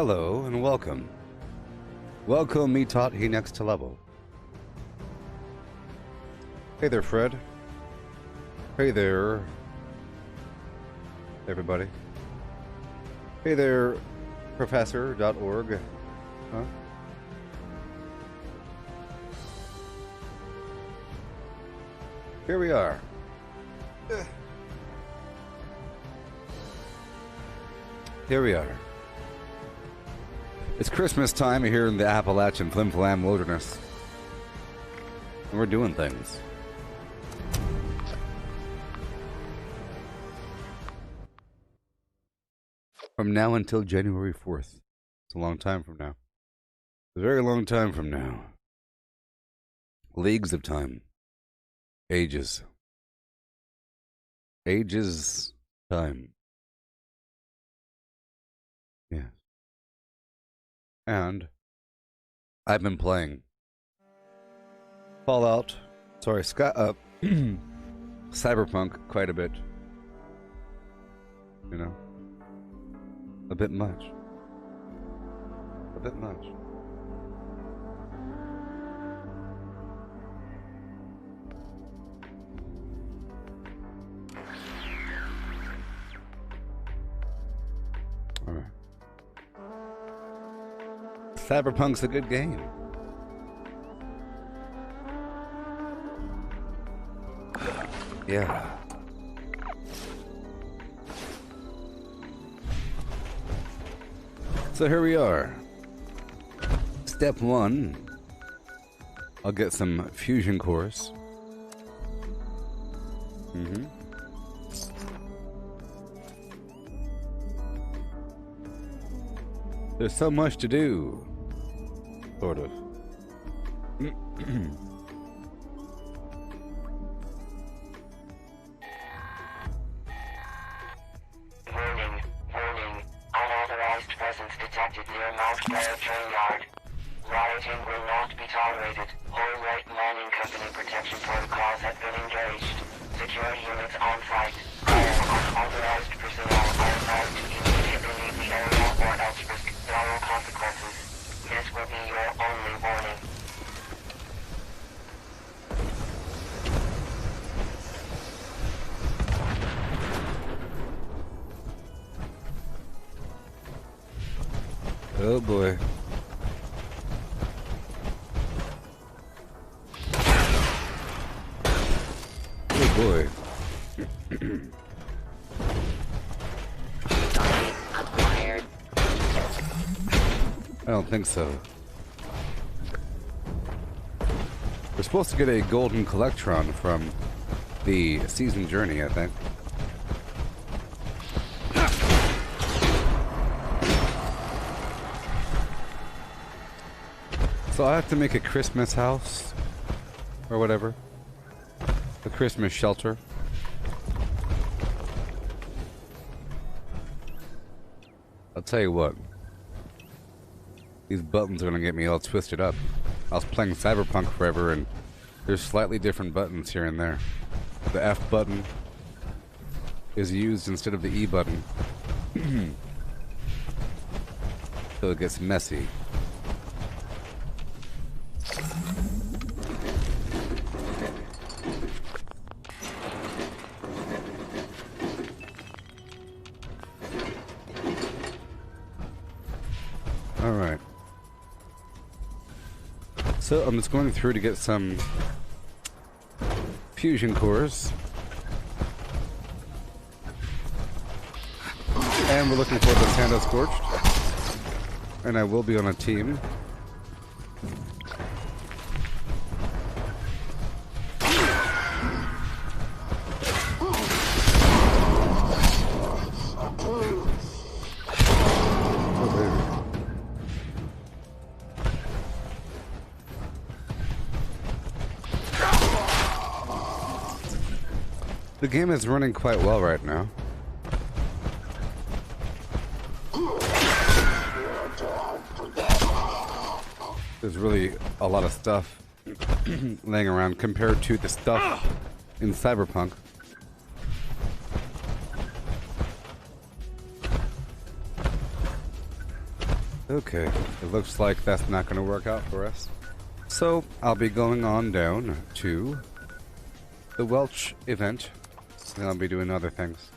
Hello and welcome. Welcome, me taught he next to level. Hey there, Fred. Hey there, everybody. Hey there, professor.org. Huh? Here we are. Here we are. It's Christmas time here in the Appalachian Flim-Flam Wilderness. And we're doing things. From now until January 4th. It's a long time from now. A very long time from now. Leagues of time. Ages. Ages time. Yeah. And I've been playing Fallout, Cyberpunk quite a bit. You know? A bit much. A bit much. Alright. Cyberpunk's a good game. Yeah. So here we are. Step 1. I'll get some fusion cores. There's so much to do. Sort of. Oh boy. Oh boy. I don't think so. We're supposed to get a golden collectron from the season journey, I think. So I have to make a Christmas house, or whatever. A Christmas shelter. I'll tell you what. These buttons are gonna get me all twisted up. I was playing Cyberpunk forever and there's slightly different buttons here and there. The F button is used instead of the E button. So it gets messy. Alright. So I'm just going through to get some fusion cores. And we're looking for the Santa Scorched. And I will be on a team. The game is running quite well right now. There's really a lot of stuff laying around compared to the stuff in Cyberpunk. Okay, it looks like that's not going to work out for us. So, I'll be going on down to the Welch event, and I'll be doing other things.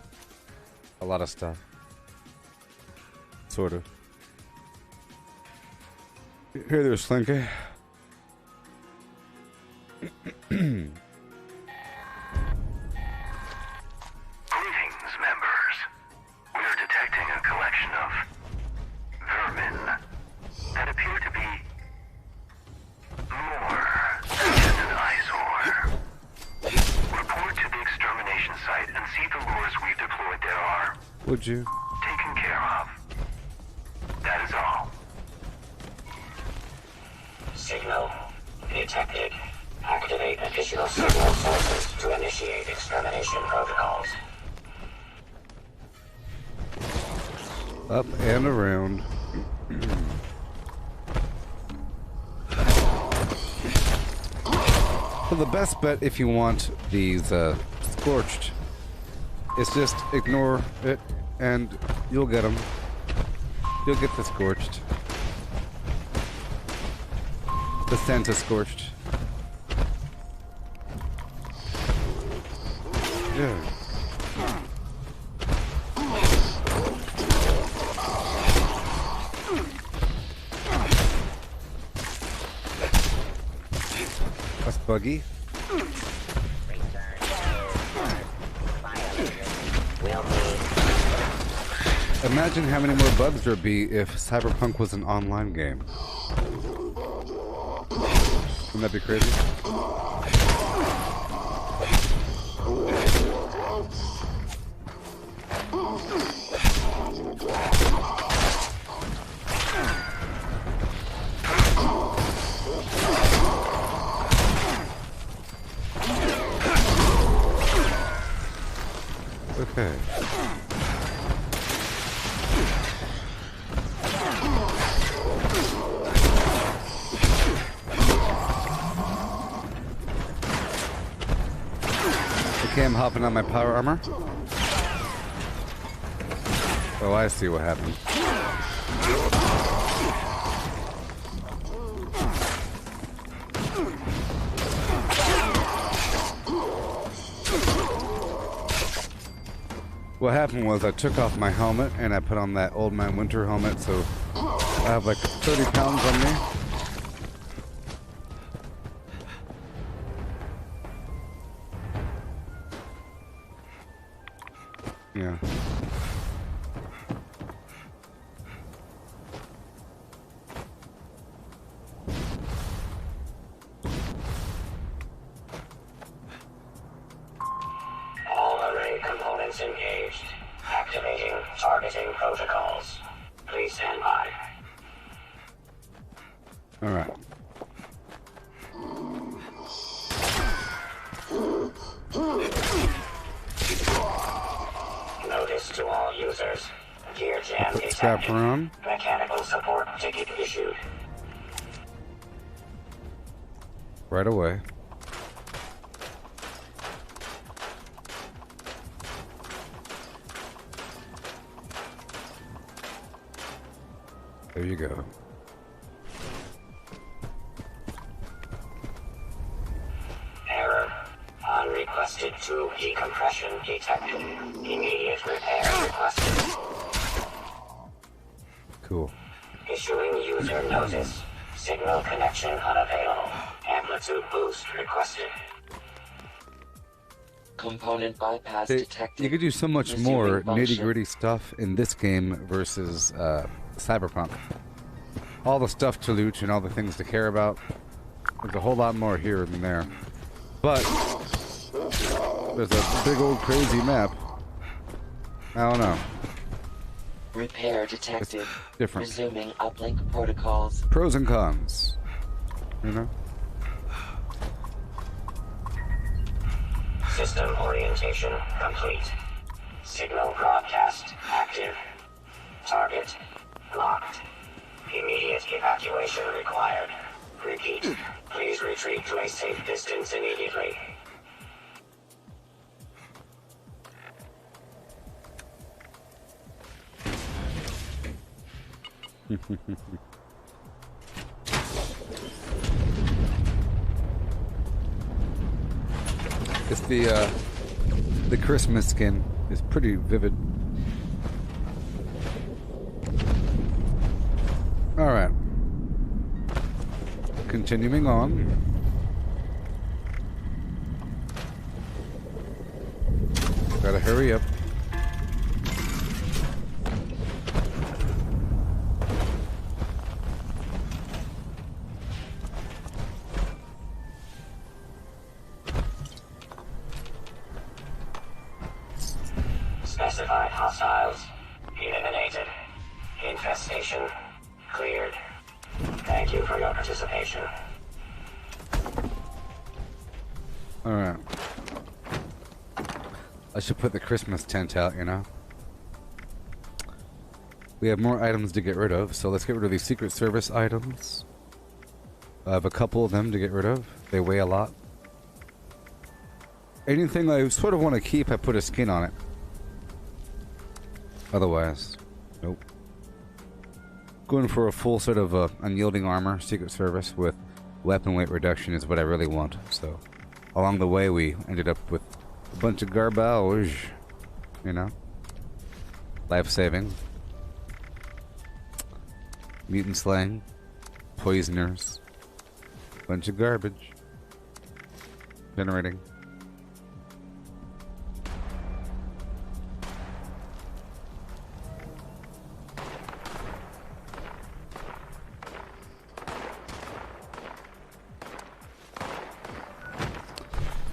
A lot of stuff. Sort of. Here there's Slinky. Greetings, members. We're detecting a collection of vermin that appear to be more than just an eyesore. Report to the extermination site and see the lures we've deployed there are Would you? taken care of. That is all. Signal detected. Activate additional signal sources to initiate extermination protocols. Up and around. So the best bet if you want these scorched is just ignore it and you'll get them. You'll get the scorched. The scent is scorched. Yeah. That's buggy. Imagine how many more bugs there'd be if Cyberpunk was an online game. Wouldn't that be crazy? Okay. Okay, I'm hopping on my power armor. Oh, I see what happened. What happened was I took off my helmet and I put on that old man winter helmet, so I have like 30 pounds on me. Yeah. All array components engaged. Activating targeting protocols. Please stand by. All right. Notice to all users. Gear jam Put scrap detected. around. Mechanical support ticket issued. Right away. There you go. Error. Unrequested tube decompression detected. Immediate repair requested. Cool. Issuing user notice. Signal connection unavailable. Amplitude boost requested. Component bypass You detected. could do so much Resuming more function. nitty-gritty stuff in this game versus Cyberpunk. All the stuff to loot and all the things to care about. There's a whole lot more here than there. But there's a big old crazy map. I don't know. Repair detected. Different. Resuming uplink protocols. Pros and cons. You know? System orientation complete. Signal broadcast active. Target locked. Immediate evacuation required. Repeat. Please retreat to a safe distance immediately. It's the Christmas skin is pretty vivid. All right. Continuing on. Gotta hurry up. Specified hostiles eliminated. Infestation cleared. Thank you for your participation. Alright. I should put the Christmas tent out, you know? We have more items to get rid of, so let's get rid of these Secret Service items. I have a couple of them to get rid of. They weigh a lot. Anything I sort of want to keep, I put a skin on it. Otherwise, nope. Going for a full set of unyielding armor, Secret Service, with weapon weight reduction is what I really want. So, along the way, we ended up with a bunch of garbage, you know? Life-saving. Mutant slaying. Poisoners. Bunch of garbage. Generating.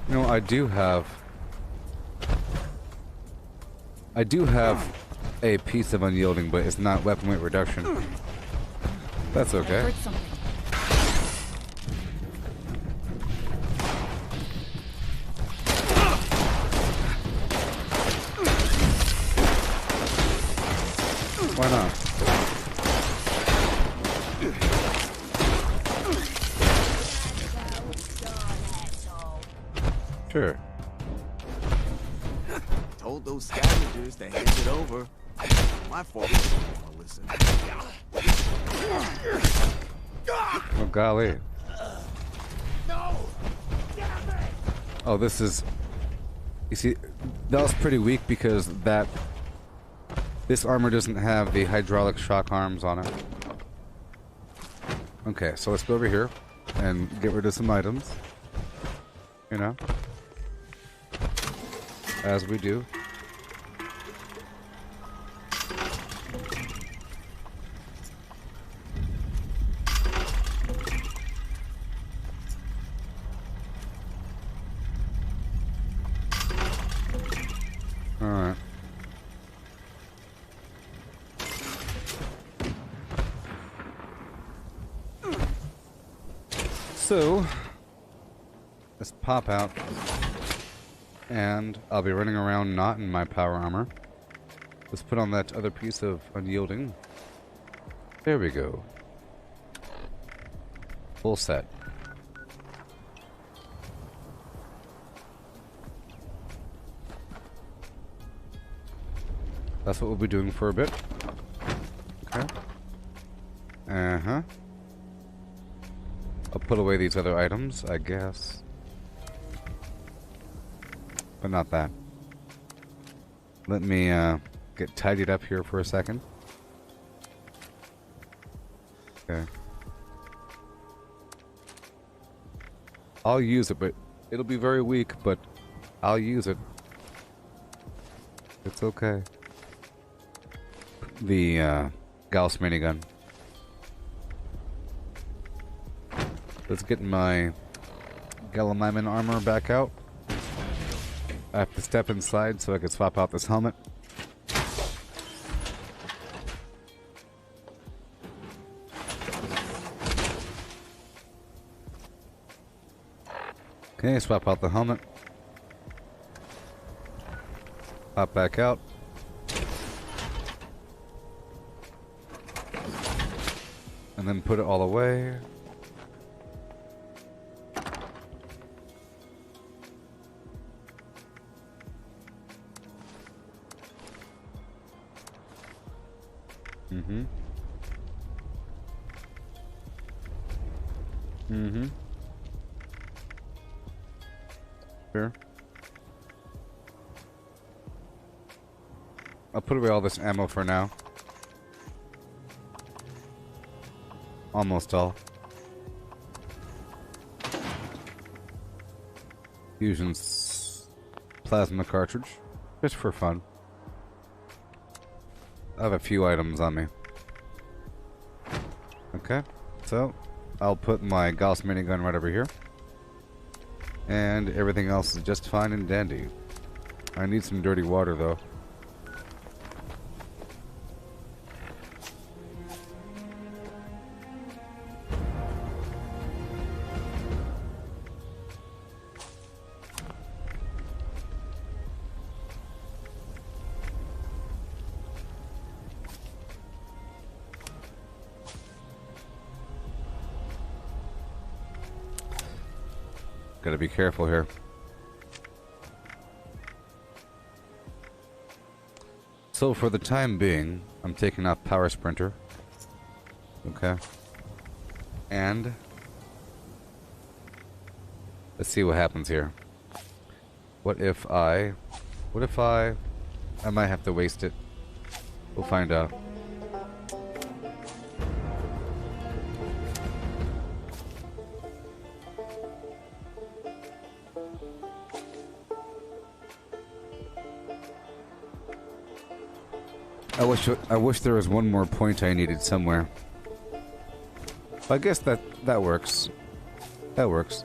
You know, I do have a piece of unyielding, but it's not weapon weight reduction. That's okay. Why not? Sure. Told those scavengers to hand it over. My fault. Listen. Oh golly. Oh, this is. You see, that was pretty weak because this armor doesn't have the hydraulic shock arms on it. Okay, so let's go over here and get rid of some items. You know? As we do. Alright. So, let's pop out. And I'll be running around not in my power armor. Let's put on that other piece of unyielding. There we go. Full set. That's what we'll be doing for a bit. Okay. Uh-huh. I'll put away these other items, I guess. But not that. Let me get tidied up here for a second. Okay. I'll use it, but it'll be very weak, but I'll use it. It's okay. The Gauss minigun. Let's get my Gallimiman armor back out. I have to step inside so I can swap out this helmet. Okay, swap out the helmet. Pop back out. And then put it all away. Mm-hmm. Sure. I'll put away all this ammo for now. Almost all. Fusion's plasma cartridge. Just for fun. I have a few items on me. Okay. So, I'll put my Gauss minigun right over here. And everything else is just fine and dandy. I need some dirty water though. Gotta be careful here. So for the time being, I'm taking off Power Sprinter. Okay. And let's see what happens here. What if I might have to waste it. We'll find out. I wish there was one more point I needed somewhere. I guess that works. That works.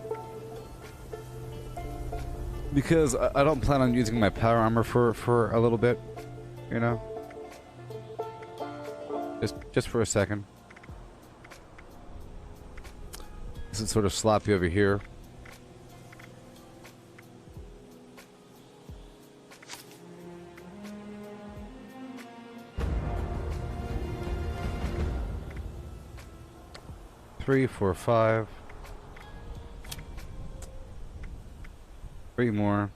Because I don't plan on using my power armor for a little bit, you know? Just for a second. This is sort of sloppy over here. Three, four, five. 3 more.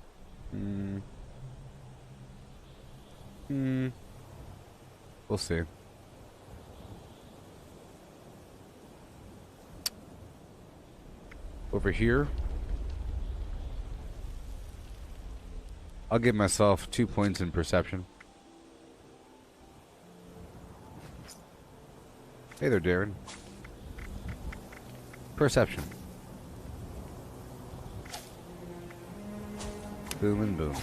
We'll see. Over here. I'll give myself 2 points in perception. Hey there, Darren. Perception. Boom and boom.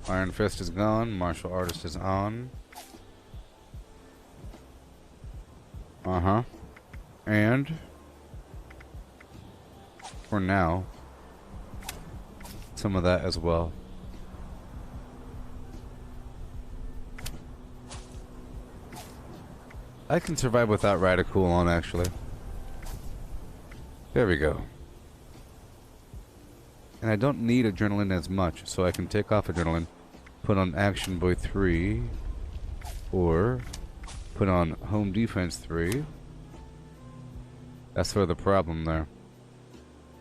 Iron Fist is gone. Martial Artist is on. Uh-huh. And for now, some of that as well. I can survive without Radical on, actually. There we go. And I don't need Adrenaline as much, so I can take off Adrenaline, put on Action Boy 3, or put on Home Defense 3. That's sort of the problem there.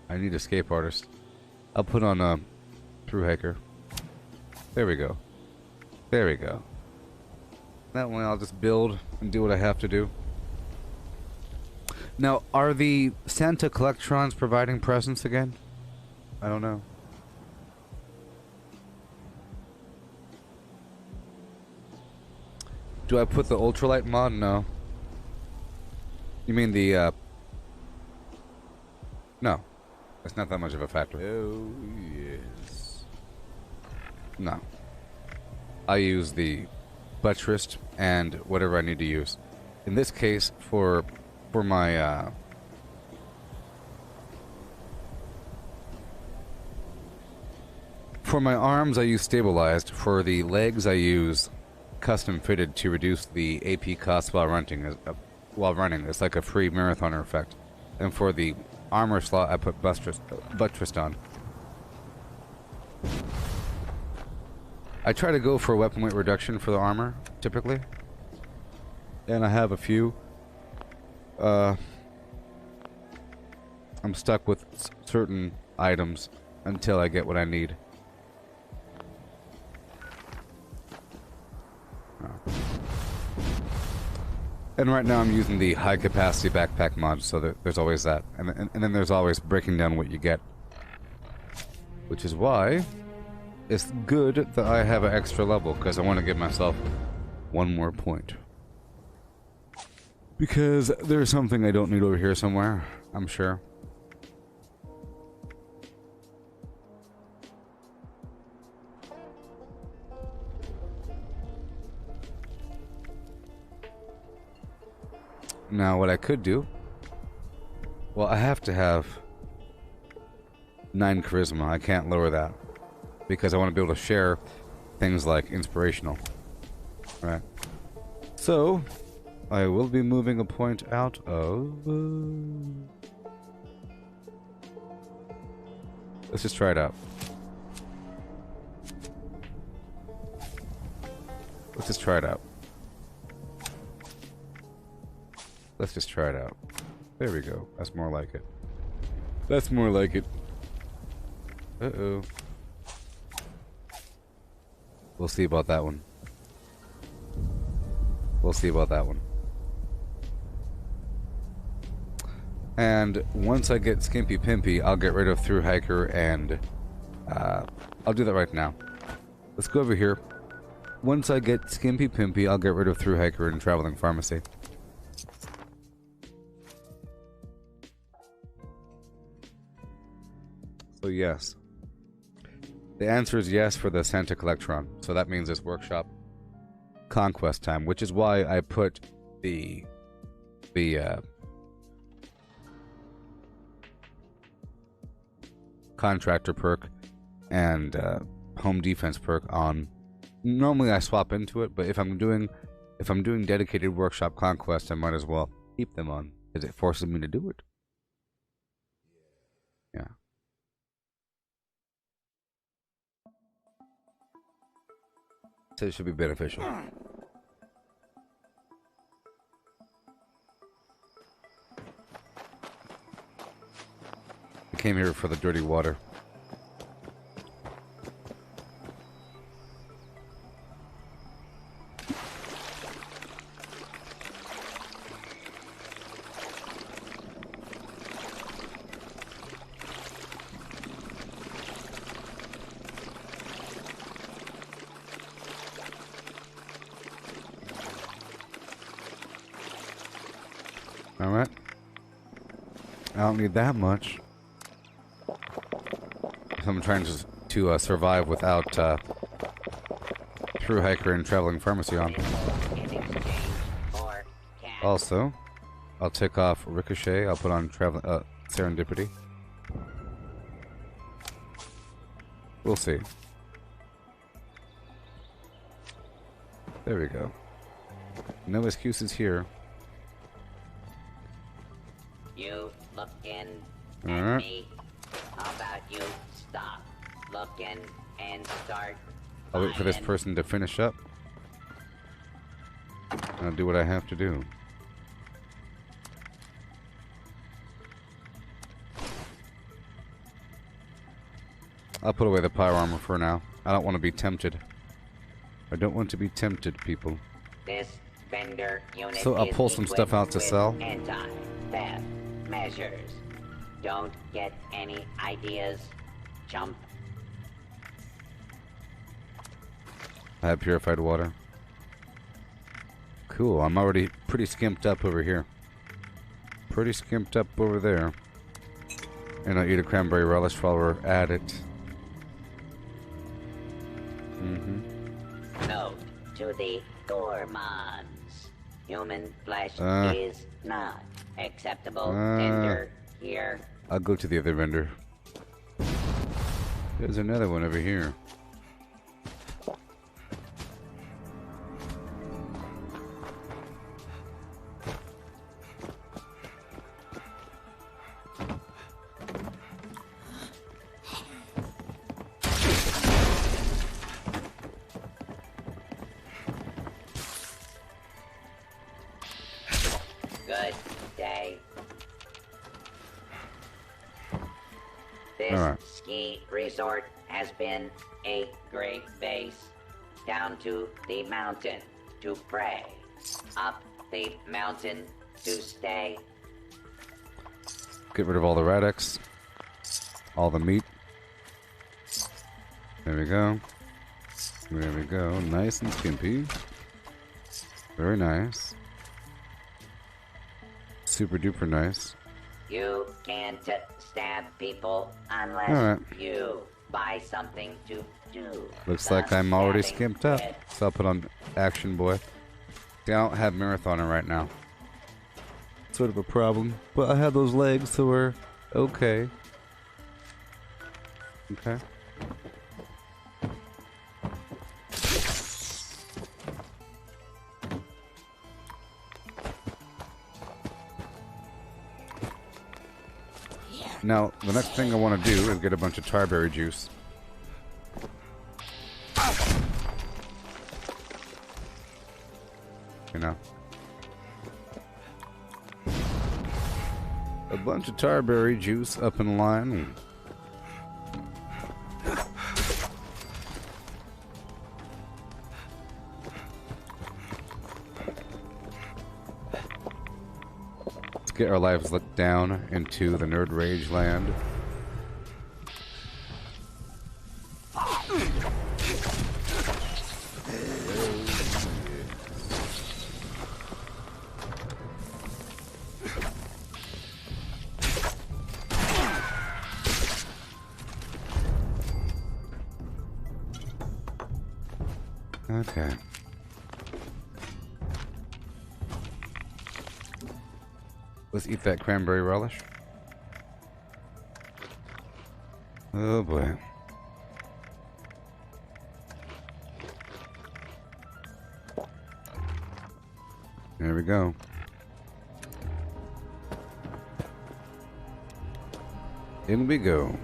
I need Escape Artist. I'll put on Through Hiker. There we go. There we go. That way I'll just build and do what I have to do. Now, are the Santa Collectrons providing presents again? I don't know. Do I put the ultralight mod? No. You mean the, No. It's not that much of a factor. Oh, yes. No. I use the buttressed and whatever I need to use. In this case, for my arms, I use stabilized. For the legs, I use custom fitted to reduce the AP cost while running. It's like a free marathoner effect. And for the armor slot, I put buttressed on. I try to go for weapon weight reduction for the armor, typically. And I have a few. I'm stuck with certain items until I get what I need. And right now I'm using the high capacity backpack mod, so there's always that. And then there's always breaking down what you get. Which is why it's good that I have an extra level, because I want to give myself one more point. Because there's something I don't need over here somewhere, I'm sure. Now, what I could do... Well, I have to have 9 charisma. I can't lower that. Because I want to be able to share things like inspirational. Right. So, I will be moving a point out of... Let's just try it out. Let's just try it out. Let's just try it out. There we go. That's more like it. That's more like it. Uh-oh. We'll see about that one. We'll see about that one. And once I get Skimpy Pimpy, I'll get rid of Through Hiker and... I'll do that right now. Let's go over here. Once I get Skimpy Pimpy, I'll get rid of Through Hiker and Traveling Pharmacy. So yes. The answer is yes for the Santa Collectron. So that means it's workshop conquest time, which is why I put the contractor perk and home defense perk on. Normally I swap into it, but if I'm doing dedicated workshop conquest, I might as well keep them on because it forces me to do it. Yeah. So it should be beneficial. I came here for the dirty water. Alright. I don't need that much. I'm trying to survive without Through Hiker and Traveling Pharmacy on. Also, I'll take off Ricochet. I'll put on Serendipity. We'll see. There we go. No excuses here. You looking at me? How about you stop looking and start? I'll wait for this person to finish up. I'll do what I have to do. I'll put away the pyro armor for now. I don't want to be tempted. I don't want to be tempted, people. This vendor unit So I'll pull some stuff out to sell. Anti-theft measures. Don't get any ideas, chump. I have purified water. Cool, I'm already pretty skimped up over here. Pretty skimped up over there. And I'll eat a cranberry relish while we're at it. Note to the gourmands. Human flesh is not acceptable tender here. I'll go to the other vendor. There's another one over here. Good day. This Alright. ski resort has been a great base. Down to the mountain to prey. Up the mountain to stay. Get rid of all the radix. All the meat. There we go. There we go. Nice and skimpy. Very nice. Super duper nice. You can't stab people unless Alright. you buy something to do. Looks the like I'm already stabbing skimped up. with. So I'll put on Action Boy. See, I don't have Marathoner right now. Sort of a problem. But I have those legs, so we're okay. Okay. Now, the next thing I want to do is get a bunch of tarberry juice. You know. A bunch of tarberry juice up in line. Let's get our lives let down into the Nerd Rage land. Okay. Let's eat that cranberry relish. Oh boy. There we go. In we go.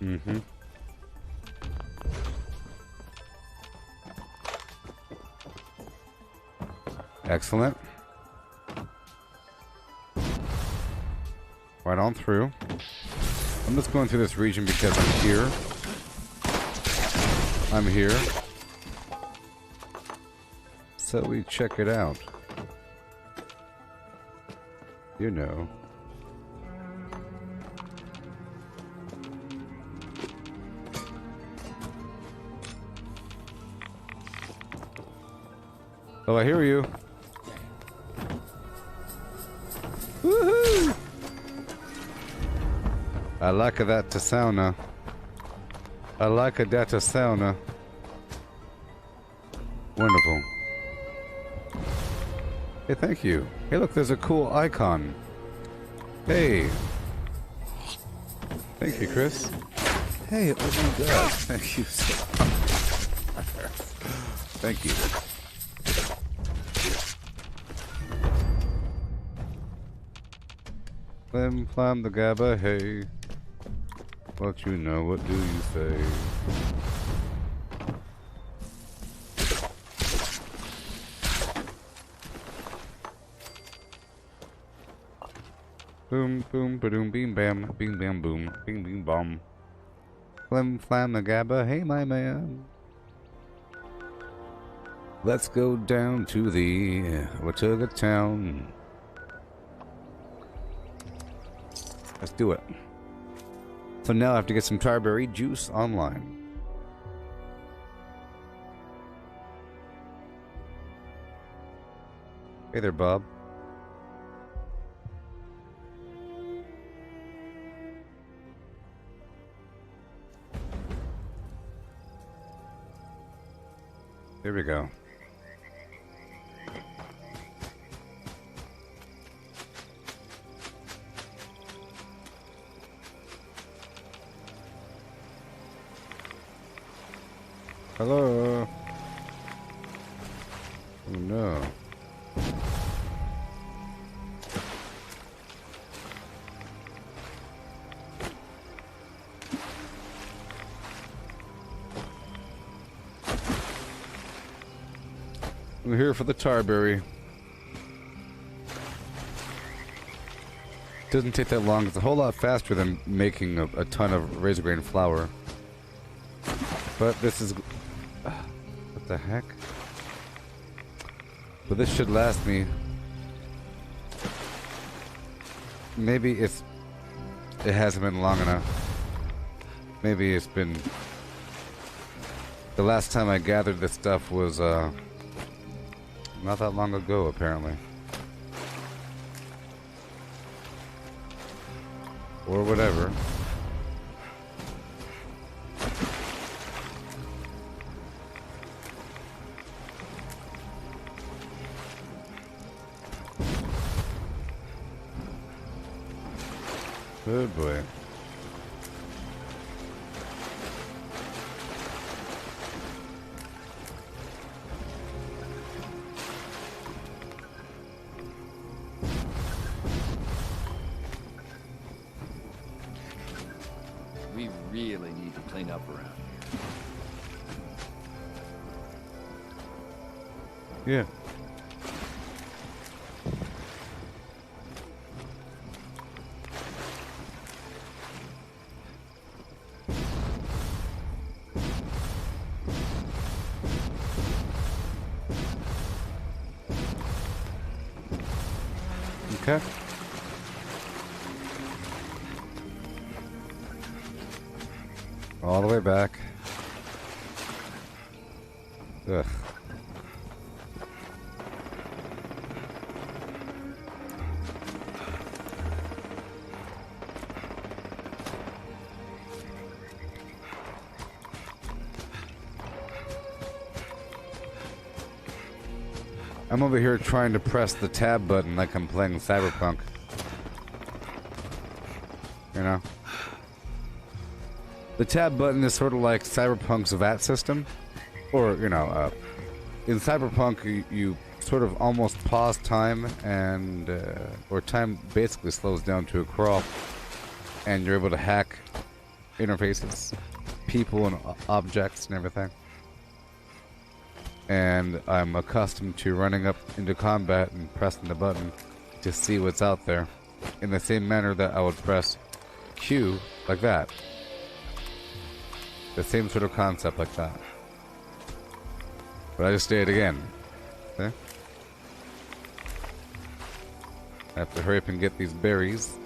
Mm-hmm. Excellent. Right on through. I'm just going through this region because I'm here. I'm here. So we check it out. You know. Oh, I hear you. Woohoo! I like that to sauna. I like that to sauna. Wonderful. Hey, thank you. Hey, look, there's a cool icon. Hey. Thank you, Chris. Hey, oh my god. Thank you so much. Thank you. Flim flam the gabba, hey. What you know, what do you say? Boom, boom, ba-doom, beam, bam, bing, bam, boom, bing, bing, bomb. Flim flam the gabba, hey, my man. Let's go down to the Watauga town. Let's do it. So now I have to get some tarberry juice online. Hey there, Bob. There we go. Hello. Oh no. We're here for the tarberry. Doesn't take that long. It's a whole lot faster than making a ton of razor grain flour. But this is... what the heck? But this should last me... maybe it hasn't been long enough. Maybe it's been... the last time I gathered this stuff was, not that long ago, apparently. Or whatever. Good boy. We really need to clean up around here. Yeah. Okay. All the way back. Ugh. I'm over here trying to press the tab button like I'm playing Cyberpunk. You know? The tab button is sort of like Cyberpunk's VAT system. Or, you know, in Cyberpunk, you sort of almost pause time and, or time basically slows down to a crawl. And you're able to hack interfaces, people and objects and everything. And I'm accustomed to running up into combat and pressing the button to see what's out there in the same manner that I would press Q like that. The same sort of concept like that. But I just did it again. See? I have to hurry up and get these berries.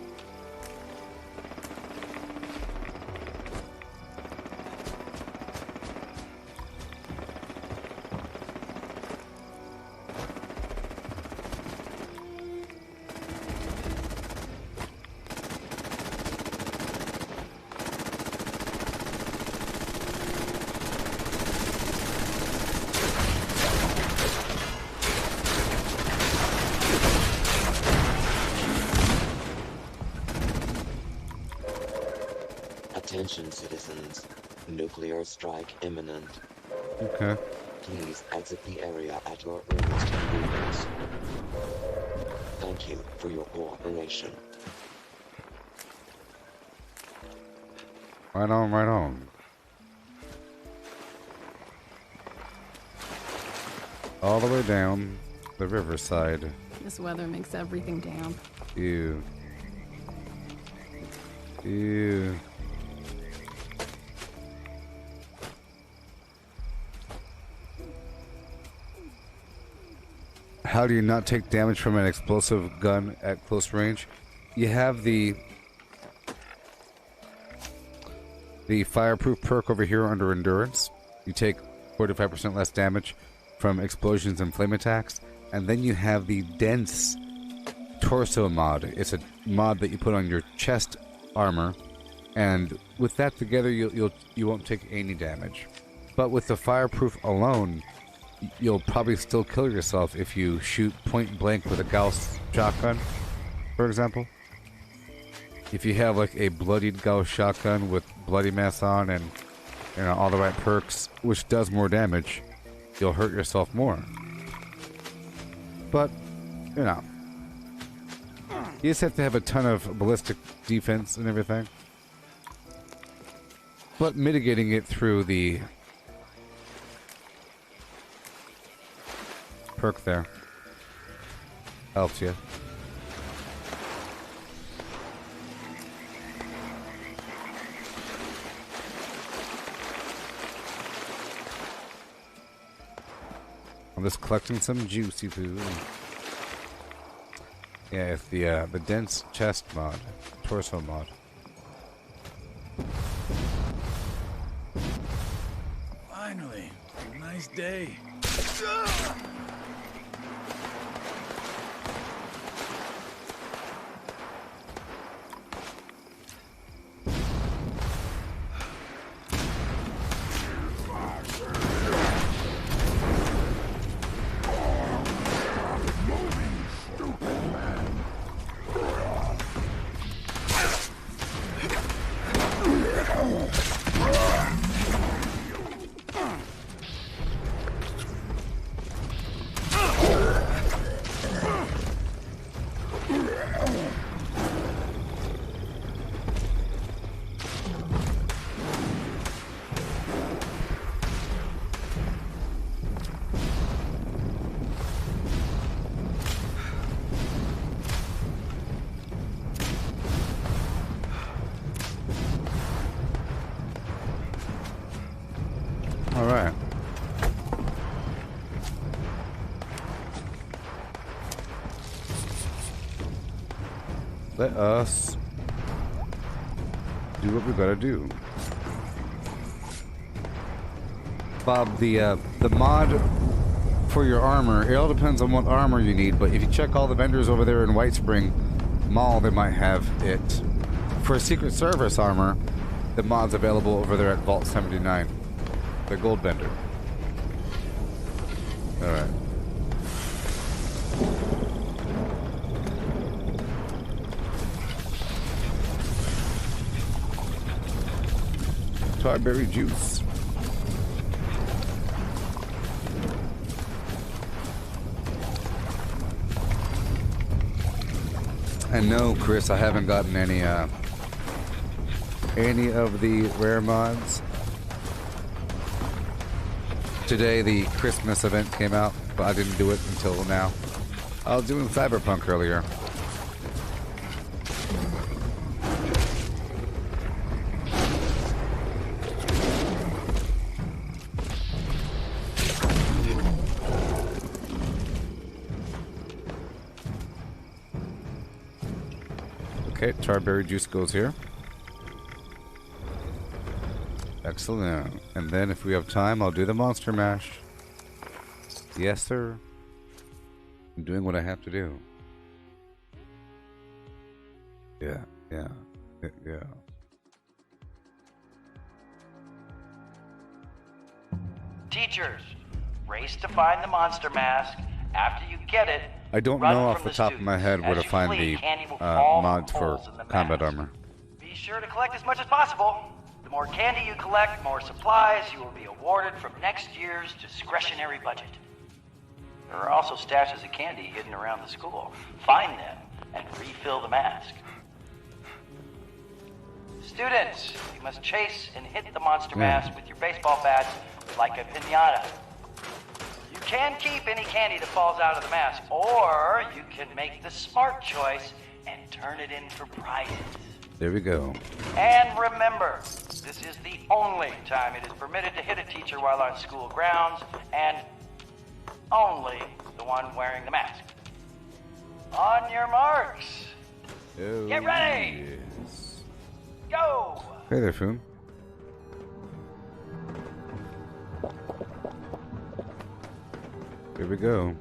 Attention citizens, nuclear strike imminent. Okay. Please exit the area at your earliest convenience. Thank you for your cooperation. Right on, right on. All the way down the riverside. This weather makes everything damp. Ew. Ew. How do you not take damage from an explosive gun at close range? You have the fireproof perk over here under endurance. You take 45% less damage from explosions and flame attacks. And then you have the dense torso mod. It's a mod that you put on your chest armor, and with that together you won't take any damage. But with the fireproof alone, you'll probably still kill yourself if you shoot point blank with a Gauss shotgun, for example. If you have like a bloodied Gauss shotgun with bloody mess on and, you know, all the right perks, which does more damage, you'll hurt yourself more. But, you know, you just have to have a ton of ballistic defense and everything. But mitigating it through the perk there. Helps you. I'm just collecting some juicy food. Yeah, it's the dense chest mod, torso mod. Finally, a nice day. Alright. Let us do what we gotta do. Bob, the mod for your armor, it all depends on what armor you need, but if you check all the vendors over there in White Spring Mall, they might have it. For Secret Service armor, the mod's available over there at Vault 79. The gold vendor. Alright. Strawberry juice. And no, Chris, I haven't gotten any of the rare mods. Today the Christmas event came out, but I didn't do it until now. I was doing Cyberpunk earlier. Okay, Charberry juice goes here. Excellent. And then if we have time, I'll do the monster mash. Yes, sir. I'm doing what I have to do. Yeah. Teachers, race to find the monster mask. After you get it, I don't run know off from the the top of my head where As to you find flee, the candy will fall from mods for holes in the combat mask. armor. Be sure to collect as much as possible. The more candy you collect, more supplies you will be awarded from next year's discretionary budget. There are also stashes of candy hidden around the school. Find them and refill the mask. Students, you must chase and hit the monster mask with your baseball bats like a piñata. You can keep any candy that falls out of the mask, or you can make the smart choice and turn it in for prizes. There we go. And remember, this is the only time it is permitted to hit a teacher while on school grounds, and only the one wearing the mask. On your marks. Oh, Get ready. Yes. Go! Hey there, Foon. Here we go.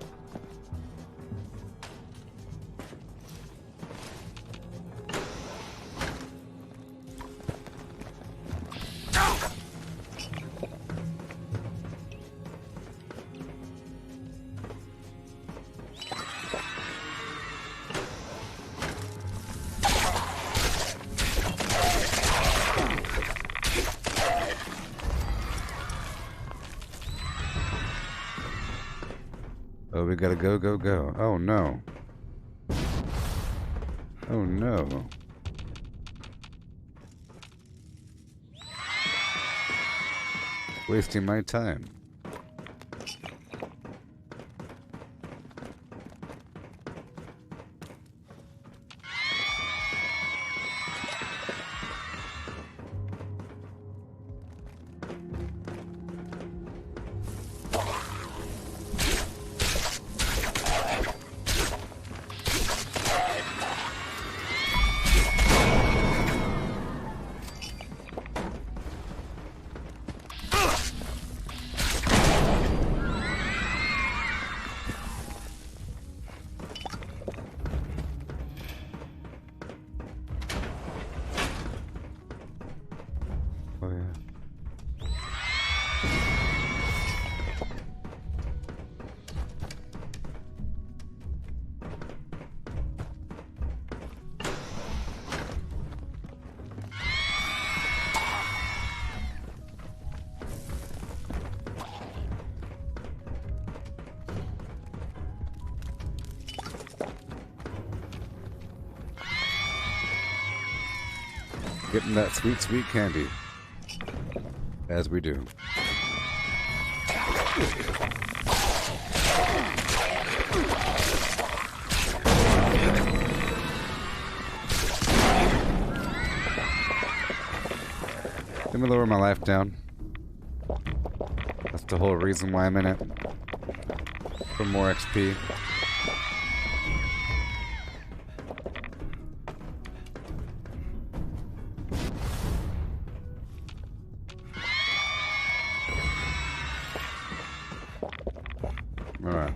Oh, we gotta go, go, go. Oh, no. Oh, no. Wasting my time. Getting that sweet, sweet candy. As we do. Let me lower my life down. That's the whole reason why I'm in it. For more XP. Alright.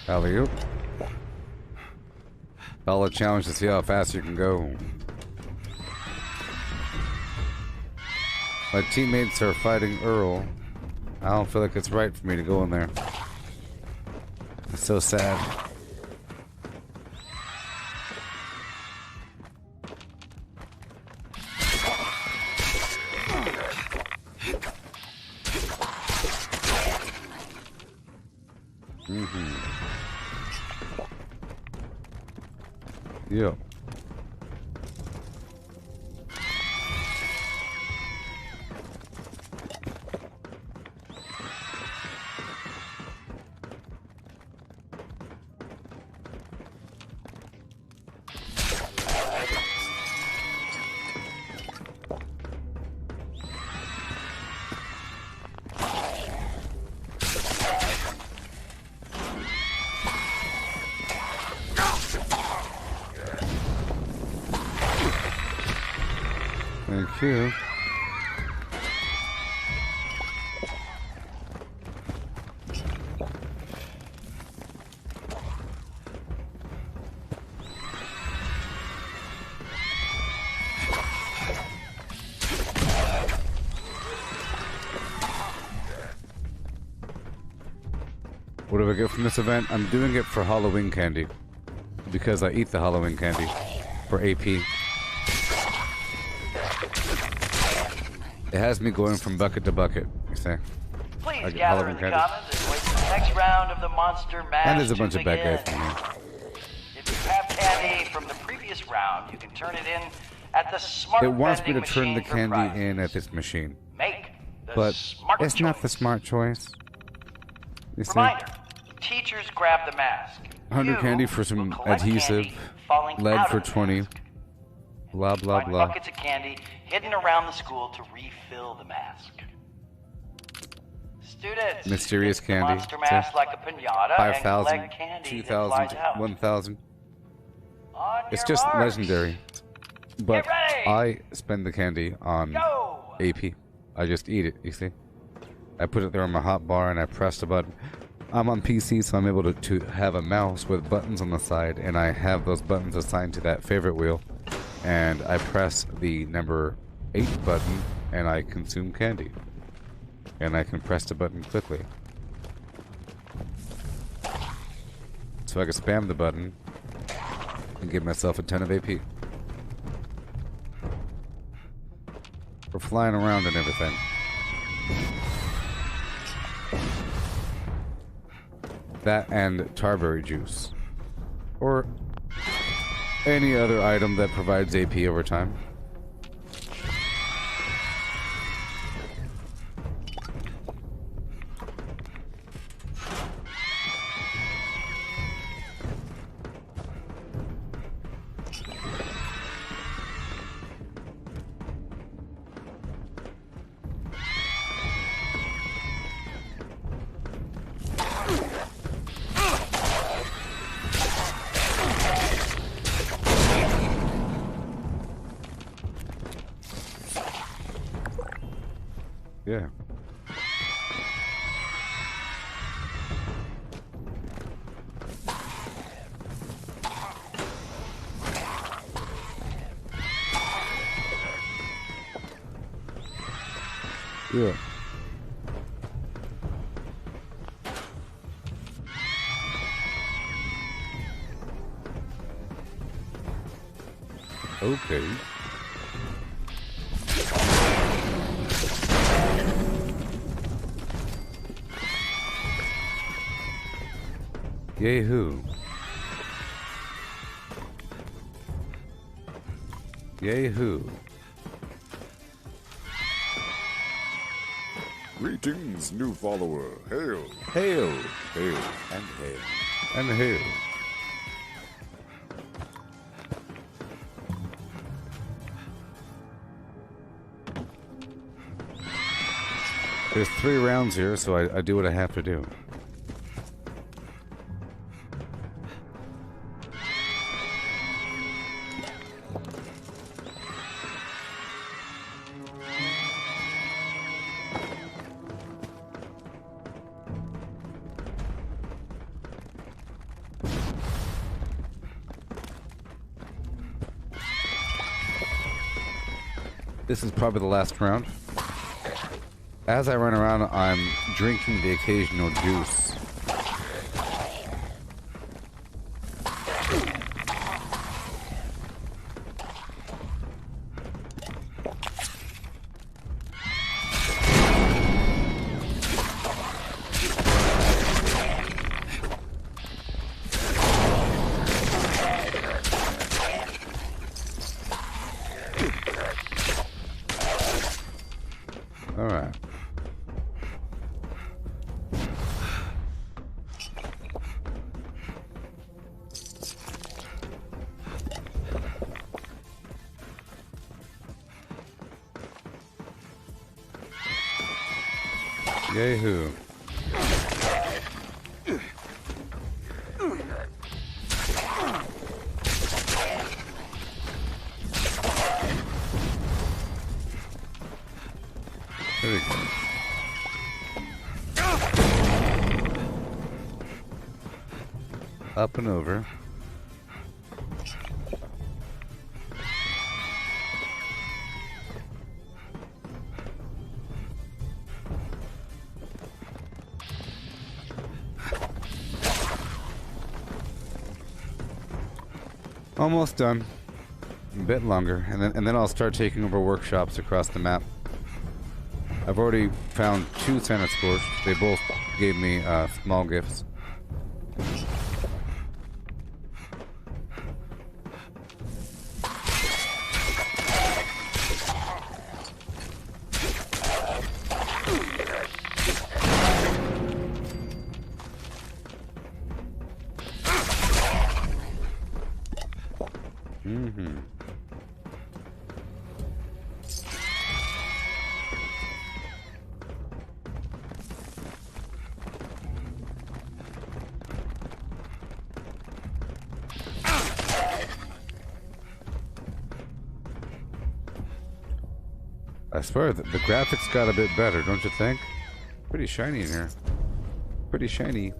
Alley-oop. All a challenge to see how fast you can go. My teammates are fighting Earl. I don't feel like it's right for me to go in there. It's so sad. Yeah. Thank you. What do I get from this event? I'm doing it for Halloween candy. Because I eat the Halloween candy for AP. It has me going from bucket to bucket, you say. Please gather in the commons and wait for the next round of the monster mash. And there's a bunch of bad guys in here. If you have candy from the previous round, you can turn it in at the smart. It wants me to vending turn the machine for candy prizes. in at this machine. Make the But smart it's choice. not the smart choice. You see? Reminder: teachers grab the mask. 100 You candy for some will collect adhesive, candy falling lead out for of the 20, mask. blah blah Find blah. buckets of candy hidden around the school to refill the mask. Students, Mysterious hit the candy. monster mask like a pinata 5,000, and collect candy 2,000, that flies out. 1,000. On It's your just marks. legendary. But Get ready. I spend the candy on Go! AP. I just eat it, you see? I put it there on my hot bar and I press the button. I'm on PC, so I'm able to have a mouse with buttons on the side, and I have those buttons assigned to that favorite wheel. And I press the number 8 button, and I consume candy. And I can press the button quickly. So I can spam the button and give myself a ton of AP. For flying around and everything. That and tarberry juice. Or any other item that provides AP over time. Yeah. Yeah. Okay. Yahoo. Yahoo. Greetings, new follower. Hail, Hail. hail, and hail. And hail. There's 3 rounds here, so I do what I have to do. This is probably the last round. As I run around, I'm drinking the occasional juice. All right. Yahoo. There we go. Up and over. Almost done. A bit longer, and then I'll start taking over workshops across the map. I've already found 2 Santa scores. They both gave me small gifts. Mm-hmm. I swear that the graphics got a bit better, don't you think? Pretty shiny in here. Pretty shiny.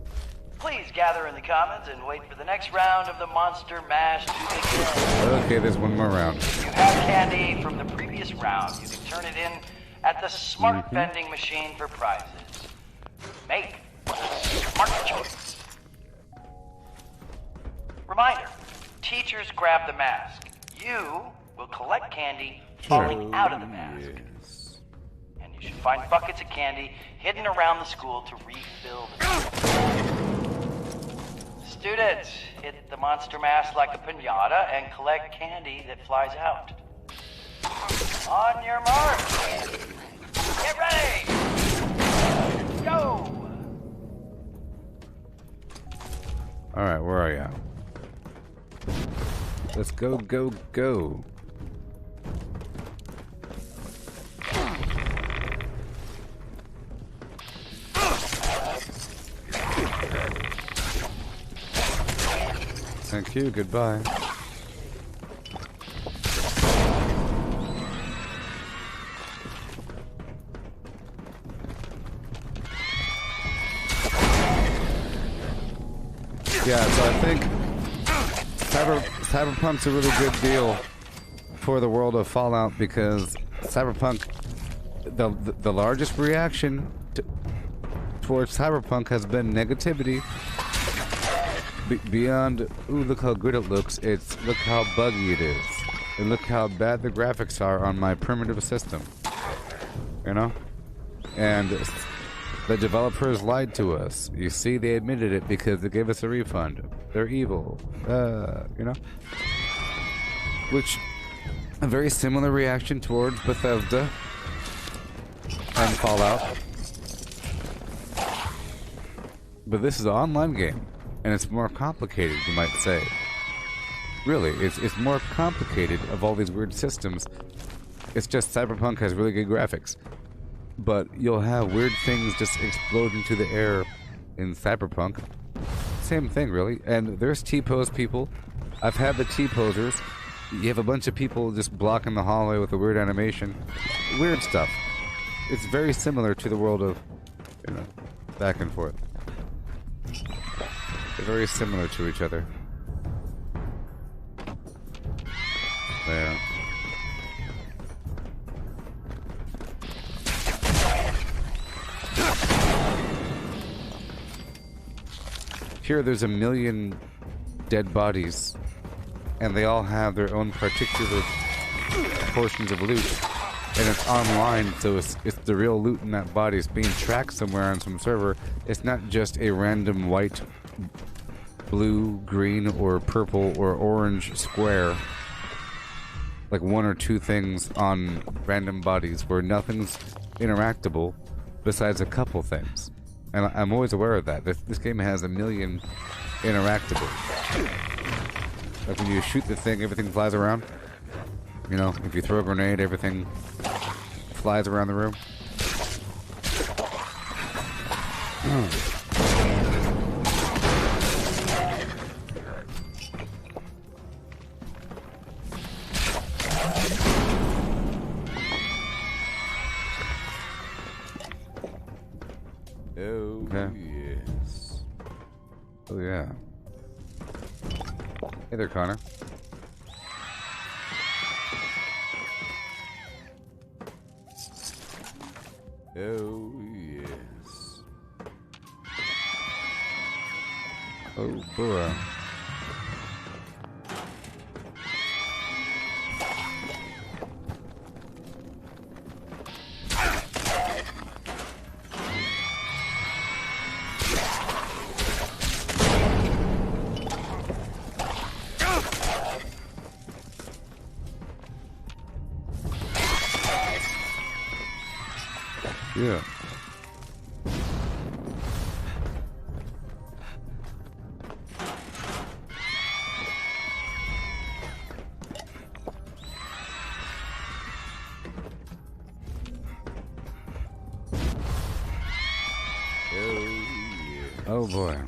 Please gather in the comments and wait for the next round of the Monster Mash to begin. Okay, there's one more round. If you have candy from the previous round, you can turn it in at the smart vending machine for prizes. Make the smart choice. Reminder, teachers grab the mask. You will collect candy falling out of the mask. Yes. And you should find buckets of candy hidden around the school to refill the Students, hit the monster mask like a piñata and collect candy that flies out. On your mark! Get ready! Go! Alright, where are you? Let's go, go, go. Thank you, goodbye. Yeah, so I think Cyberpunk's a really good deal for the world of Fallout because Cyberpunk, the largest reaction towards Cyberpunk has been negativity. Beyond, ooh, look how good it looks, it's look how buggy it is. And look how bad the graphics are on my primitive system. You know? And the developers lied to us. You see, they admitted it because they gave us a refund. They're evil. You know? Which, a very similar reaction towards Bethesda and Fallout. But this is an online game, and it's more complicated, you might say. Really, it's more complicated of all these weird systems. It's just Cyberpunk has really good graphics. But you'll have weird things just explode into the air in Cyberpunk. Same thing, really. And there's T-pose people. I've had the T-posers. You have a bunch of people just blocking the hallway with a weird animation. Weird stuff. It's very similar to the world of, you know, back and forth. They're very similar to each other. Yeah. Here there's a million dead bodies, and they all have their own particular portions of loot, and it's online, so it's the real loot in that body. It's being tracked somewhere on some server. It's not just a random white, blue, green, or purple, or orange square, like one or two things on random bodies where nothing's interactable besides a couple things. And I'm always aware of that. This game has a million interactables. Like when you shoot the thing, everything flies around. You know, if you throw a grenade, everything flies around the room. Oh, yes. Oh, yeah. Hey there, Connor. Oh, yes. Oh, boy. Yeah. Oh boy.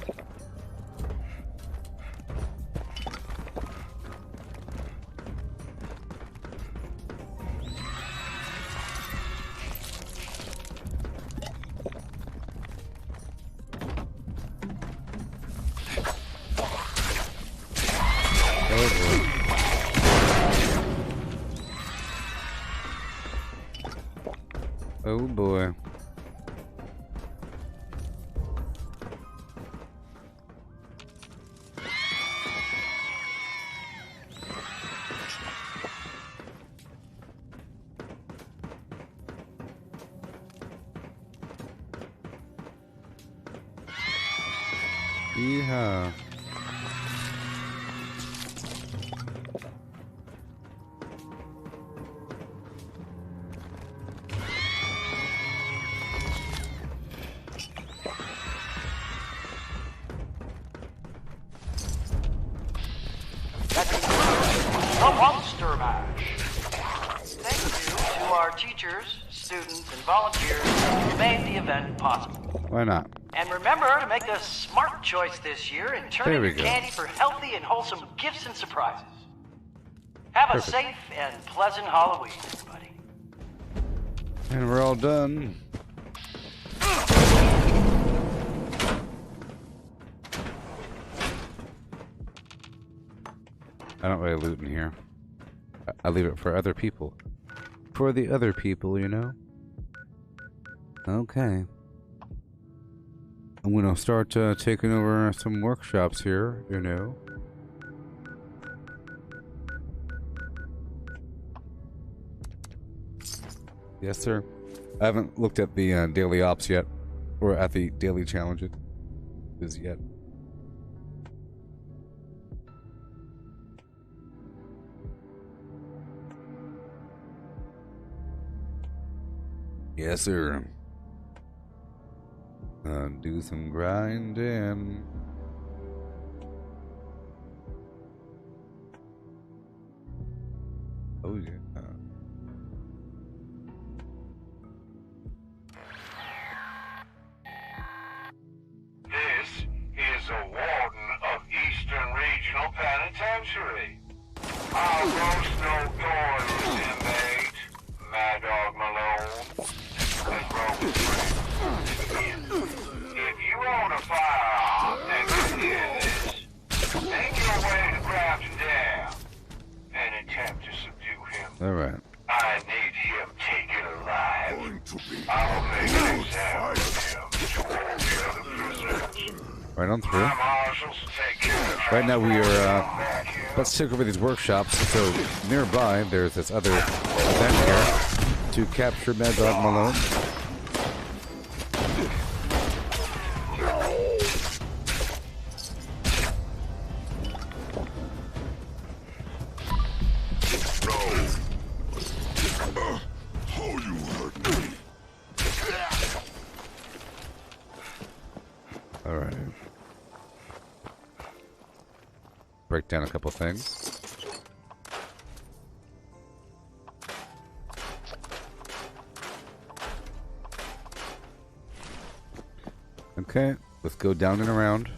Oh boy. Yeehaw. The Monster Mash. Thank you to our teachers, students, and volunteers who made the event possible. Why not? And remember to make a smart choice this year and turn There in we your go. candy for healthy and wholesome gifts and surprises. Have Perfect. a safe and pleasant Halloween, everybody. And we're all done. I don't really loot in here. I leave it for other people. For the other people, you know? Okay. I'm gonna start taking over some workshops here, you know? Yes, sir. I haven't looked at the daily ops yet. Or at the daily challenges yet. Yes, sir. Do some grinding. Oh, yeah. This is a warden of Eastern Regional Penitentiary. I'll roast no doors, inmate. Mad Dog Malone. Let's roll with friends. If you own a firearm and can hear this, make your way to Grafton Dam and attempt to subdue him. Alright. I need him taken alive. I'll make an example of him to all the other prisoners. Right on through. My marshals take care of Right now we are back here. let's take over these workshops. So nearby there's this other event here to capture Mad Dog Malone. Alright. Break down a couple things. Okay, let's go down and around.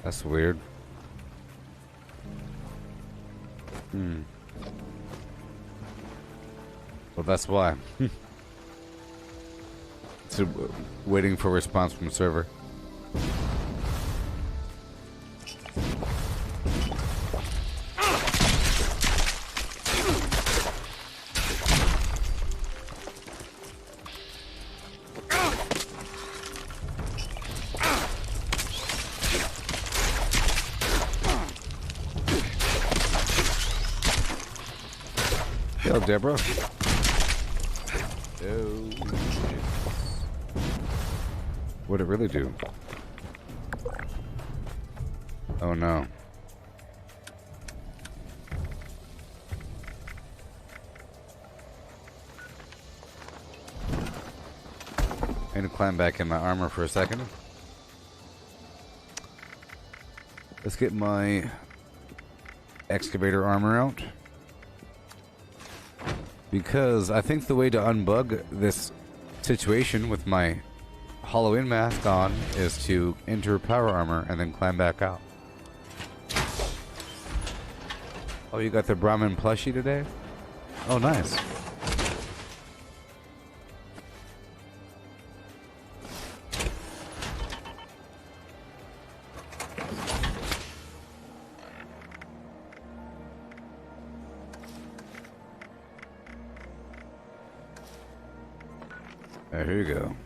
That's weird. Well, that's why. So, waiting for a response from the server. Hello, Deborah. Oh, what'd it really do? Oh no. I need to climb back in my armor for a second. Let's get my excavator armor out. Because I think the way to unbug this situation with my hollow-in mask on is to enter power armor and then climb back out. Oh, you got the Brahmin plushie today? Oh, nice. Here you go.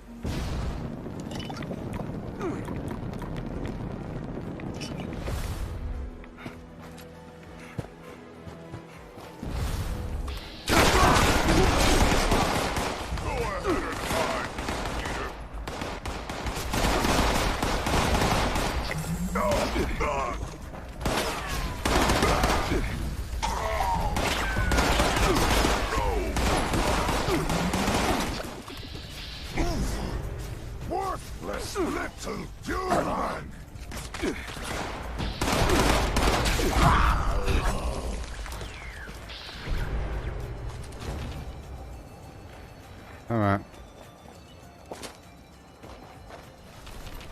Alright.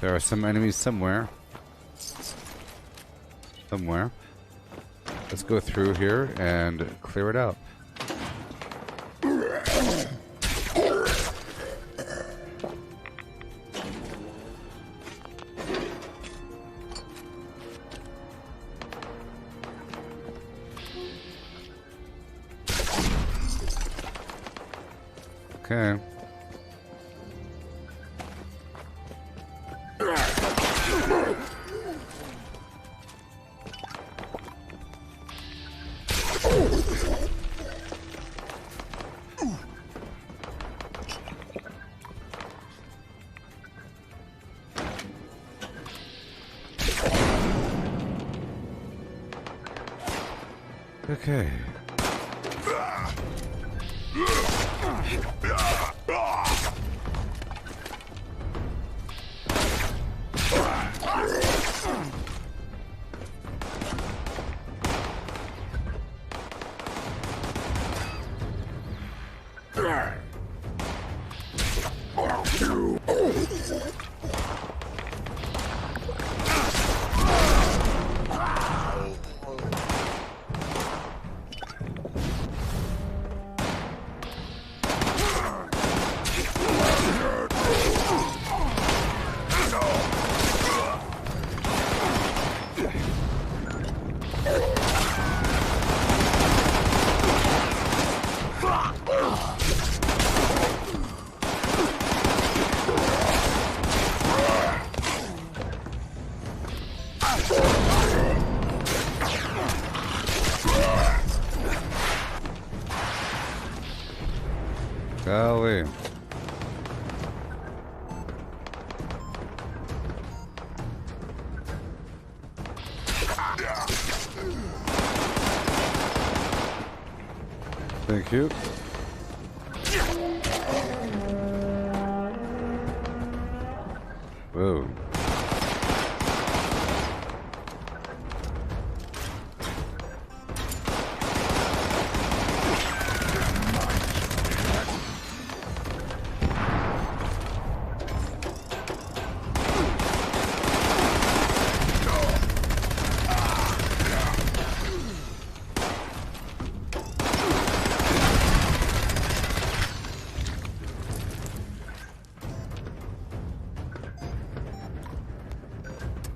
There are some enemies somewhere. Let's Let's go through here and clear it out. Okay. Okay. Golly. Thank you. Whoa.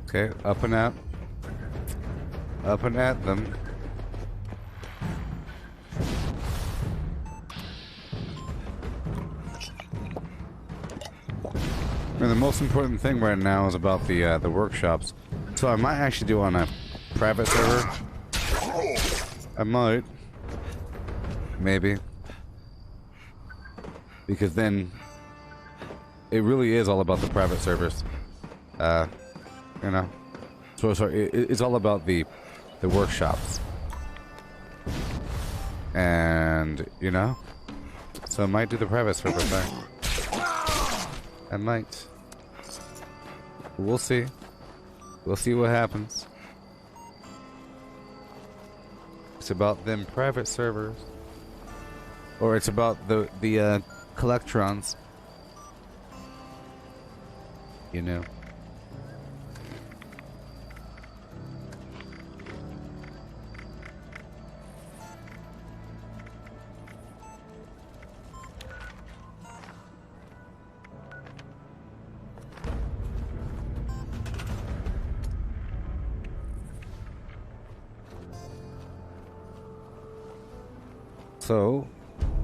Okay, up and at them. And the most important thing right now is about the workshops. So I might actually do on a private server. I might, maybe, because then it really is all about the private servers. You know, so it's all about the workshops, and you know, so I might do the private server thing. I might. We'll see. We'll see what happens. It's about them private servers, or it's about the collectrons. You know. So,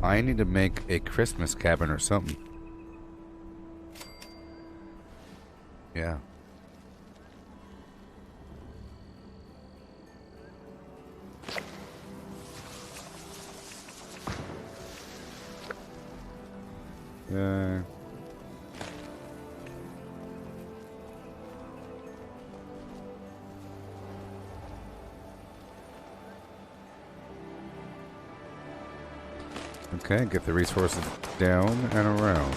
I need to make a Christmas cabin or something. Yeah. Okay, get the resources down and around.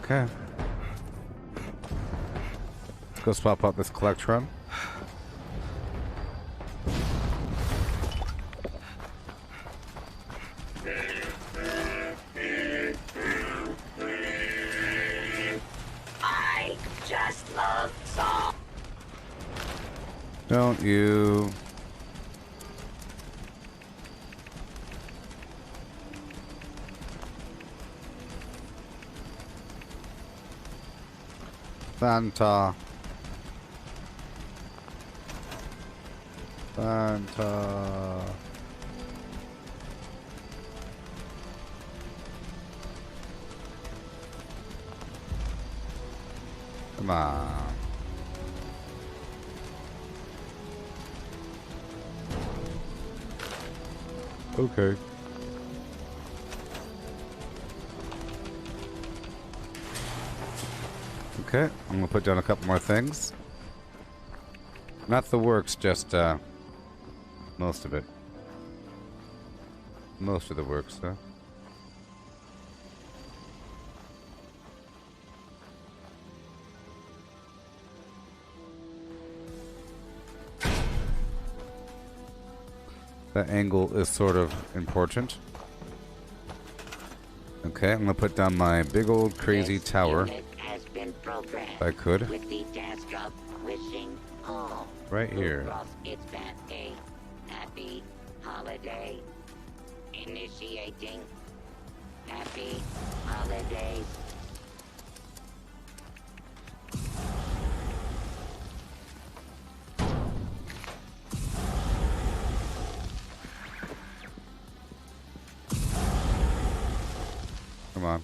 Okay. Let's go swap out this Collectron. I just love salt. Don't you? Fanta. Fanta. Come on. Okay. Okay, I'm gonna put down a couple more things. Not the works, just most of it. Most of the works, though. That angle is sort of important. Okay, I'm gonna put down my big old crazy This tower. unit has been programmed If I could. with the task of wishing all Right who here. cross its path a happy holiday. Initiating happy holidays. Come on.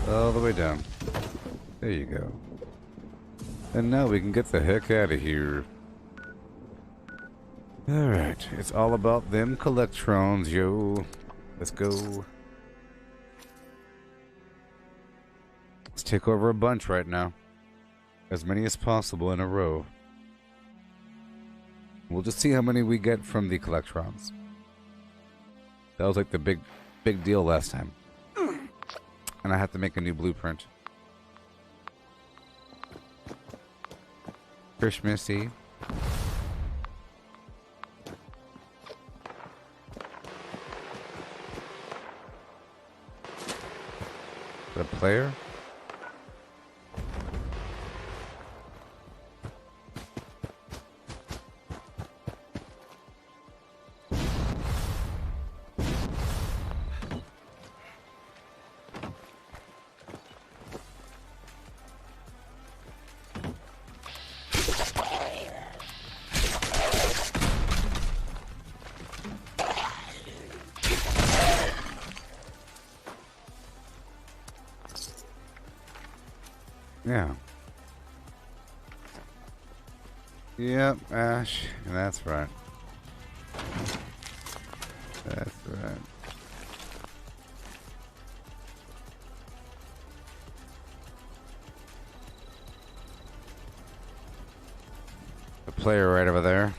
All the way down. There you go. And now we can get the heck out of here. Alright, it's all about them collectrons, yo. Let's go. Let's take over a bunch right now. As many as possible in a row. We'll just see how many we get from the collectrons. That was like the big deal last time. And I have to make a new blueprint. Christmas Eve. The player? Yeah. Yep, Ash. That's right. That's right. The player right over there.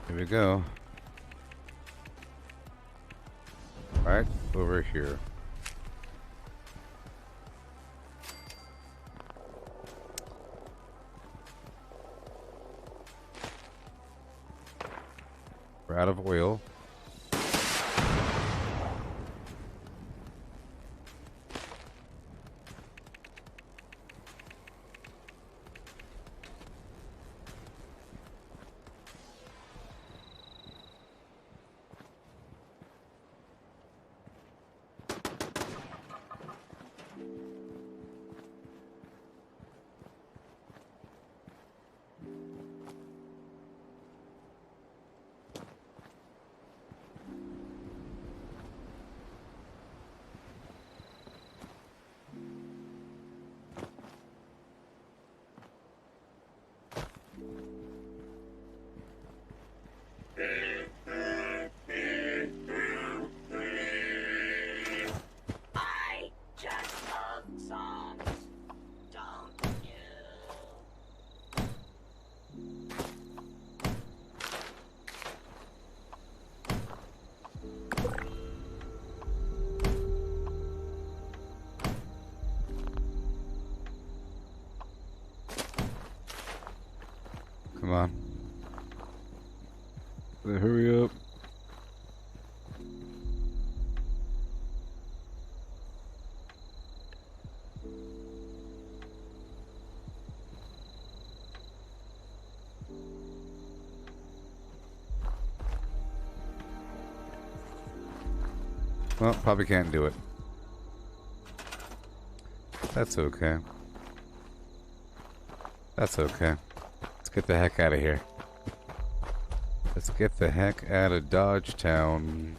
Here we go. Right over here. We're out of oil. Come on. Hurry up. Well, probably can't do it. That's okay. That's okay. Let's get the heck out of here. Let's get the heck out of Dodge Town.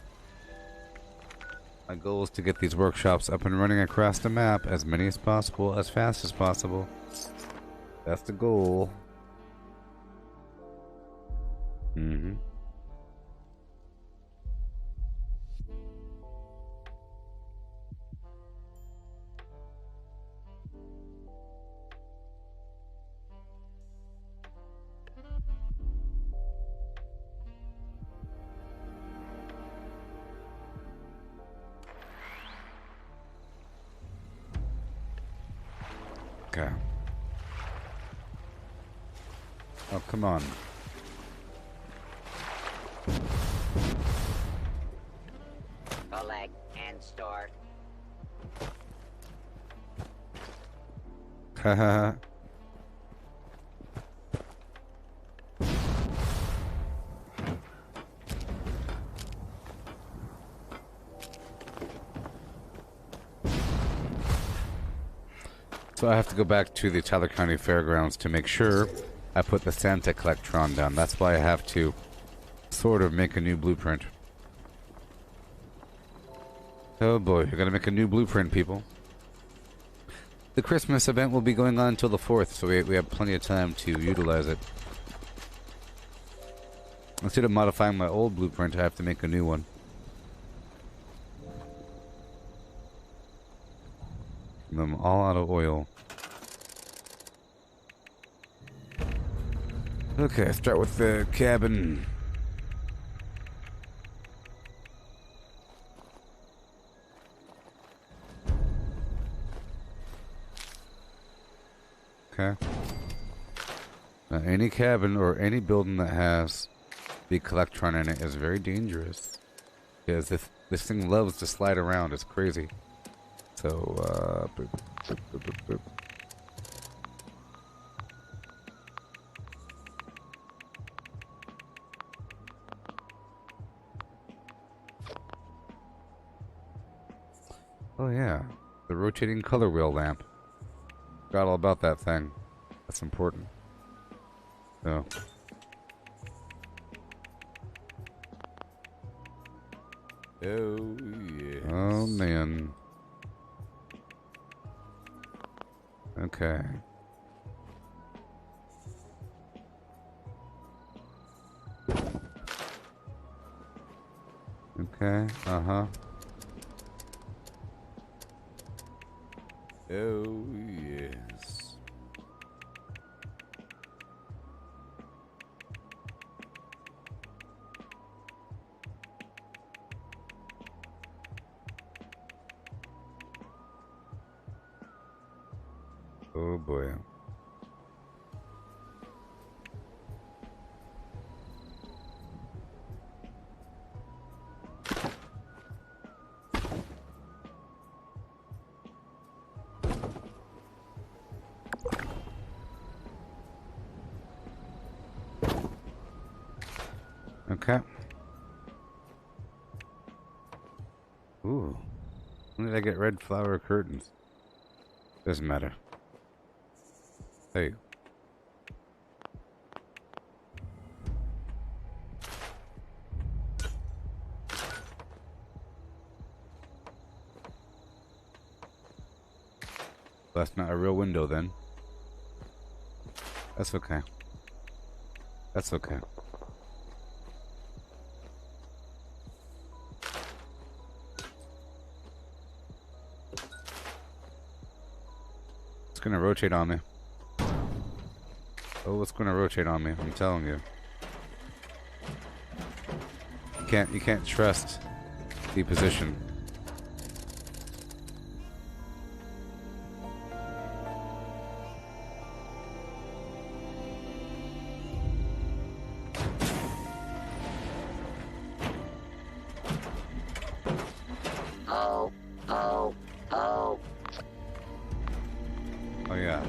My goal is to get these workshops up and running across the map, as many as possible, as fast as possible. That's the goal. Mm-hmm. Okay. Oh, come on. Collect and store. Haha. So I have to go back to the Tyler County Fairgrounds to make sure I put the Santa Collectron down. That's why I have to sort of make a new blueprint. Oh boy, you're gonna make a new blueprint, people. The Christmas event will be going on until the 4th, so we have plenty of time to utilize it. Instead of modifying my old blueprint, I have to make a new one. I'm all out of oil. Okay, start with the cabin. Okay. Now, any cabin or any building that has the Collectron in it is very dangerous. Because this thing loves to slide around. It's crazy. So, boop, boop, boop, boop, boop. Oh yeah, the rotating color wheel lamp. Forgot all about that thing. That's important. So. Oh, yes. Oh man. Okay. Okay, uh-huh. Oh, yes. Oh boy. Okay. Ooh. When did I get red flower curtains? Doesn't matter. Hey. That's not a real window then. That's okay. That's okay. It's gonna rotate on me. Oh, it's gonna rotate on me, I'm telling you. You can't trust the position. Oh yeah.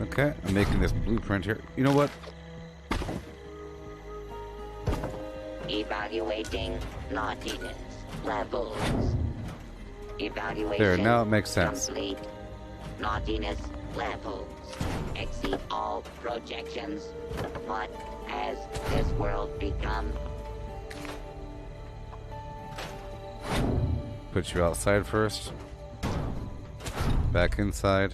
Okay, I'm making this blueprint here. You know what? Evaluating naughtiness levels. Evaluation There, now it makes sense. complete. Naughtiness levels exceed all projections. What has this world become? Put you outside first. Back inside.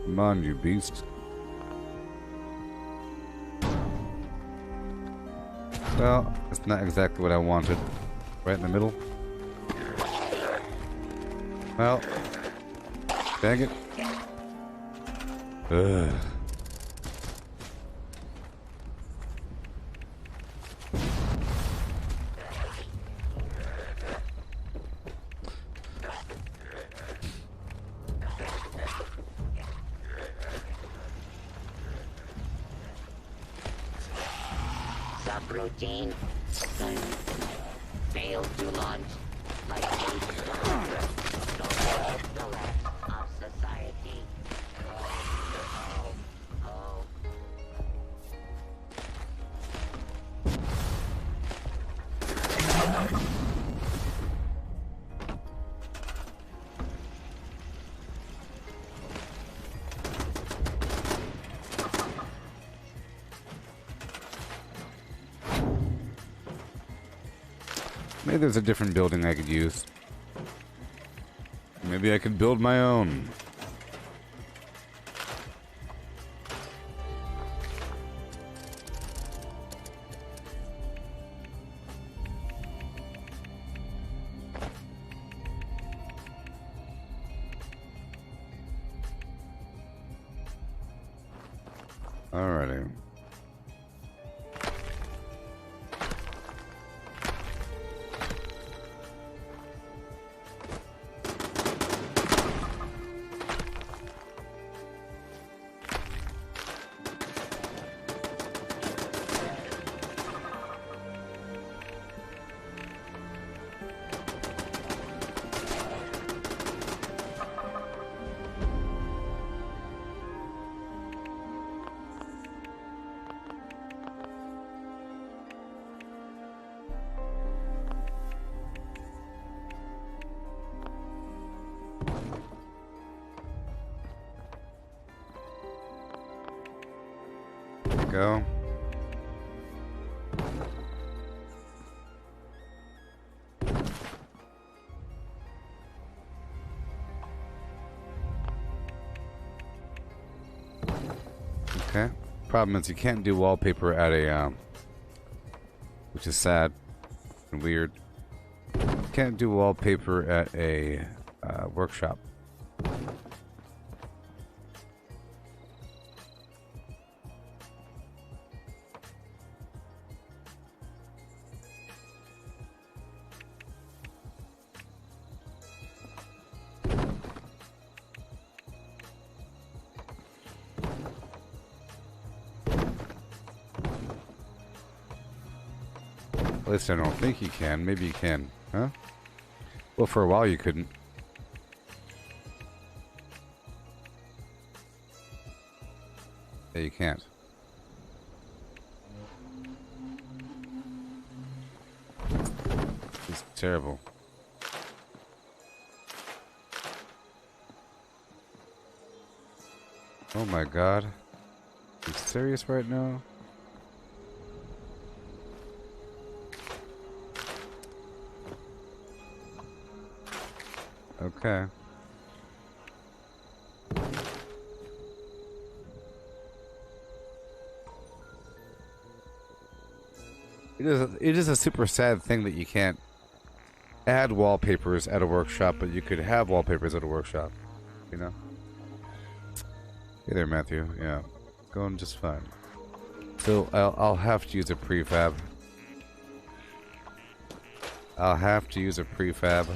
Come on, you beast. Well, it's not exactly what I wanted. Right in the middle. Well, dang it. Ugh. Subroutine. Failed to launch. Like the of society. Oh. Maybe there's a different building I could use. Maybe I could build my own. Alrighty. Go. Okay. Problem is you can't do wallpaper at a which is sad and weird. You can't do wallpaper at a workshop. At least I don't think you can. Maybe you can. Huh? Well, for a while you couldn't. Yeah, you can't. It's terrible. Oh my god. Are you serious right now? Okay. It is a super sad thing that you can't add wallpapers at a workshop, but you could have wallpapers at a workshop. You know? Hey there, Matthew. Yeah. Going just fine. So I'll have to use a prefab. I'll have to use a prefab.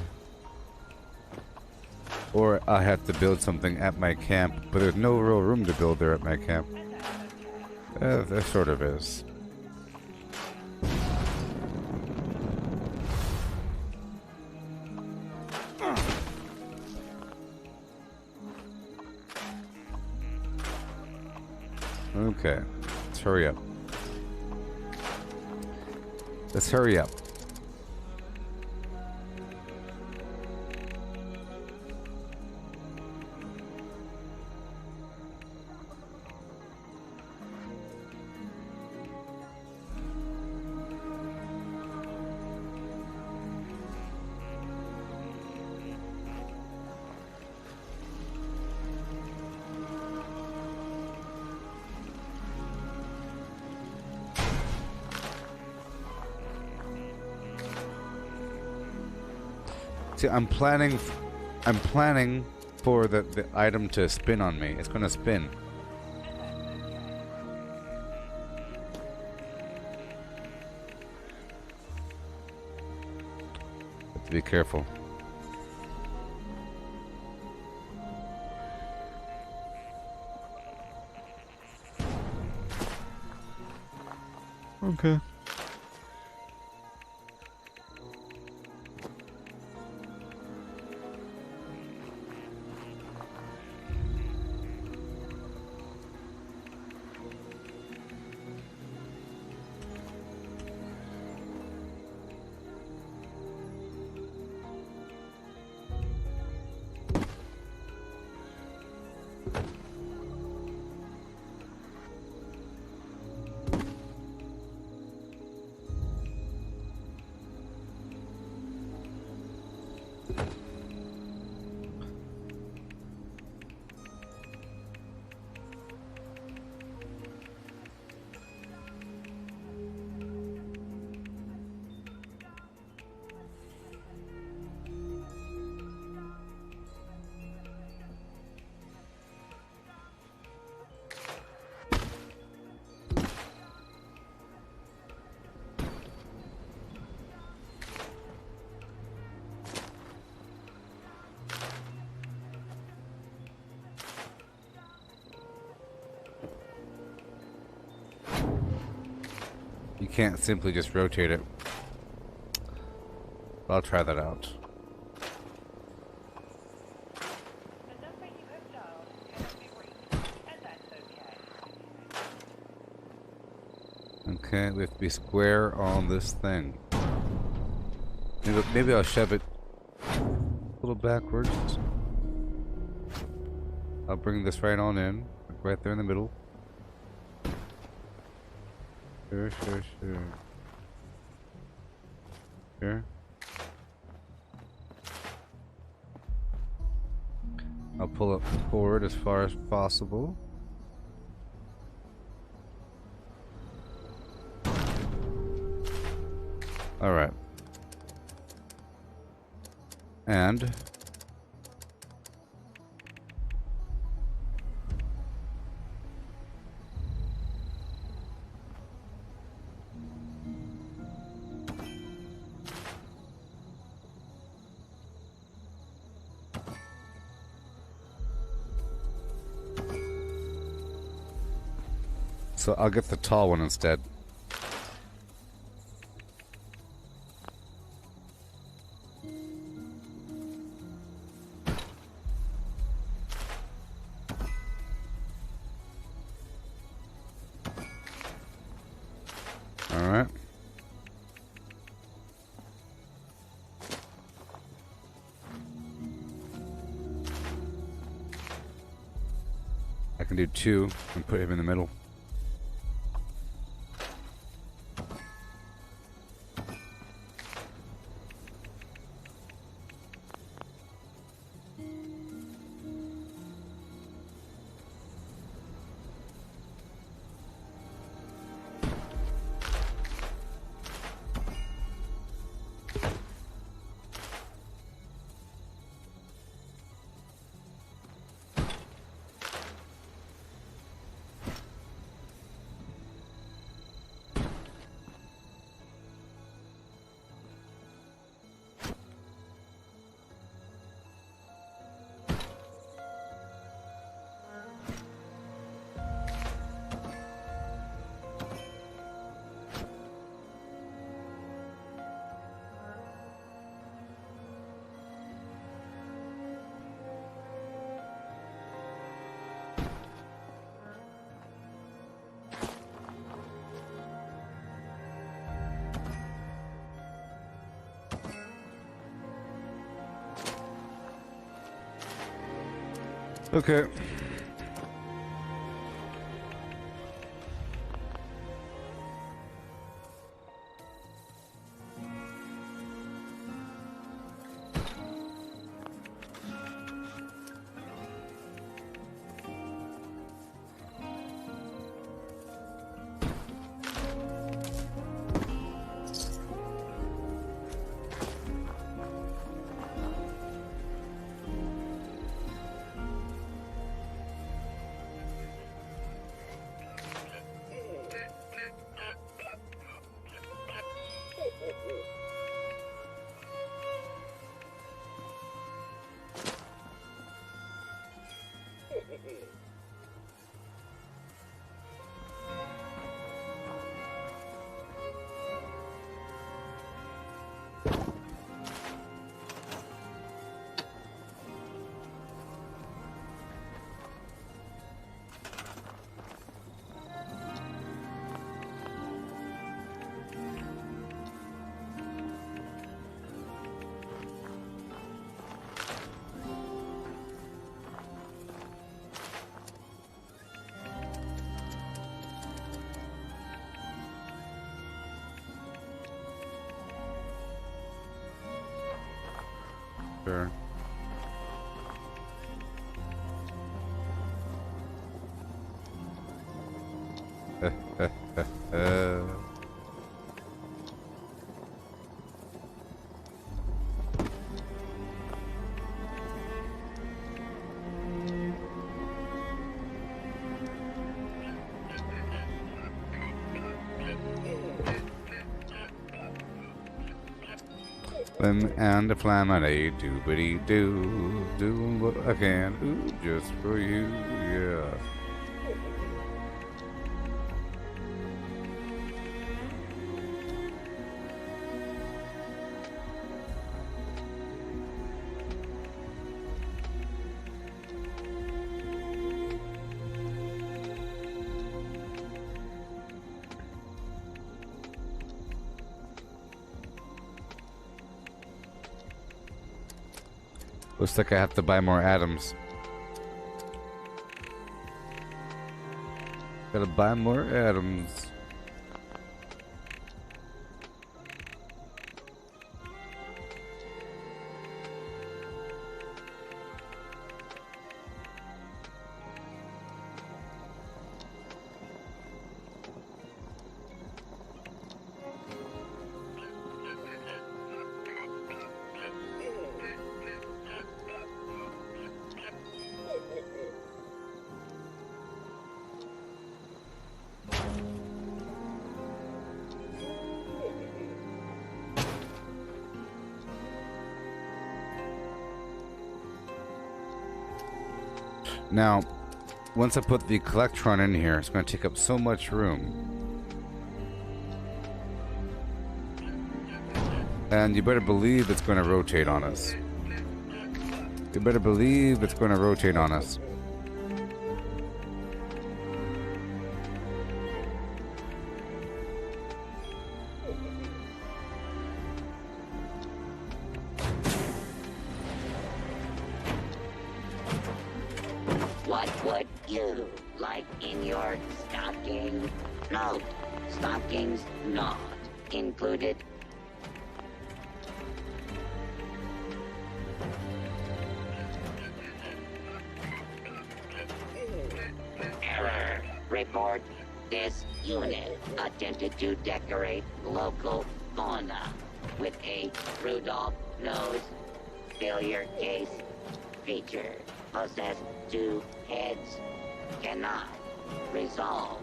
Or I have to build something at my camp, but there's no real room to build there at my camp. There sort of is. Okay, let's hurry up. Let's hurry up. See, I'm planning for the item to spin on me. It's gonna spin. Have to be careful. Okay. You can't simply just rotate it. I'll try that out. Okay, we have to be square on this thing. Maybe I'll shove it a little backwards. I'll bring this right on in, right there in the middle. Sure. Sure. I'll pull it forward as far as possible. Alright. And so I'll get the tall one instead. All right. I can do two and put him in the middle. Okay. Sure. And a flaminade, doobity doo, doing what I can, ooh, just for you, yeah. Looks like I have to buy more atoms. Gotta buy more atoms. Now, once I put the Collectron in here, it's going to take up so much room. And you better believe it's going to rotate on us. You better believe it's going to rotate on us. What would you like in your stocking? No, stockings not included. Error. Report. This unit attempted to decorate local fauna with a Rudolph nose. Failure case. Feature. Possess 2 heads. Cannot resolve.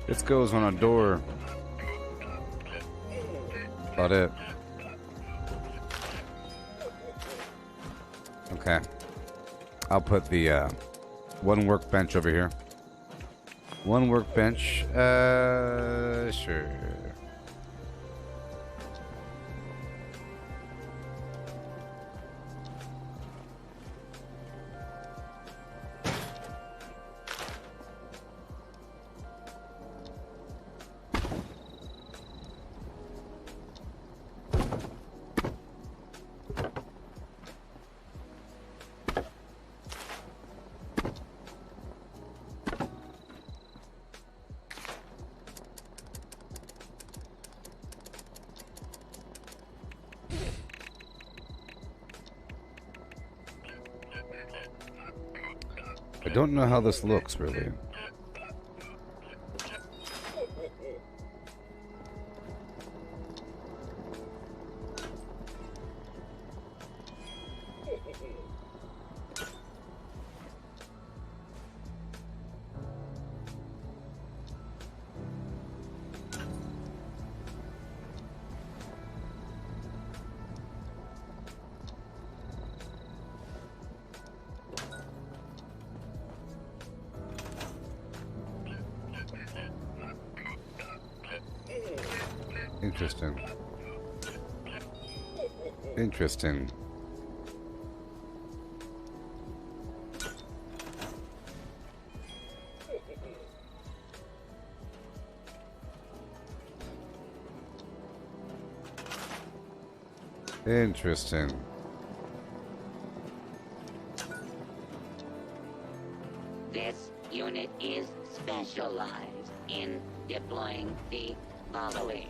This goes on a door. About it. Okay. I'll put the one workbench over here. One workbench. Sure. I don't know how this looks, really. Interesting. Interesting. Interesting. This unit is specialized in deploying the following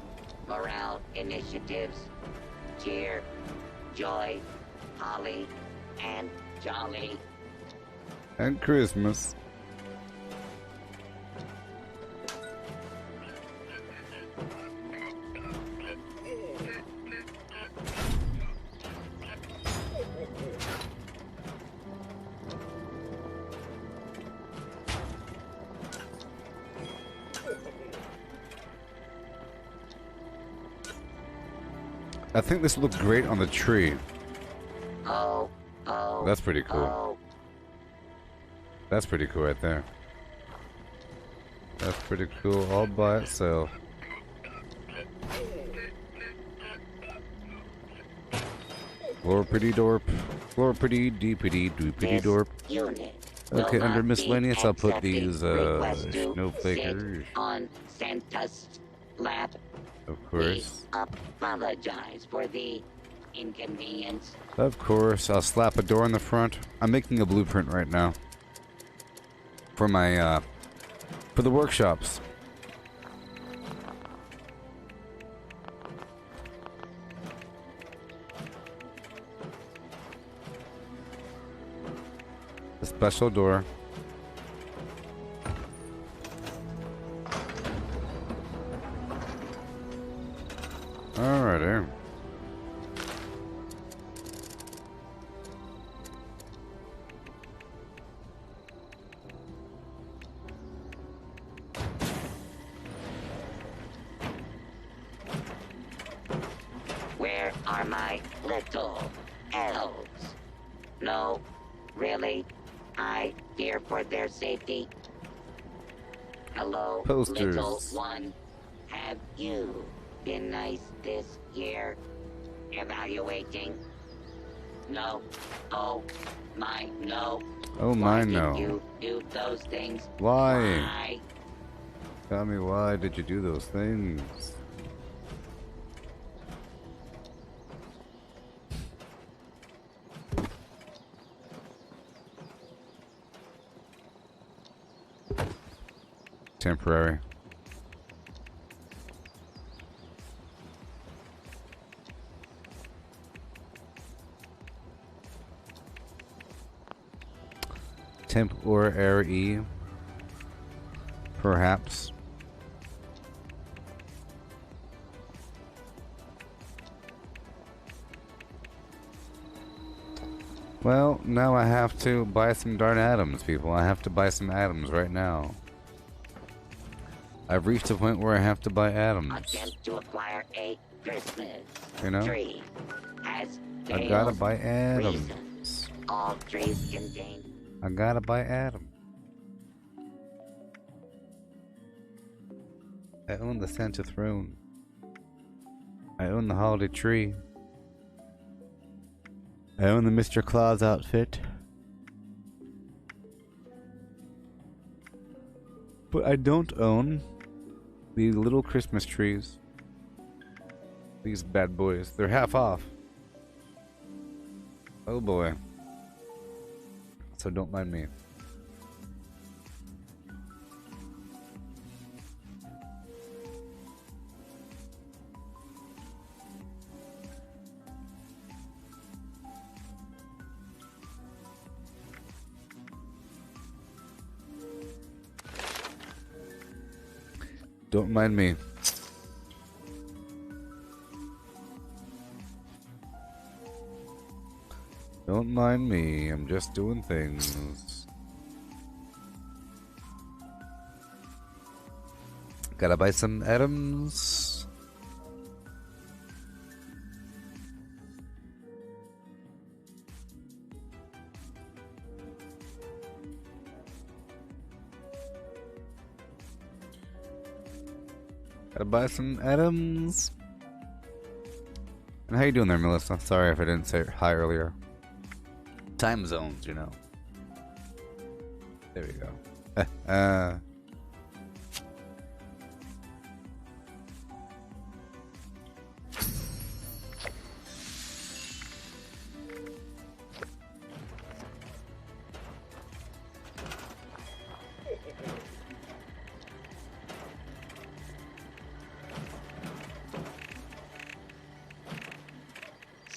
morale initiatives: cheer, joy, holly, and jolly. And Christmas. I think this looked great on the tree. Oh, oh. That's pretty cool. Oh. That's pretty cool right there. That's pretty cool all by itself. Florpity dorp. Florpity deepity doopity dorp. Unit Okay, will under not miscellaneous be I'll put accepting these requests to snowflakers. sit on Santa's lap. Of We course. apologize for the inconvenience. Of course, I'll slap a door in the front. I'm making a blueprint right now. For my, for the workshops. A special door. Alrighty. Where are my little elves? No, really? I fear for their safety. Hello, Posters. little one. Have you been nice this year? Evaluating? No. Oh, my no. Oh Why my did no. you do those things? Why? Why? Tell me, why did you do those things? Temporary. Temporary. Perhaps. Well, now I have to buy some darn atoms, people. I have to buy some atoms right now. I've reached a point where I have to buy atoms. Attempt to acquire a Christmas You know? tree has I gotta failed buy reasons. atoms. All trees contain I gotta buy atoms. I own the Santa throne. I own the holiday tree. I own the Mr. Claus outfit. But I don't own these little Christmas trees. These bad boys. They're half off. Oh boy. So don't mind me. Don't mind me. Don't mind me, I'm just doing things. Gotta buy some items. Gotta buy some items. And how you doing there, Melissa? Sorry if I didn't say hi earlier. Time zones, you know. There we go.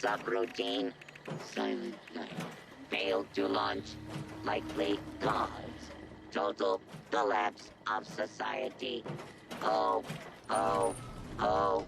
Subroutine. Silent night. Failed to launch. Likely cause. Total collapse of society. Oh, oh, oh.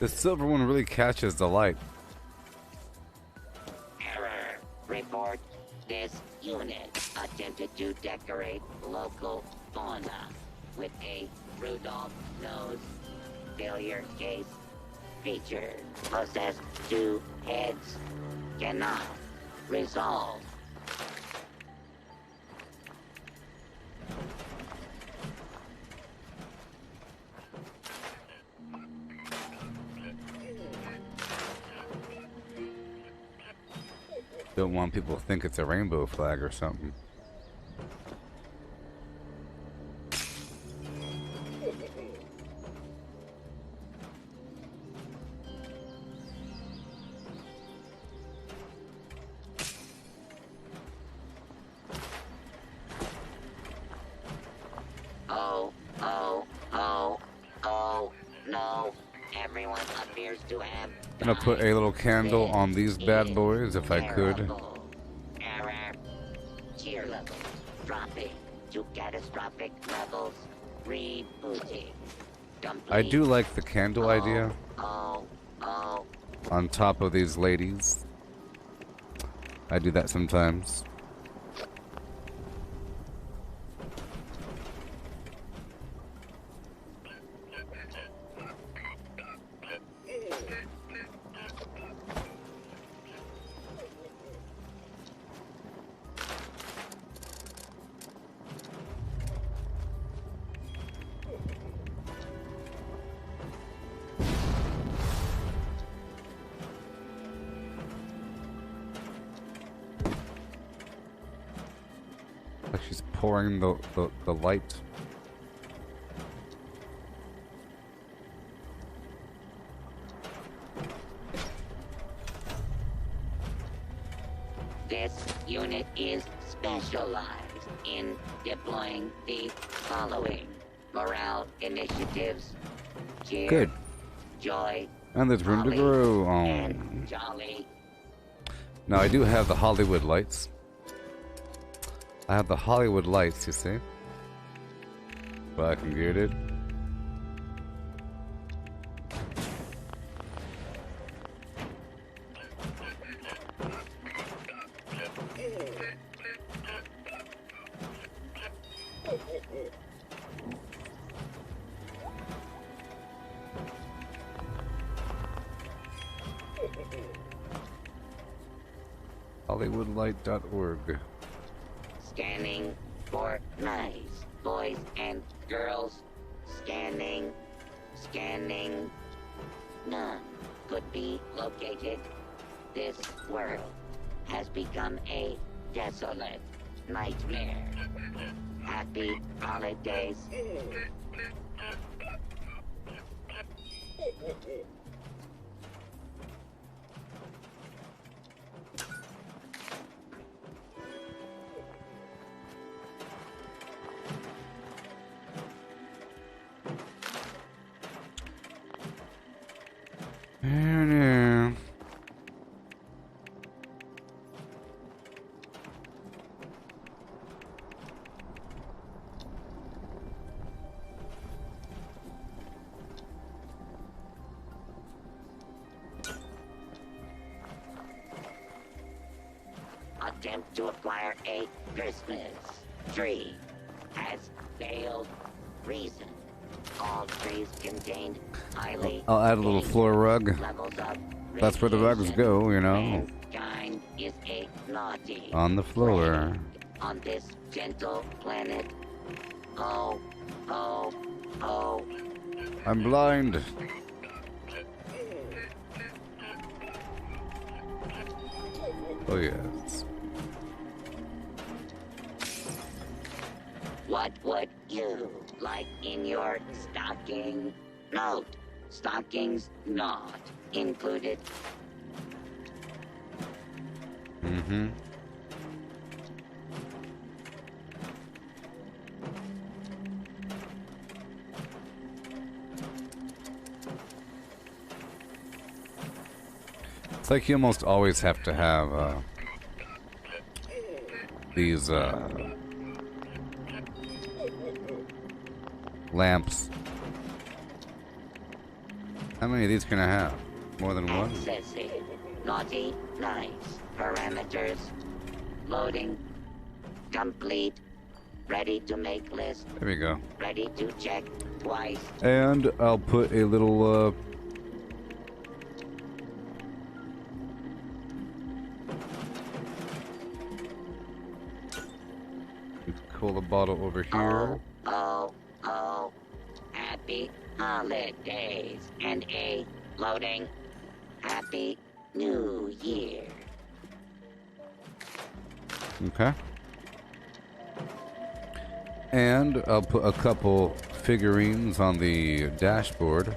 The silver one really catches the light. Error. Report. This unit attempted to decorate local fauna with a Rudolph nose. Failure case. Feature. Possess 2 heads. Cannot resolve. Don't want people to think it's a rainbow flag or something. Oh, oh, oh, oh, no. Everyone appears to have I'm gonna put a little candle on these bad boys if I could. terrible. Error. Tier level dropping to catastrophic levels. Rebooting. Complete. I do like the candle idea Oh, oh. on top of these ladies. I do that sometimes. Like she's pouring the light. This unit is specialized in deploying the following morale initiatives. Cheer, Good. joy, And there's room to Holly, grow. and jolly. Now I do have the Hollywood lights. I have the Hollywood lights, you see. But I can get it. HollywoodLight.org. Scanning for nice boys and girls. Scanning. Scanning. None could be located. This world has become a desolate nightmare. Happy holidays. Attempt to acquire a Christmas tree has failed. Reason. All trees contained highly I'll add a little floor rug. levels of That's where the rugs radiation. go, you know. Mankind is a naughty On the floor. plague on this gentle planet. Oh, oh, oh. I'm blind. Oh yes. What would you like in your stocking? Note, stockings not included. Mm-hmm. It's like you almost always have to have these lamps. How many of these can I have? More than one? Accessing. Naughty, nice. Parameters. Loading. Complete. Ready to make list. There we go. Ready to check twice. And I'll put a little cola bottle over here. Oh, oh, oh. Happy holidays. And a loading. Happy New Year. Okay. And I'll put a couple figurines on the dashboard.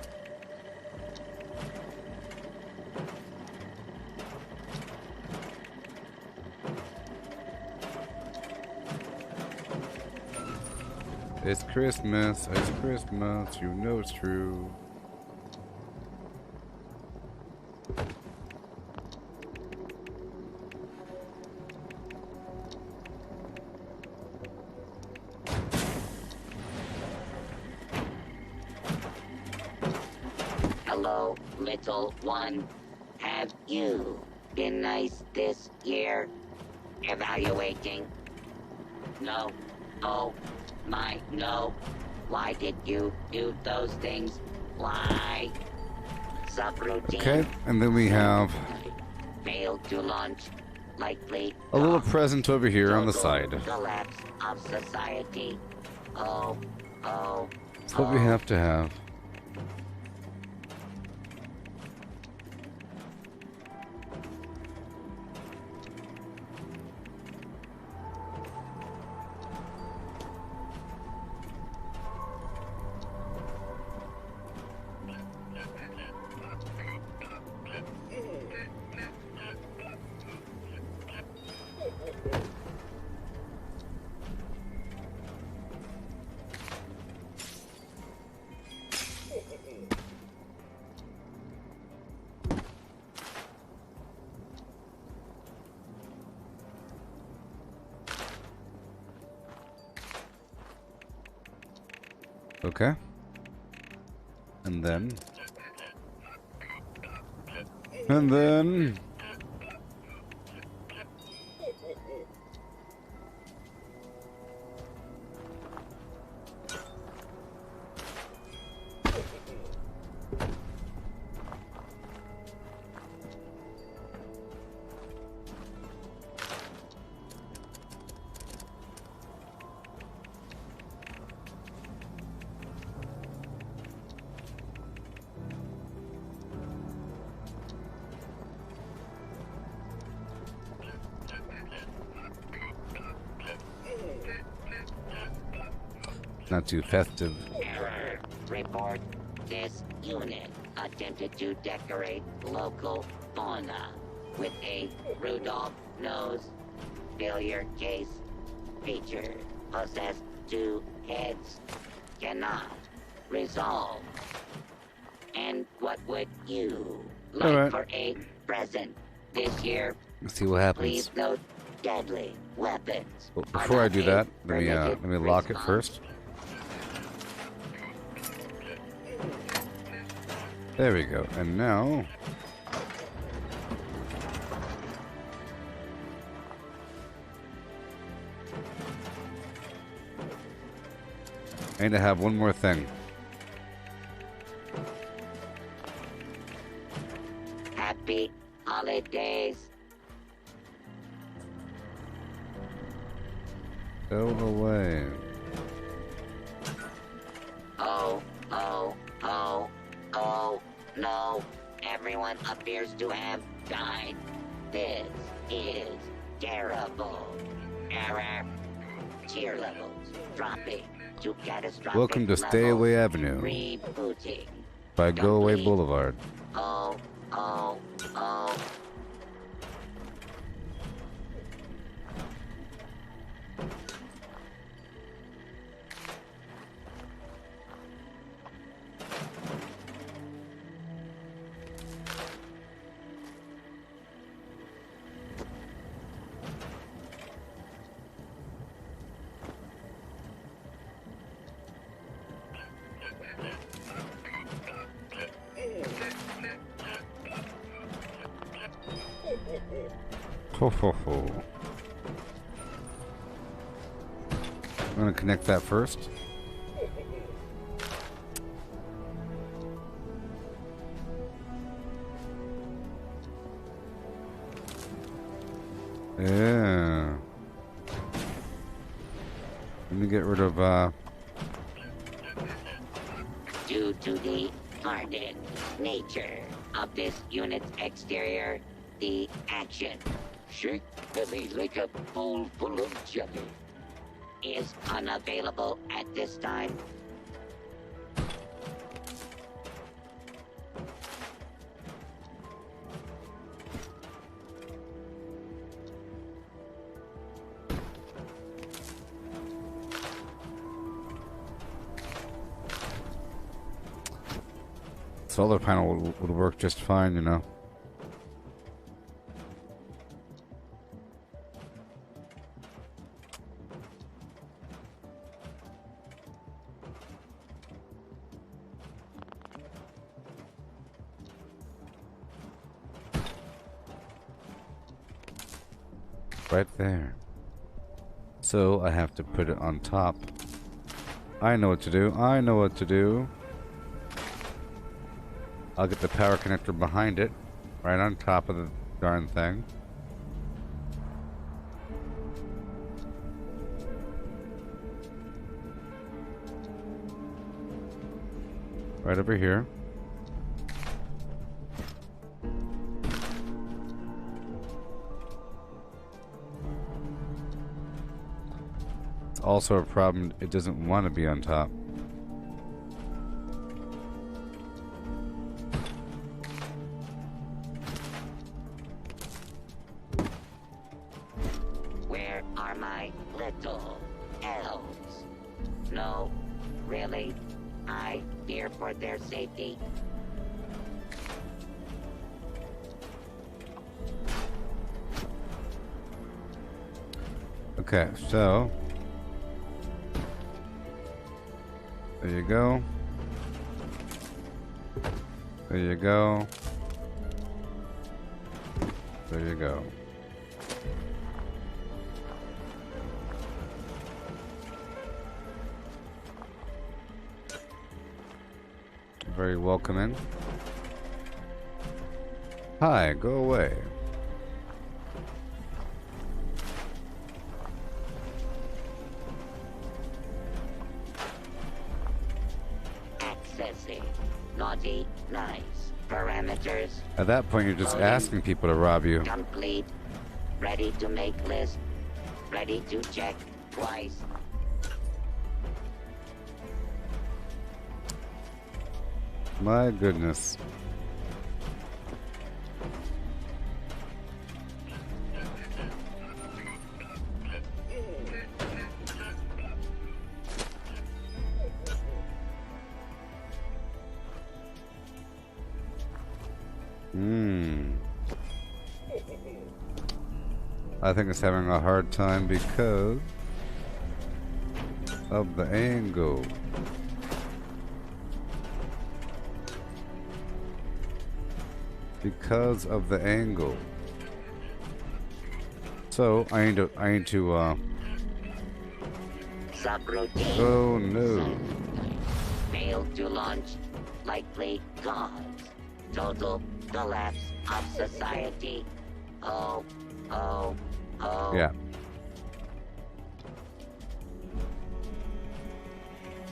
It's Christmas, you know it's true. Hello, little one. Have you been nice this year? Evaluating. No. Oh, my, no. Why did you do those things? Why? Subroutine. Okay, and then we have Failed to launch. Likely. a little present over here on the Total side. Collapse of society. Oh, oh. That's what we have to have. Okay. And then... Not too festive. Error. Report. This unit attempted to decorate local fauna with a Rudolph nose failure case feature. Possessed 2 heads. Cannot resolve. And what would you like Alright. for a present this year? Let's see what happens. Please note deadly weapons. Well, are before I not do a that, let permitted me lock it response. first. There we go. And now I need to have one more thing. Happy holidays. Go away. Oh, oh, oh, oh, no. Everyone appears to have died. This is terrible. Error. Tier levels dropping to catastrophic Welcome to levels. Stay Away Avenue Rebooting. by Go Away Complete. Boulevard. Oh, oh, oh. Ho ho ho. I'm gonna connect that first. Yeah. Let me get rid of Due to the hardened nature of this unit's exterior, the action, shake belly like a bowl full of jelly, is unavailable at this time. solar panel would work just fine, you know. Right there. So I have to put it on top. I know what to do. I know what to do. I'll get the power connector behind it, right on top of the darn thing. Right over here. It's also a problem, it doesn't want to be on top. Where are my little elves? No, really? I fear for their safety. Okay, so there you go. There you go. There you go. Very welcoming. Hi, go away. Accessing. Naughty, nice. Parameters. At that point, you're just asking people to rob you. Complete. Ready to make list. Ready to check twice. My goodness. I think it's having a hard time because of the angle. Because of the angle. So I need to Subroutine. oh no. Failed to launch. Likely cause. Total collapse of society. Oh. Yeah.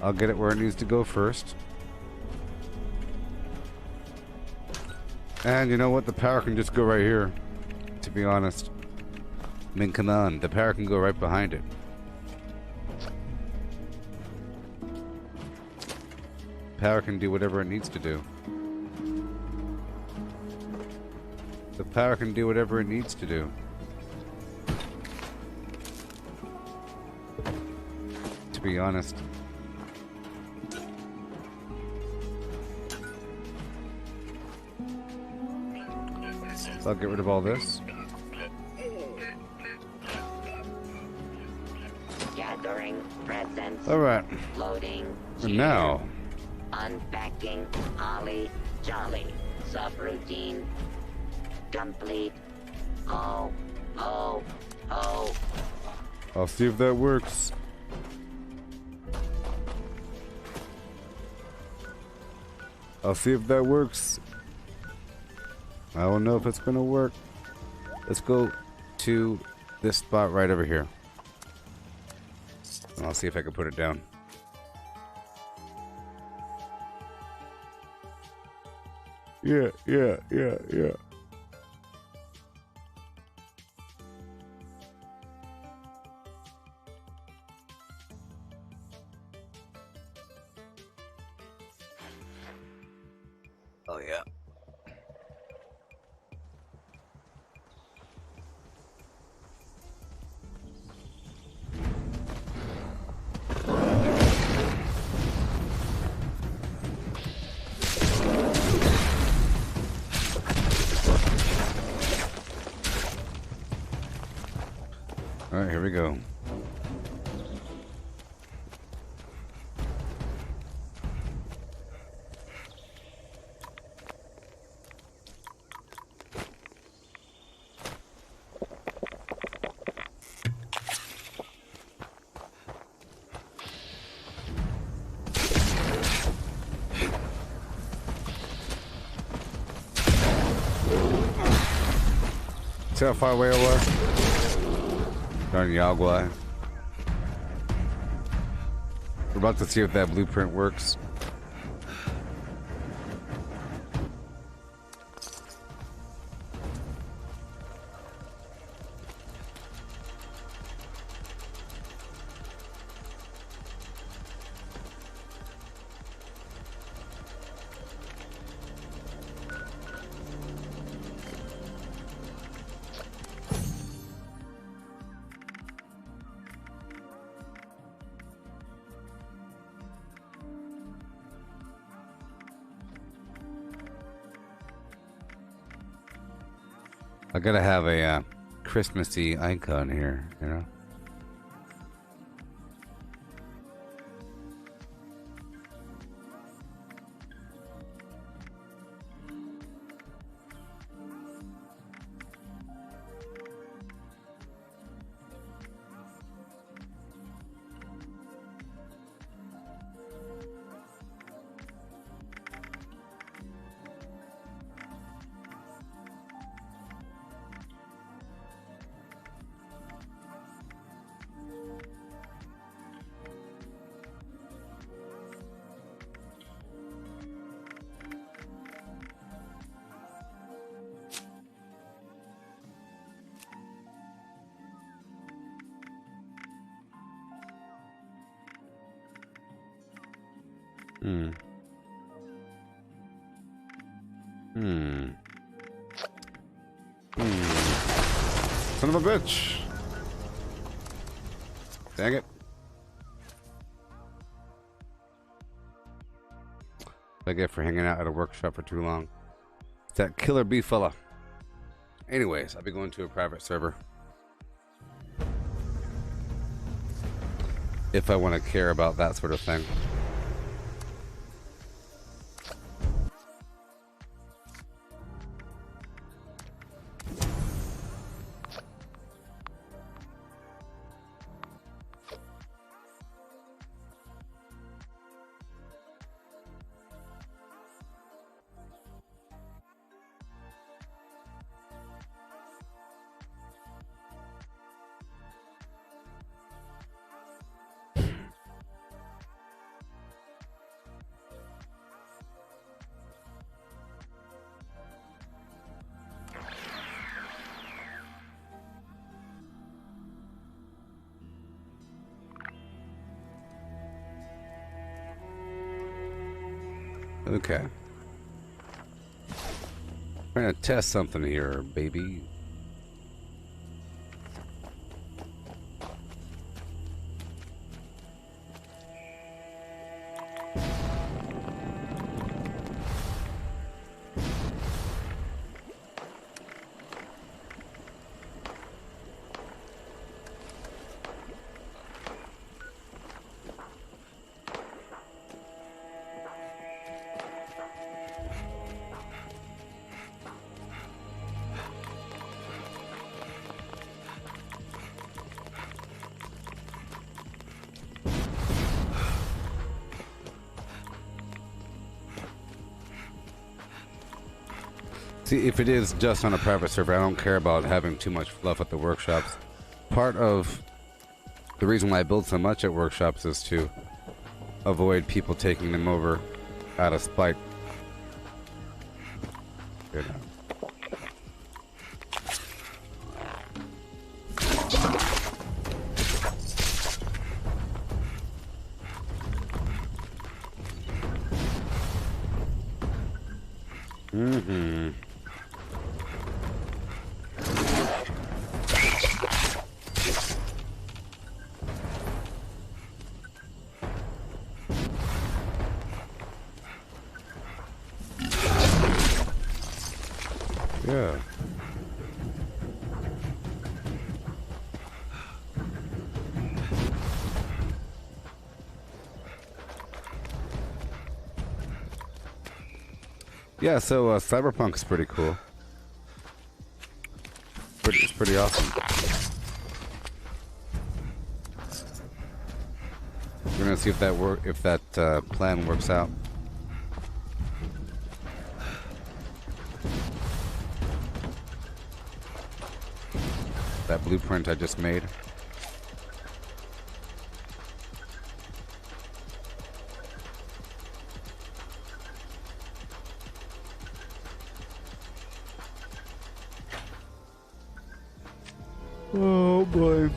I'll get it where it needs to go first. And you know what? The power can just go right here, to be honest. I mean, come on. The power can go right behind it. Power can do whatever it needs to do. The power can do whatever it needs to do. To be honest. So I'll get rid of all this. Gathering presents. Alright. Loading. And now. Unpacking. Ollie. Jolly. Subroutine. Complete. Oh. I'll see if that works. I'll see if that works. I don't know if it's gonna work. Let's go to this spot right over here. And I'll see if I can put it down. Yeah. Oh yeah. All right, here we go. See how far away it was? Darn Yagua. We're about to see if that blueprint works. I gotta have a Christmassy icon here, you know? Hmm. Son of a bitch. Dang it. I get for hanging out at a workshop for too long. It's that killer bee fella. Anyways, I'll be going to a private server. If I want to care about that sort of thing. Okay. Trying to test something here, baby. See, if it is just on a private server, I don't care about having too much fluff at the workshops. Part of the reason why I build so much at workshops is to avoid people taking them over out of spite. Good. Mm-hmm. Yeah. Yeah, so Cyberpunk's pretty cool. It's pretty awesome. We're gonna see if that plan works out. That blueprint I just made. Oh boy.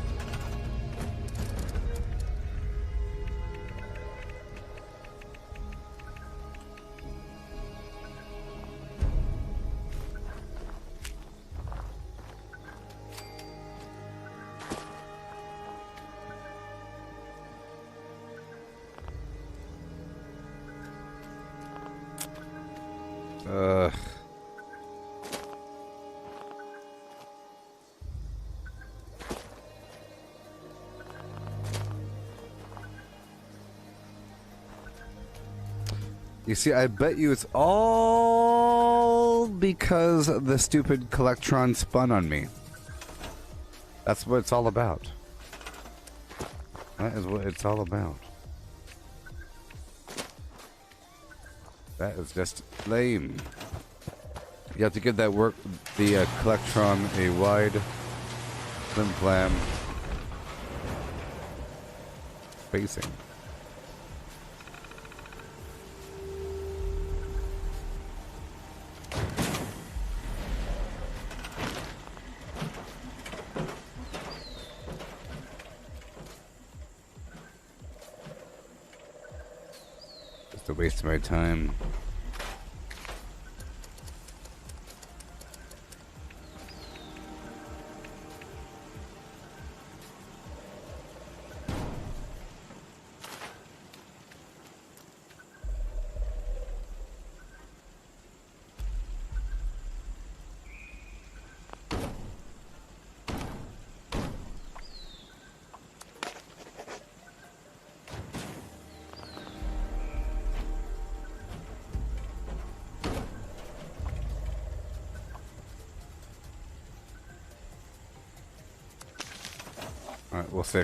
You see, I bet you it's all because the stupid Collectron spun on me. That's what it's all about. That is what it's all about. That is just lame. You have to give that the Collectron a wide, flim flam facing. Just a waste of my time. Alright, we'll see.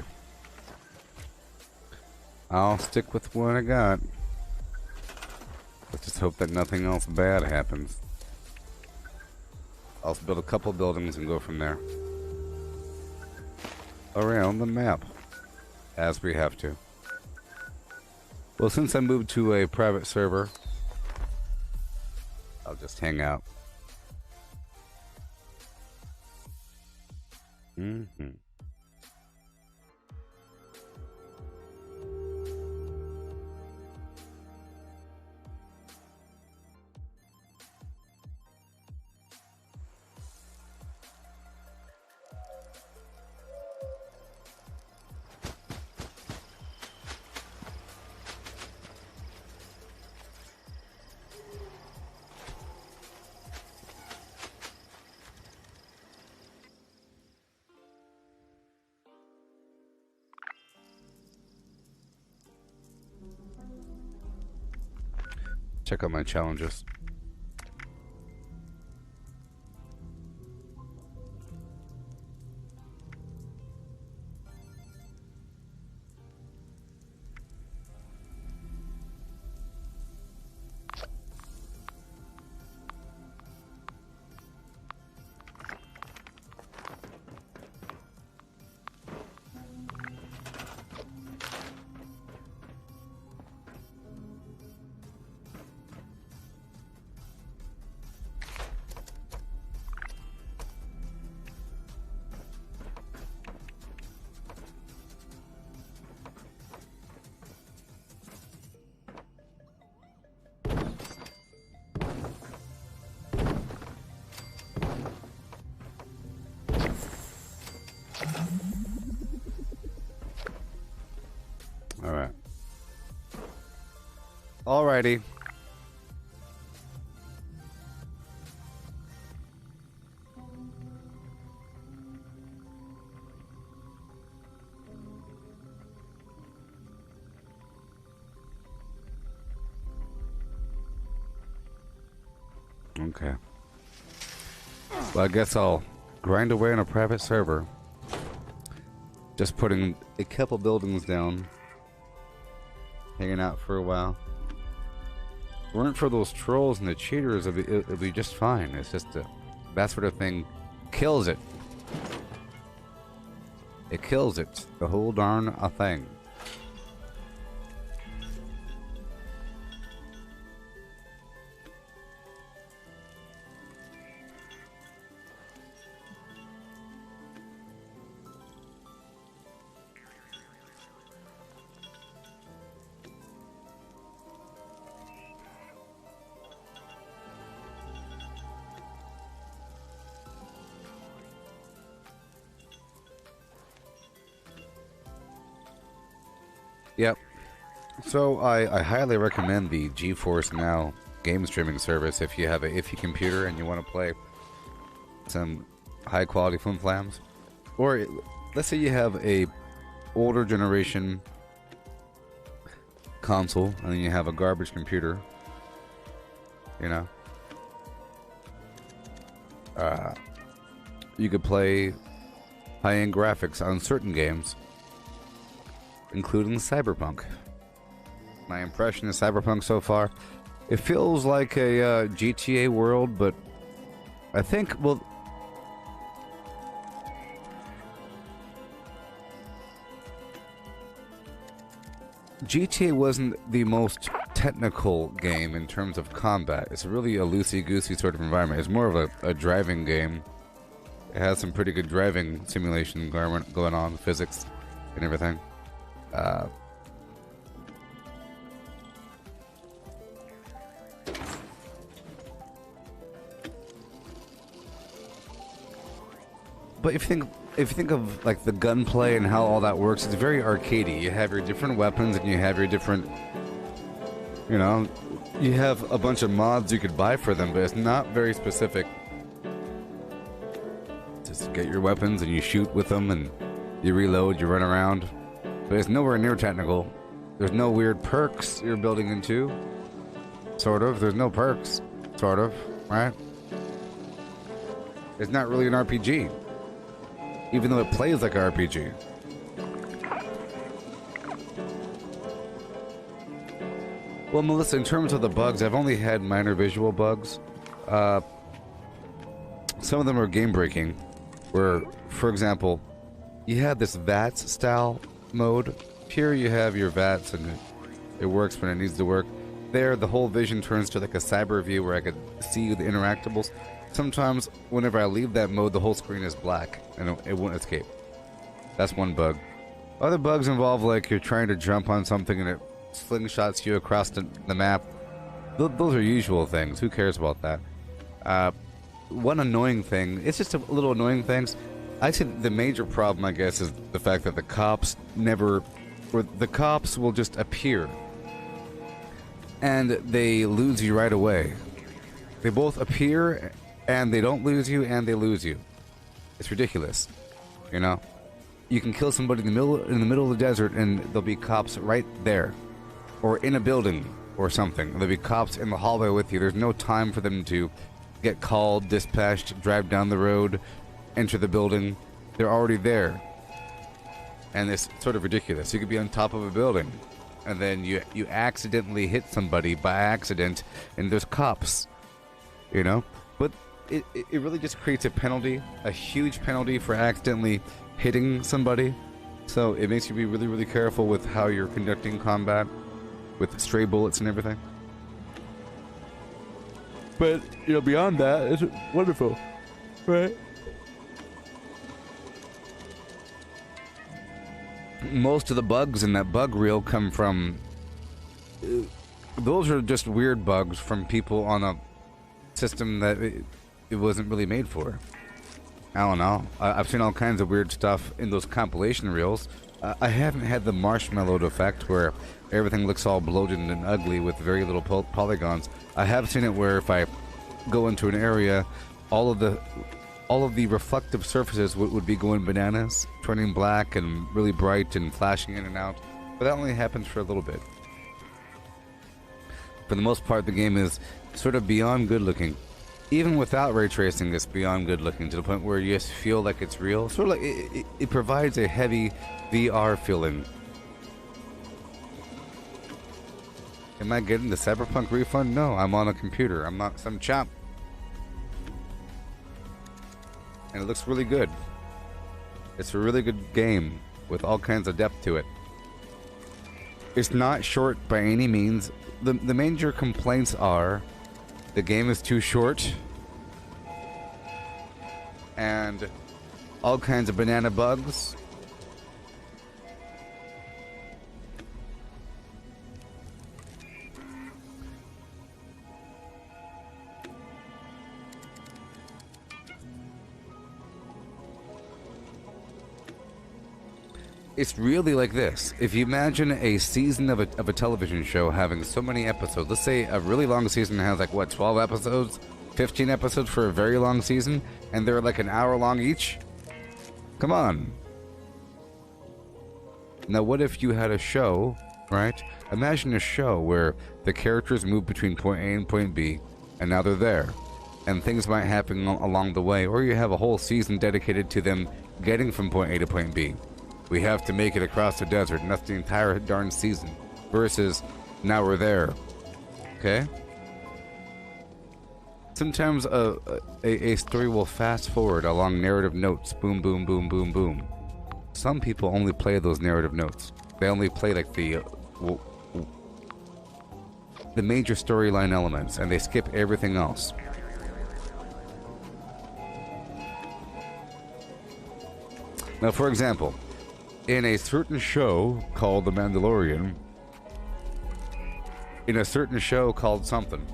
I'll stick with what I got. Let's just hope that nothing else bad happens. I'll build a couple buildings and go from there. Around the map. As we have to. Well, since I moved to a private server, I'll just hang out. Mm-hmm. Check out my challenges. Alright. Alrighty. Okay. Well, I guess I'll grind away on a private server. Just putting a couple buildings down. Hanging out for a while. If it weren't for those trolls and the cheaters, it'd be just fine. It's just that sort of thing kills it. It kills it. The whole darn thing. Yep. So I highly recommend the GeForce Now game streaming service if you have a iffy computer and you want to play some high quality flim flams. Or let's say you have a older generation console and then you have a garbage computer. You know? You could play high-end graphics on certain games, including Cyberpunk. My impression of Cyberpunk so far, it feels like a GTA world, but I think, well, GTA wasn't the most technical game in terms of combat. It's really a loosey-goosey sort of environment. It's more of a driving game. It has some pretty good driving simulation going on, physics and everything. But if you think of like the gunplay and how all that works, it's very arcadey. You have your different weapons and you have your different, you know, you have a bunch of mods you could buy for them, but it's not very specific. Just get your weapons and you shoot with them and you reload, you run around. But it's nowhere near technical. There's no weird perks you're building into. Sort of. There's no perks. Sort of. Right? It's not really an RPG. Even though it plays like an RPG. Well, Melissa, in terms of the bugs, I've only had minor visual bugs. Some of them are game-breaking, where, for example, you have this VATS style mode. Here you have your VATS and it works when it needs to work. There, the whole vision turns to like a cyber view where I could see the interactables. Sometimes, whenever I leave that mode, the whole screen is black and it won't escape. That's one bug. Other bugs involve like you're trying to jump on something and it slingshots you across the map. Those are usual things. Who cares about that? One annoying thing, it's just a little annoying things. I say the major problem, I guess, is the fact that the cops will just appear and they lose you right away. They both appear and they don't lose you and they lose you. It's ridiculous, you know? You can kill somebody in the middle of the desert and there'll be cops right there, or in a building or something. There'll be cops in the hallway with you. There's no time for them to get called, dispatched, drive down the road, enter the building. They're already there. And it's sort of ridiculous. You could be on top of a building and then you accidentally hit somebody by accident and there's cops, you know? But it really just creates a penalty, a huge penalty for accidentally hitting somebody. So it makes you be really, really careful with how you're conducting combat with stray bullets and everything. But, you know, beyond that, it's wonderful, right? Most of the bugs in that bug reel come from... those are just weird bugs from people on a system that it wasn't really made for. I don't know. I've seen all kinds of weird stuff in those compilation reels. I haven't had the marshmallowed effect where everything looks all bloated and ugly with very little polygons. I have seen it where if I go into an area, all of the reflective surfaces would be going bananas, turning black and really bright and flashing in and out. But that only happens for a little bit. For the most part, the game is sort of beyond good looking. Even without ray tracing, it's beyond good looking to the point where you just feel like it's real. Sort of like it provides a heavy VR feeling. Am I getting the Cyberpunk refund? No, I'm on a computer. I'm not some chap. And it looks really good. It's a really good game with all kinds of depth to it. It's not short by any means. The major complaints are the game is too short and all kinds of banana bugs. It's really like this. If you imagine a season of a television show having so many episodes, let's say a really long season has like, what, 12 episodes? 15 episodes for a very long season? And they're like an hour long each? Come on. Now, what if you had a show, right? Imagine a show where the characters move between point A and point B, and now they're there. And things might happen along the way, or you have a whole season dedicated to them getting from point A to point B. We have to make it across the desert, and that's the entire darn season. Versus, now we're there. Okay? Sometimes a story will fast forward along narrative notes. Boom, boom, boom, boom, boom. Some people only play those narrative notes. They only play like the major storyline elements, and they skip everything else. Now, for example, in a certain show called The Mandalorian, in a certain show called something,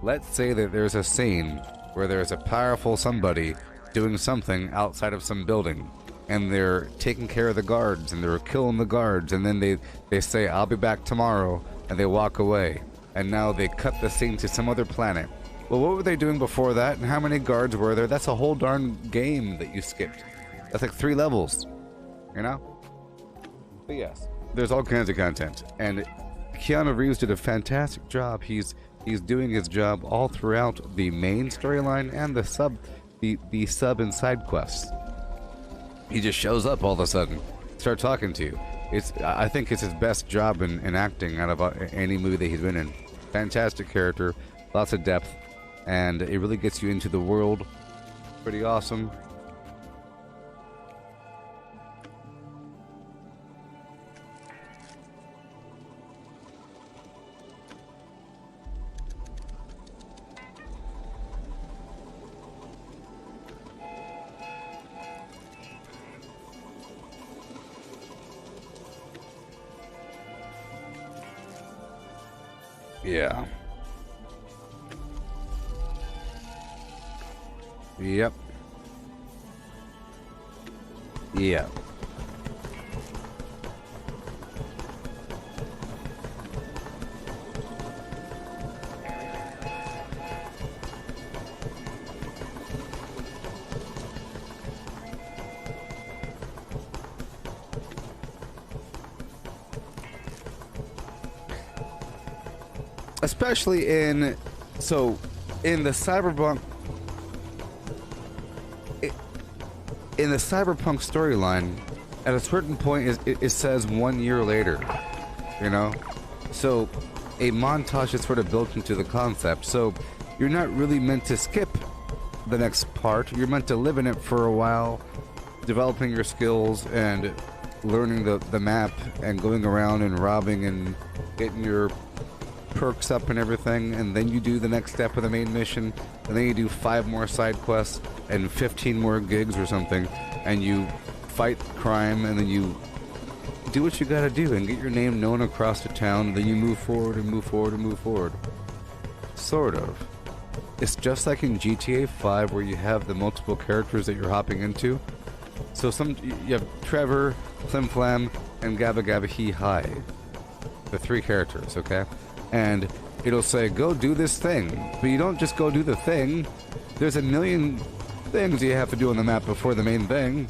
let's say that there's a scene where there's a powerful somebody doing something outside of some building, and they're taking care of the guards, and they're killing the guards, and then they say, I'll be back tomorrow, and they walk away, and now they cut the scene to some other planet. Well, what were they doing before that, and how many guards were there? That's a whole darn game that you skipped. That's like 3 levels. You know? But yes, there's all kinds of content, and Keanu Reeves did a fantastic job. He's doing his job all throughout the main storyline and the sub and side quests. He just shows up all of a sudden, start talking to you. I think it's his best job in acting out of any movie that he's been in. Fantastic character, lots of depth, and it really gets you into the world. Pretty awesome. Yeah. Yep. Yeah. Especially in the cyberpunk storyline, at a certain point it says 1 year later, you know, so a montage is sort of built into the concept, so you're not really meant to skip the next part. You're meant to live in it for a while, developing your skills and learning the map and going around and robbing and getting your perks up and everything, and then you do the next step of the main mission, and then you do 5 more side quests and 15 more gigs or something, and you fight crime, and then you do what you gotta do and get your name known across the town, and then you move forward and move forward and move forward. Sort of. It's just like in GTA 5 where you have the multiple characters that you're hopping into. So you have Trevor, Flim Flam, and Gabba Gabba Hee Hi. The 3 characters, okay? And it'll say, go do this thing. But you don't just go do the thing. There's a million things you have to do on the map before the main thing.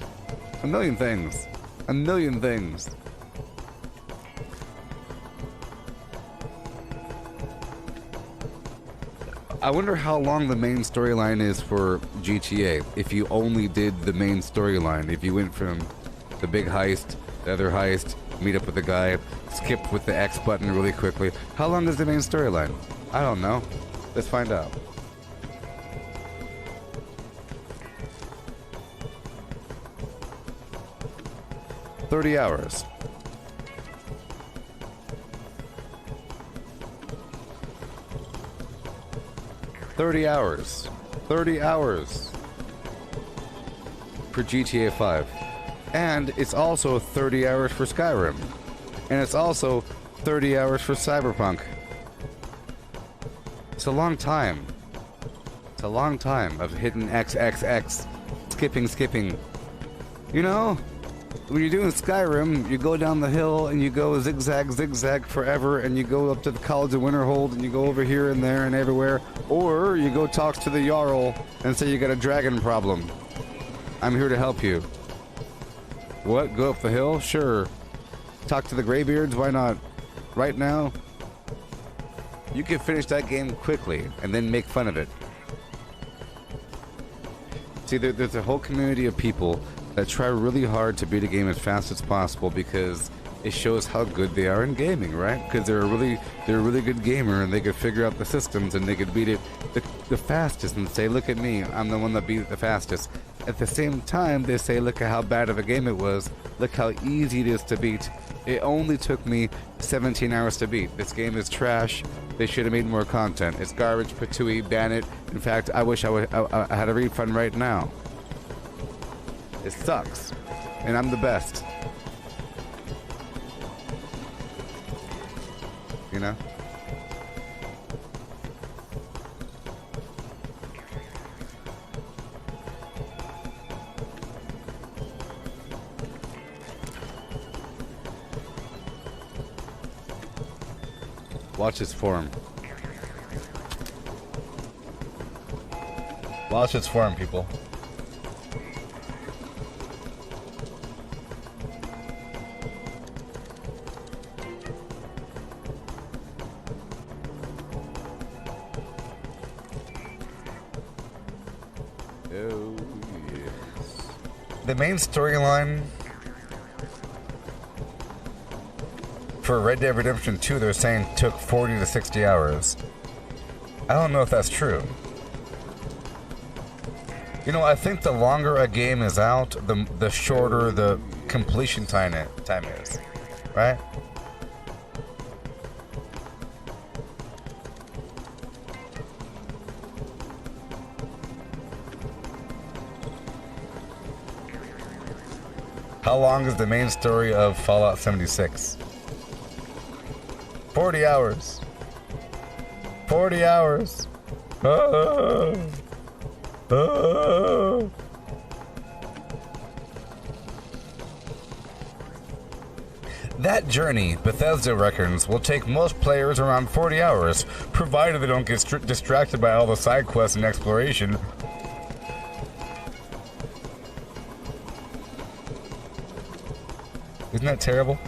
A million things. A million things. I wonder how long the main storyline is for GTA. If you only did the main storyline. If you went from the big heist, the other heist, meet up with the guy, skip with the X button really quickly. How long is the main storyline? I don't know. Let's find out. $30 hours. $30 for GTA 5. And it's also 30 hours for Skyrim. And it's also 30 hours for Cyberpunk. It's a long time. It's a long time of hitting XXX. Skipping. You know? When you're doing Skyrim, you go down the hill and you go zigzag forever, and you go up to the College of Winterhold and you go over here and there and everywhere. Or you go talk to the Jarl and say you got a dragon problem. I'm here to help you. What? Go up the hill? Sure. Talk to the Greybeards? Why not? Right now? You can finish that game quickly and then make fun of it. See, there's a whole community of people that try really hard to beat a game as fast as possible because it shows how good they are in gaming, right? Because they're a really good gamer and they could figure out the systems and they could beat it the fastest and say, look at me, I'm the one that beat it the fastest. At the same time, they say, look at how bad of a game it was. Look how easy it is to beat. It only took me 17 hours to beat. This game is trash. They should have made more content. It's garbage, patooey, ban it. In fact, I wish I had a refund right now. It sucks. And I'm the best. You know? Watch his form. Watch its form, people. Oh, yes. The main storyline for Red Dead Redemption 2, they're saying took 40 to 60 hours. I don't know if that's true. You know, I think the longer a game is out, the shorter the completion time is, right? How long is the main story of Fallout 76? 40 hours. 40 hours. Ah. Ah. That journey, Bethesda reckons, will take most players around 40 hours, provided they don't get distracted by all the side quests and exploration. Isn't that terrible?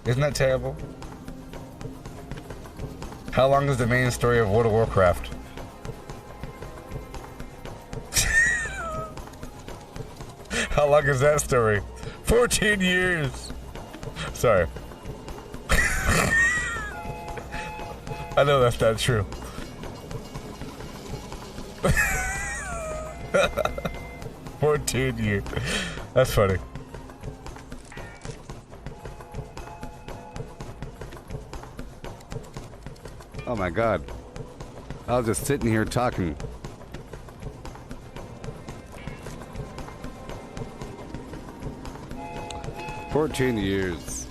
Isn't that terrible? How long is the main story of World of Warcraft? How long is that story? 14 years! Sorry. I know that's not true. 14 years. That's funny. Oh my god. I was just sitting here talking. "14 years.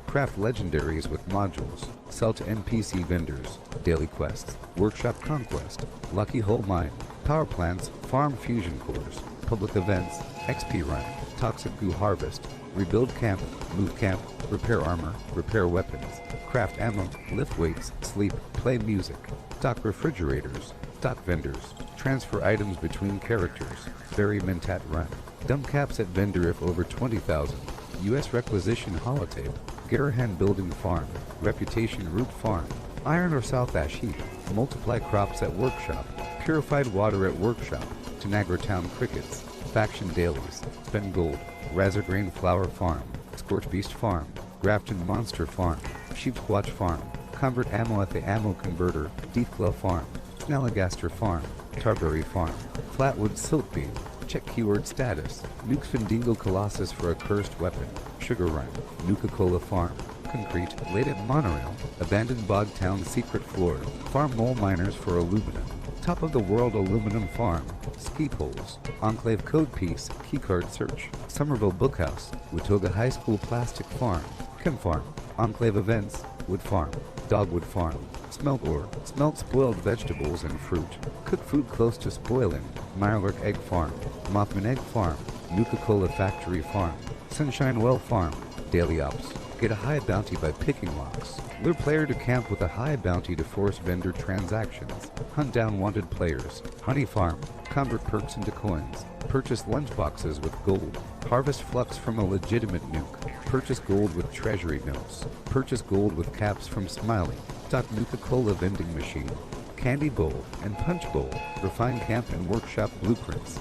Craft legendaries with modules. Sell to NPC vendors. Daily quests. Workshop conquest. Lucky hole mine. Power plants. Farm fusion cores. Public events. XP run. Toxic goo harvest. Rebuild camp. Move camp. Repair armor. Repair weapons. Craft ammo. Lift weights. Sleep. Play music. Stock refrigerators. Stock vendors. Transfer items between characters. Bury Mentat run. Dump caps at vendor if over 20,000. U.S. requisition holotape. Garahan building farm. Reputation root farm. Iron or South Ash heap. Multiply crops at workshop. Purified water at workshop. Tanagra Town crickets. Faction dailies. Spend gold. Razorgrain flower farm. Scorch beast farm. Grafton monster farm. Sheepsquatch farm. Convert ammo at the ammo converter. Deathglow farm. Snalligaster farm. Tarberry farm. Flatwood silk beam. Check keyword status. Nuke Findingo Colossus for a cursed weapon. Sugar Run. Nuka-Cola Farm. Concrete. Laid at monorail. Abandoned bog town secret floor. Farm mole miners for aluminum. Top of the world aluminum farm. Ski poles. Enclave code piece. Keycard search. Somerville Bookhouse. Watoga High School plastic farm. Chem farm. Enclave events. Wood farm. Dogwood farm. Smelt ore. Smelt spoiled vegetables and fruit. Cook food close to spoiling. Mirelurk egg farm. Mothman egg farm. Nuka-Cola factory farm. Sunshine Well farm. Daily ops. Get a high bounty by picking locks. Lure player to camp with a high bounty to force vendor transactions. Hunt down wanted players. Honey farm. Convert perks into coins. Purchase lunchboxes with gold. Harvest flux from a legitimate nuke. Purchase gold with treasury notes. Purchase gold with caps from Smiley. Stock Nuka-Cola vending machine. Candy bowl and punch bowl. Refine camp and workshop blueprints.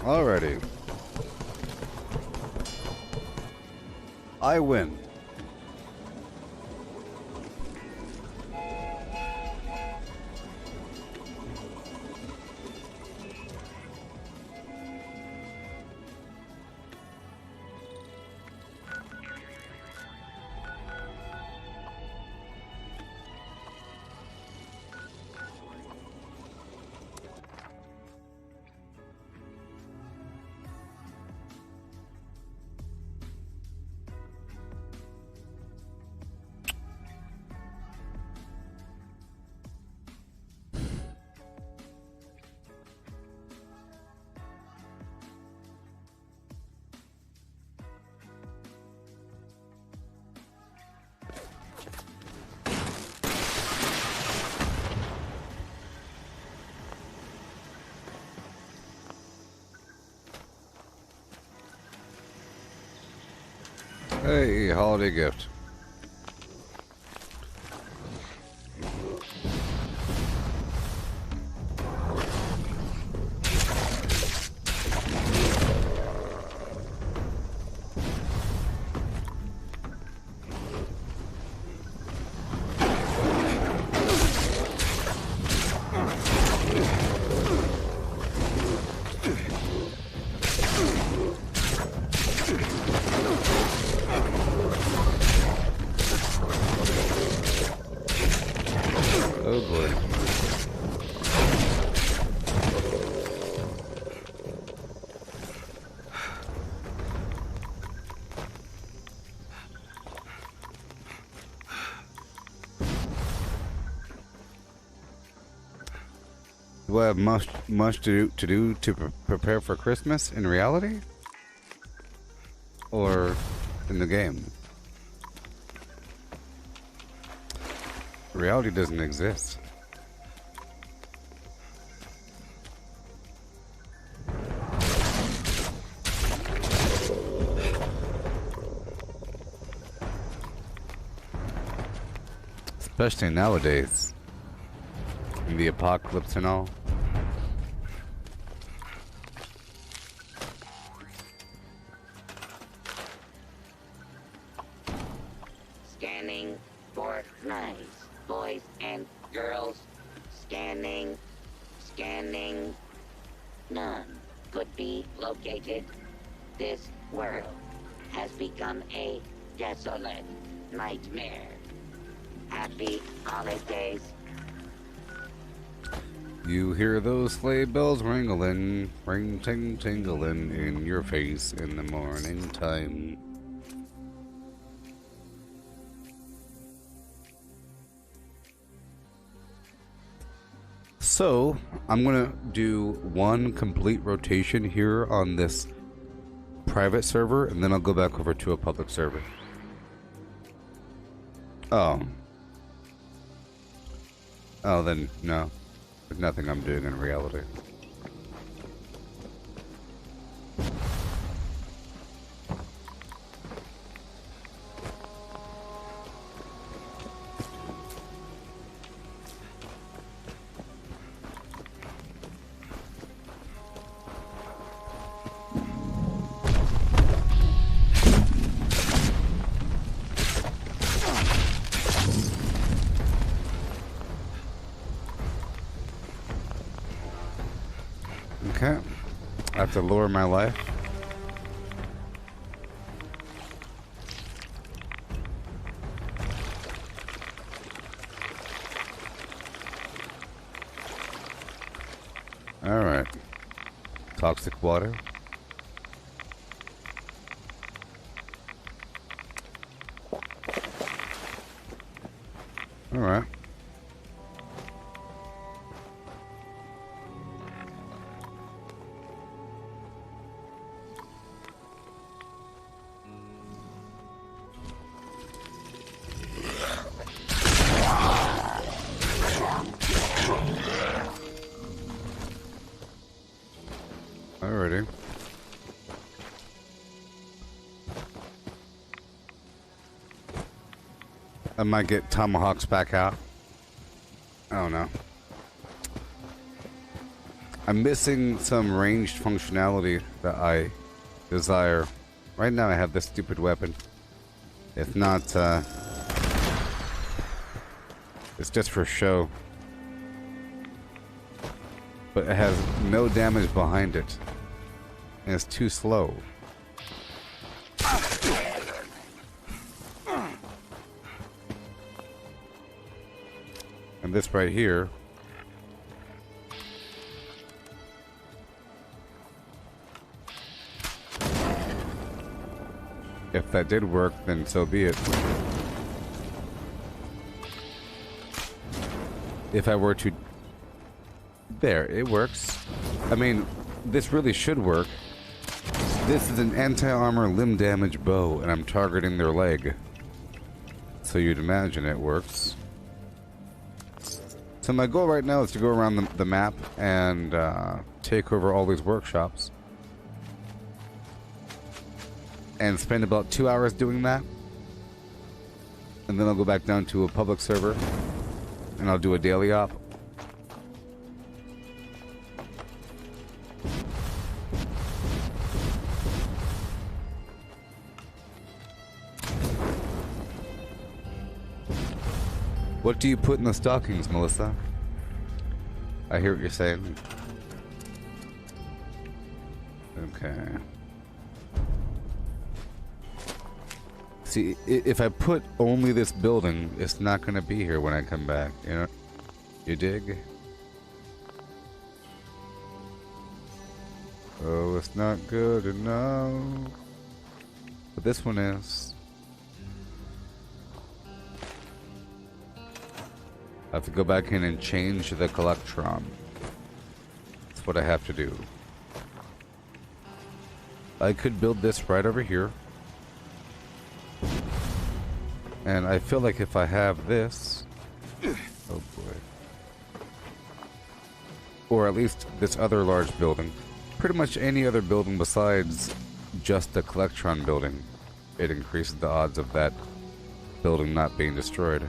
Alrighty. I win. Hey, holiday gift. Oh boy. Do I have much to do to prepare for Christmas in reality? Or in the game? Reality doesn't exist. Especially nowadays. In the apocalypse and all. Scanning for knives. Boys and girls. Scanning. Scanning. None could be located. This world has become a desolate nightmare. Happy holidays. You hear those sleigh bells ringling, ring ting tingling in your face in the morning time. So, I'm gonna do one complete rotation here on this private server, and then I'll go back over to a public server. Oh. Oh, then, no. There's nothing I'm doing in reality. Okay. I have to lower my life. Alright. Toxic water. Alright. Alrighty. I might get tomahawks back out. I don't know. I'm missing some ranged functionality that I desire. Right now I have this stupid weapon. If not, it's just for show. But it has no damage behind it. And it's too slow. And this right here. If that did work, then so be it. If I were to... There, it works. I mean, this really should work. This is an anti-armor limb damage bow, and I'm targeting their leg. So you'd imagine it works. So my goal right now is to go around the map and take over all these workshops. and spend about 2 hours doing that. And then I'll go back down to a public server and I'll do a daily op. What do you put in the stockings, Melissa? I hear what you're saying. Okay. See, if I put only this building, it's not going to be here when I come back, you know? You dig? Oh, it's not good enough. But this one is. I have to go back in and change the Collectron. That's what I have to do. I could build this right over here. And I feel like if I have this... Oh boy. Or at least this other large building. Pretty much any other building besides just the Collectron building. It increases the odds of that building not being destroyed.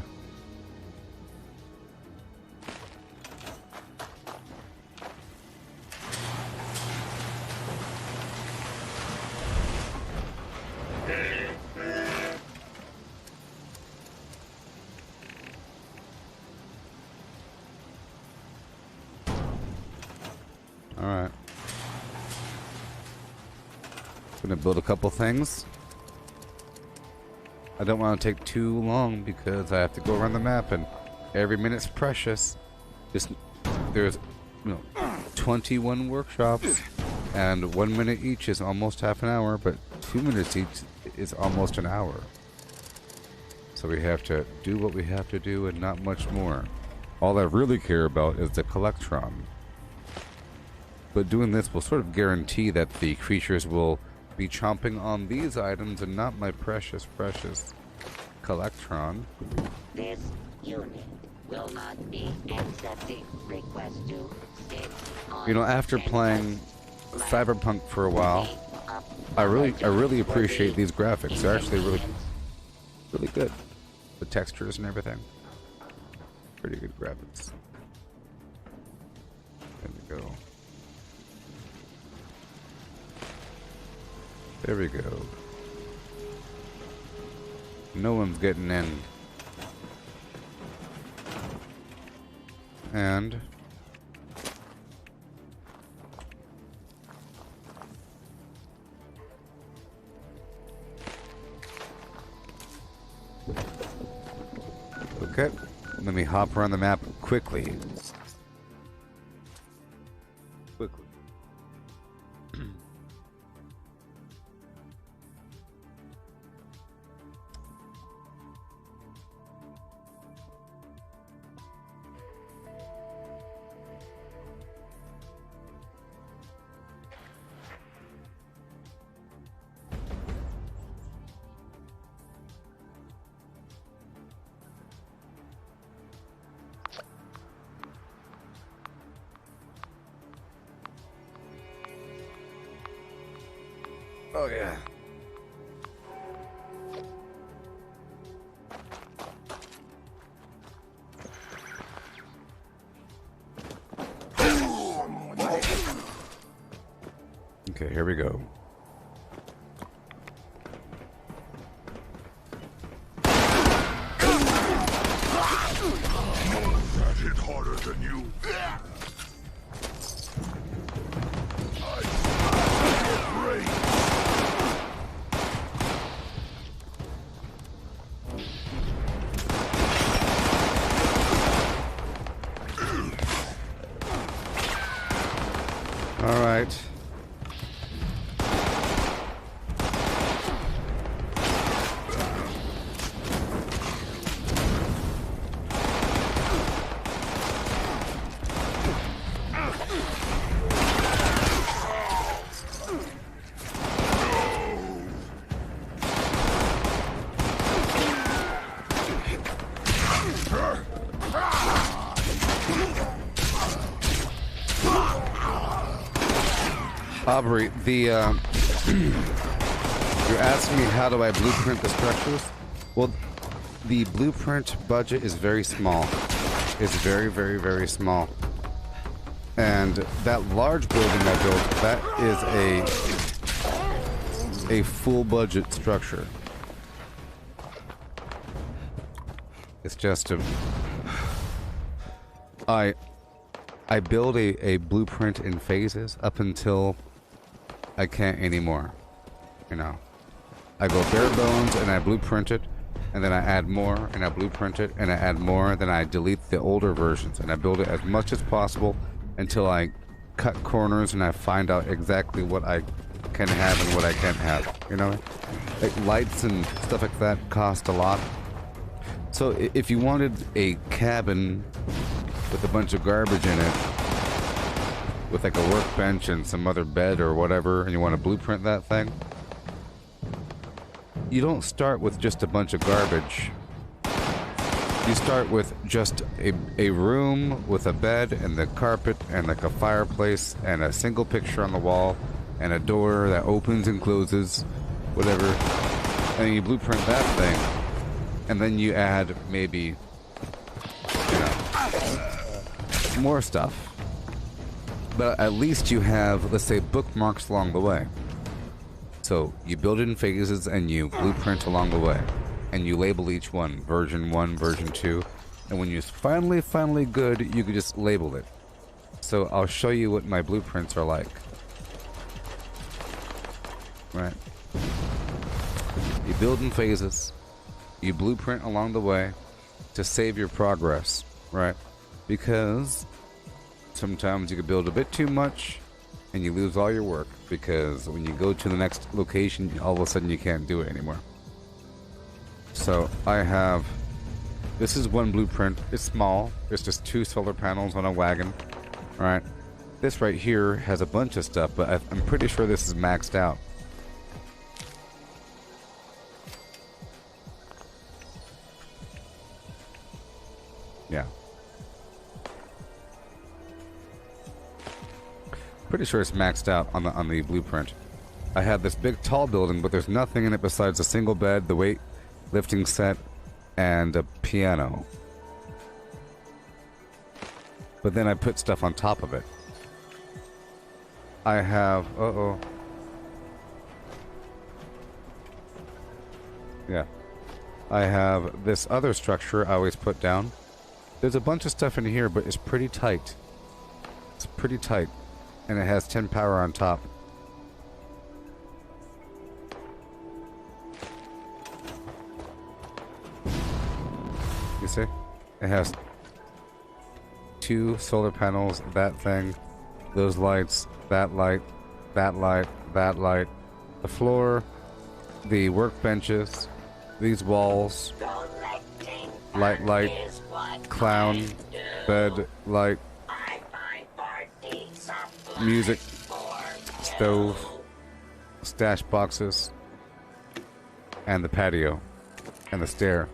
Alright. Gonna build a couple things. I don't want to take too long because I have to go around the map and every minute's precious. There's 21 workshops and 1 minute each is almost half an hour, but 2 minutes each is almost an hour. So we have to do what we have to do and not much more. All I really care about is the Collectron. But doing this will sort of guarantee that the creatures will be chomping on these items and not my precious, precious Collectron. This unit will not be accepting requests to sit on. You know, after playing Cyberpunk for a while, I really appreciate these graphics. They're actually really good. The textures and everything. Pretty good graphics. There we go. There we go. No one's getting in. And okay, let me hop around the map quickly. Oh yeah. Okay, here we go. That hit harder than you. All right. Aubrey, the You're asking me how do I blueprint the structures? Well, the blueprint budget is very small. It's very, very, very small. And that large building I built, that is a full budget structure. It's just a... I build a blueprint in phases up until I can't anymore. You know, I go bare bones and I blueprint it, and then I add more and I blueprint it and I add more, then I delete the older versions and I build it as much as possible until I cut corners and I find out exactly what I can have and what I can't have. You know, like lights and stuff like that cost a lot. So if you wanted a cabin with a bunch of garbage in it, with like a workbench and some other bed or whatever, and you want to blueprint that thing, you don't start with just a bunch of garbage. You start with just a room with a bed and the carpet and like a fireplace and a single picture on the wall and a door that opens and closes, whatever. And you blueprint that thing, and then you add maybe, you know, more stuff. But at least you have, let's say, bookmarks along the way. So you build it in phases and you blueprint along the way. And you label each one, version 1, version 2. And when you're finally good, you can just label it. So I'll show you what my blueprints are like. Right. You build in phases. You blueprint along the way to save your progress, right? Because sometimes you can build a bit too much and you lose all your work, because when you go to the next location, all of a sudden you can't do it anymore. So I have, this is one blueprint. It's small. It's just 2 solar panels on a wagon, right? This right here has a bunch of stuff, but I'm pretty sure this is maxed out. Yeah. Pretty sure it's maxed out on the blueprint. I have this big tall building, but there's nothing in it besides a single bed, the weight lifting set, and a piano. But then I put stuff on top of it. I have... Uh-oh. Yeah. I have this other structure I always put down. There's a bunch of stuff in here, but it's pretty tight. It's pretty tight. And it has 10 power on top. You see? It has 2 solar panels, that thing, those lights, that light, that light, that light, the floor, the workbenches, these walls, light, clown, bed, light, music, stove, stash boxes, and the patio, and the stair.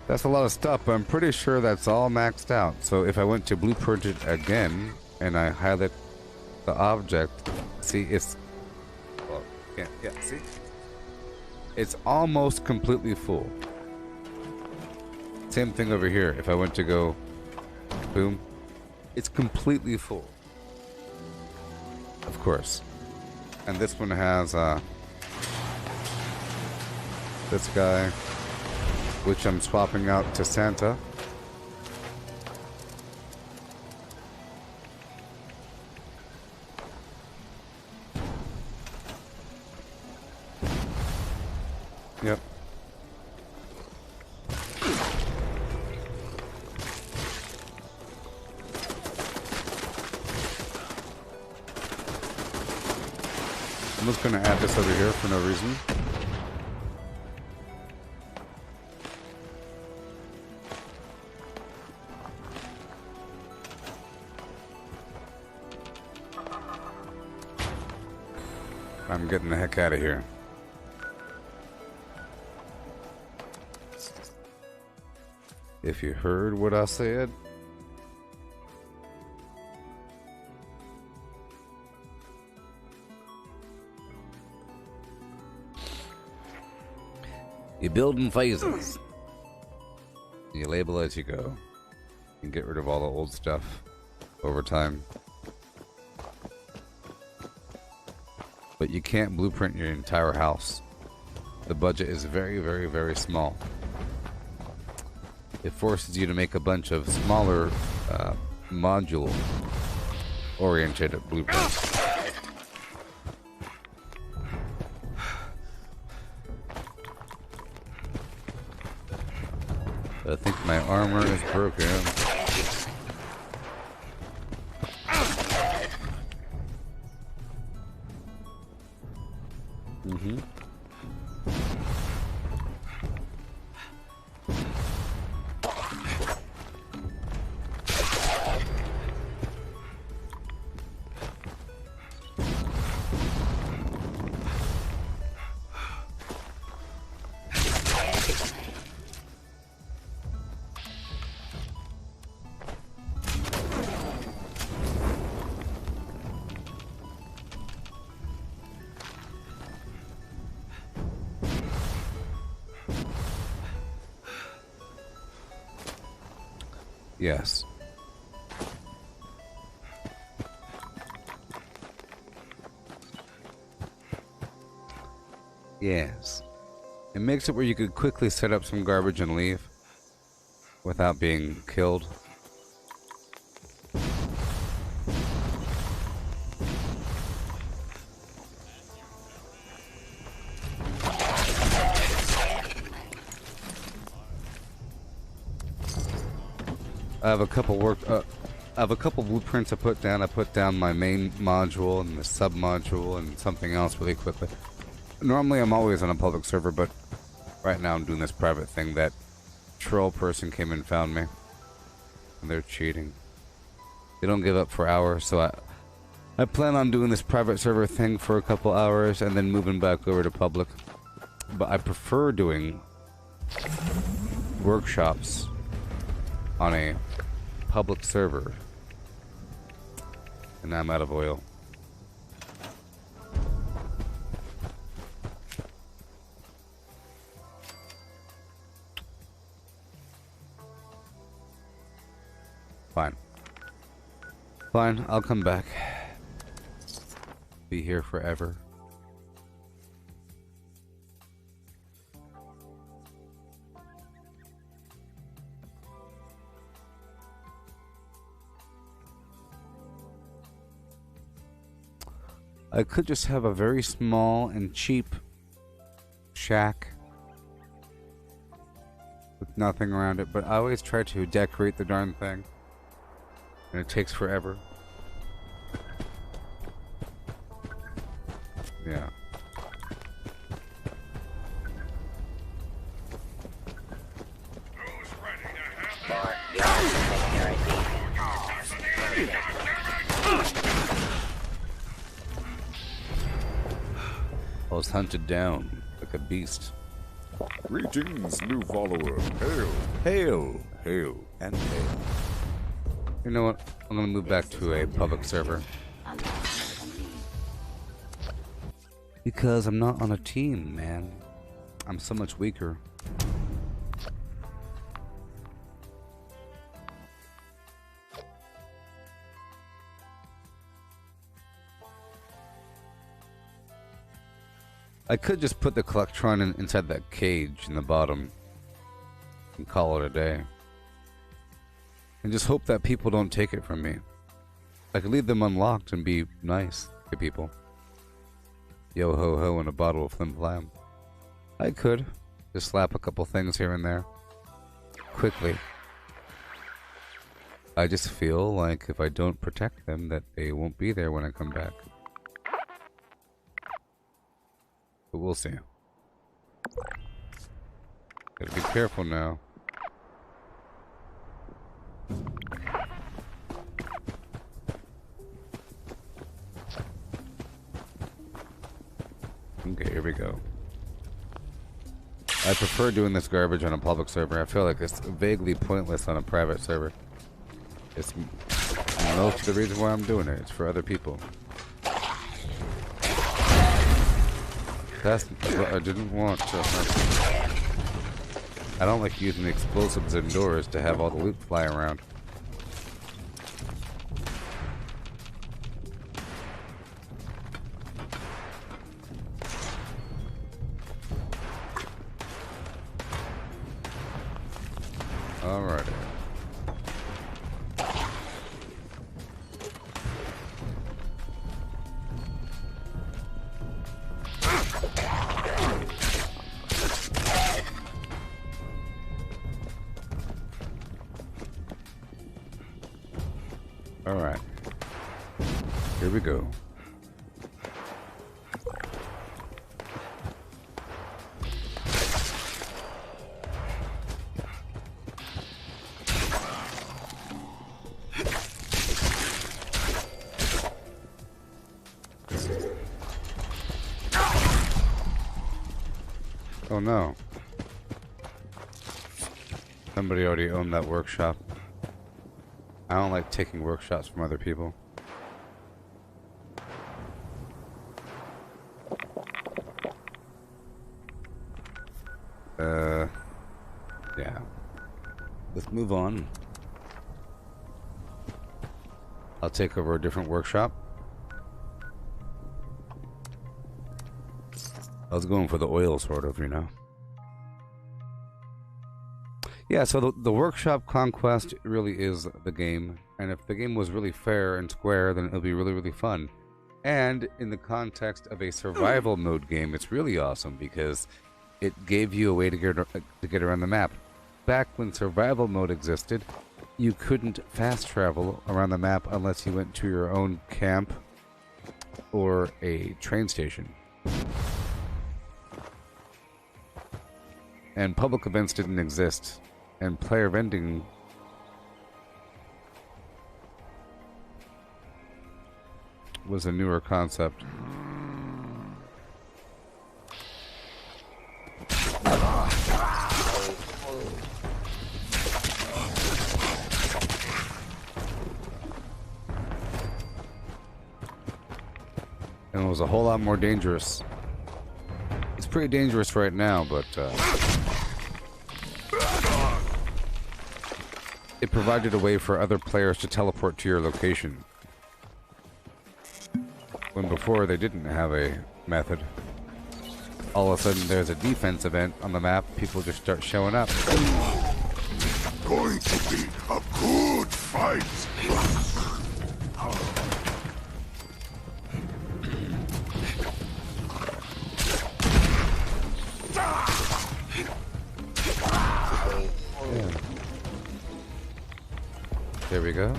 That's a lot of stuff, but I'm pretty sure that's all maxed out. So if I went to blueprint it again, and I highlight the object, see, it's... Well, yeah, see? It's almost completely full. Same thing over here. If I went to go, boom, it's completely full. Of course. And this one has this guy, which I'm swapping out to Santa. Yep. I'm just gonna add this over here for no reason. I'm getting the heck out of here. If you heard what I said. You build in phases. You label as you go. And get rid of all the old stuff over time. But you can't blueprint your entire house. The budget is very, very, very small. It forces you to make a bunch of smaller module-oriented blueprints. I think my armor is broken. Mm-hmm. Yes. Yes. It makes it where you could quickly set up some garbage and leave without being killed. I have a couple blueprints I put down. I put down my main module and the sub module and something else really quickly. Normally I'm always on a public server, but right now I'm doing this private thing. That troll person came and found me. And they're cheating. They don't give up for hours, so I plan on doing this private server thing for a couple hours and then moving back over to public. But I prefer doing workshops on a public server. And I'm out of oil. Fine. Fine, I'll come back. Be here forever. I could just have a very small and cheap shack with nothing around it, but I always try to decorate the darn thing, and it takes forever. Yeah. I was hunted down like a beast. Greetings, new follower. Hail, hail, hail, and hail. You know what? I'm gonna move back to a public server. Because I'm not on a team, man. I'm so much weaker. I could just put the Collectron inside that cage in the bottom and call it a day. And just hope that people don't take it from me. I could leave them unlocked and be nice to people. Yo ho ho and a bottle of flim flam. I could just slap a couple things here and there. Quickly. I just feel like if I don't protect them that they won't be there when I come back. But we'll see. Gotta be careful now. Okay, here we go. I prefer doing this garbage on a public server. I feel like it's vaguely pointless on a private server. It's most of the reason why I'm doing it. It's for other people. That's what I didn't want to. I don't like using explosives indoors to have all the loot fly around. Alright. Alright. Here we go. Oh no. Somebody already owned that workshop. I don't like taking workshops from other people. Yeah. Let's move on. I'll take over a different workshop. I was going for the oil, sort of, you know. Yeah, so the workshop conquest really is the game, and if the game was really fair and square, then it'll be really, really fun. And in the context of a survival mode game, it's really awesome because it gave you a way to get around the map. Back when survival mode existed, you couldn't fast travel around the map unless you went to your own camp or a train station. And public events didn't exist. And player vending was a newer concept. And it was a whole lot more dangerous. It's pretty dangerous right now, but it provided a way for other players to teleport to your location. When before they didn't have a method. All of a sudden there's a defense event on the map, people just start showing up. Going to be a good fight. Yeah. There we go.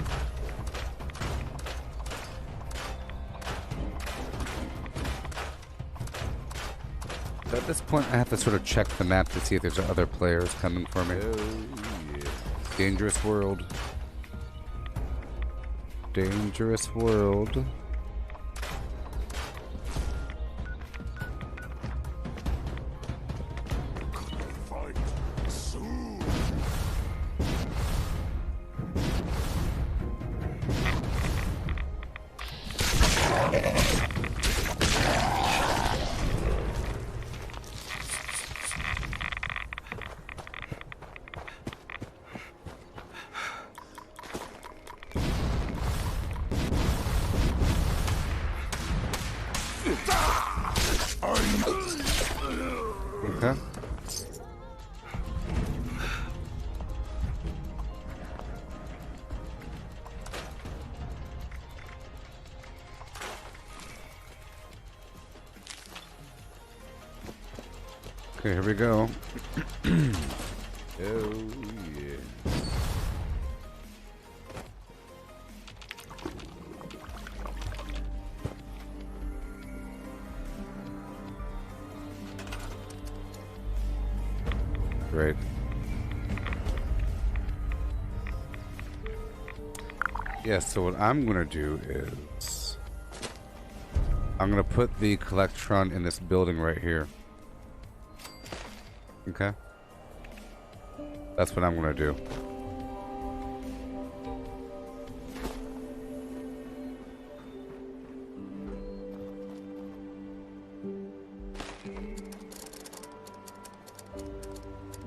So at this point, I have to sort of check the map to see if there's other players coming for me. Oh, yeah. Dangerous world. Dangerous world. Okay. Okay, here we go. Oh, yeah. Great. Yeah, so what I'm going to do is I'm going to put the Collectron in this building right here. Okay? That's what I'm going to do.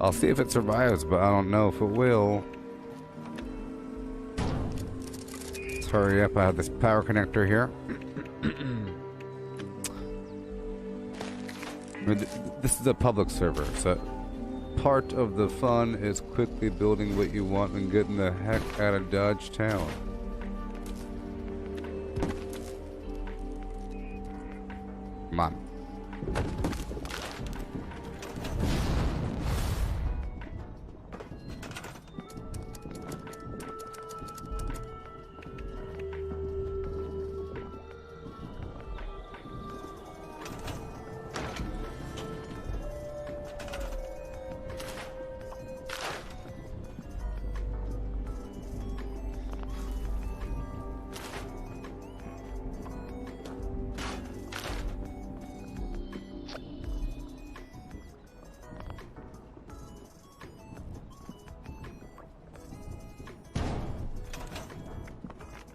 I'll see if it survives, but I don't know if it will. Let's hurry up. I have this power connector here. This is a public server, so part of the fun is quickly building what you want and getting the heck out of Dodge Town. Come on.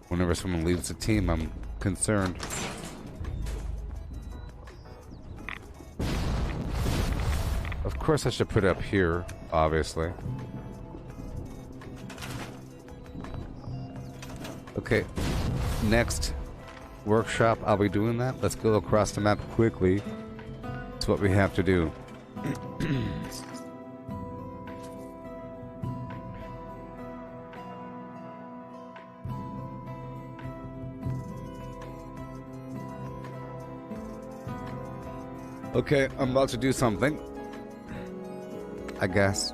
Whenever someone leaves the team, I'm concerned. Of course I should put it up here, obviously. Okay, next workshop, I'll be doing that. Let's go across the map quickly. That's what we have to do. Okay, I'm about to do something. I guess.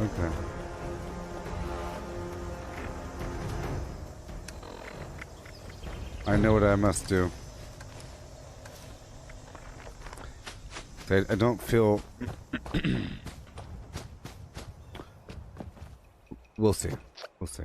Okay. I know what I must do. I don't feel... We'll see. We'll see.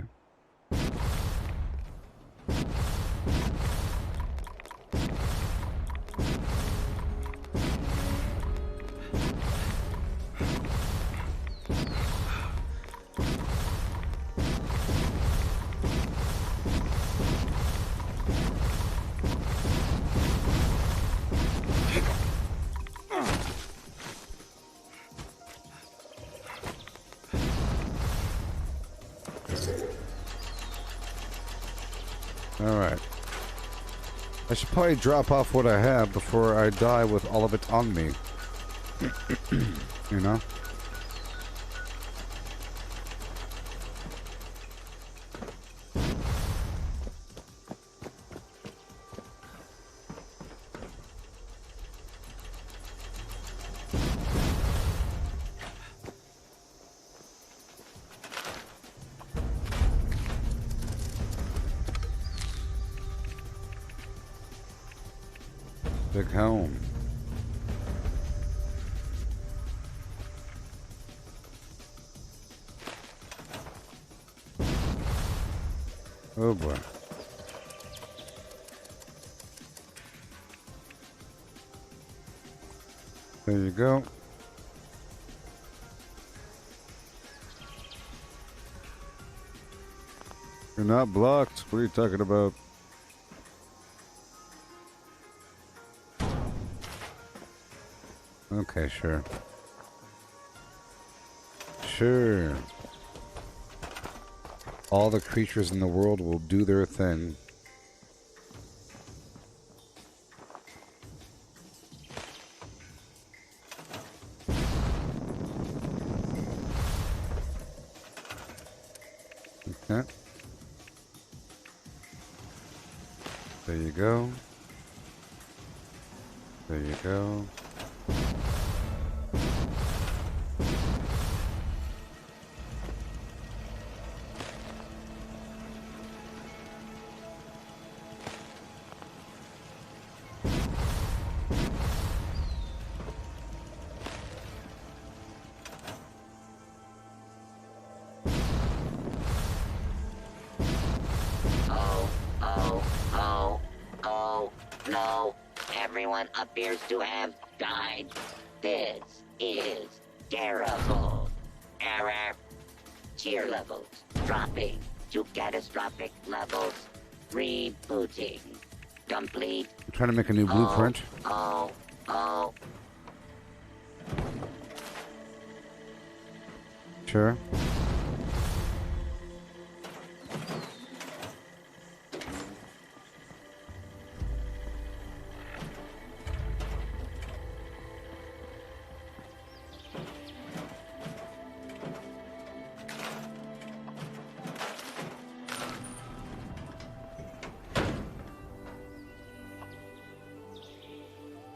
Alright. I should probably drop off what I have before I die with all of it on me. You know? Big home. Oh boy. There you go. You're not blocked. What are you talking about? Okay, sure. Sure. All the creatures in the world will do their thing. Okay. There you go. There you go. No, everyone appears to have died. This is terrible. Error. Tier levels dropping to catastrophic levels. Rebooting. Complete. I'm trying to make a new blueprint. Oh. Sure.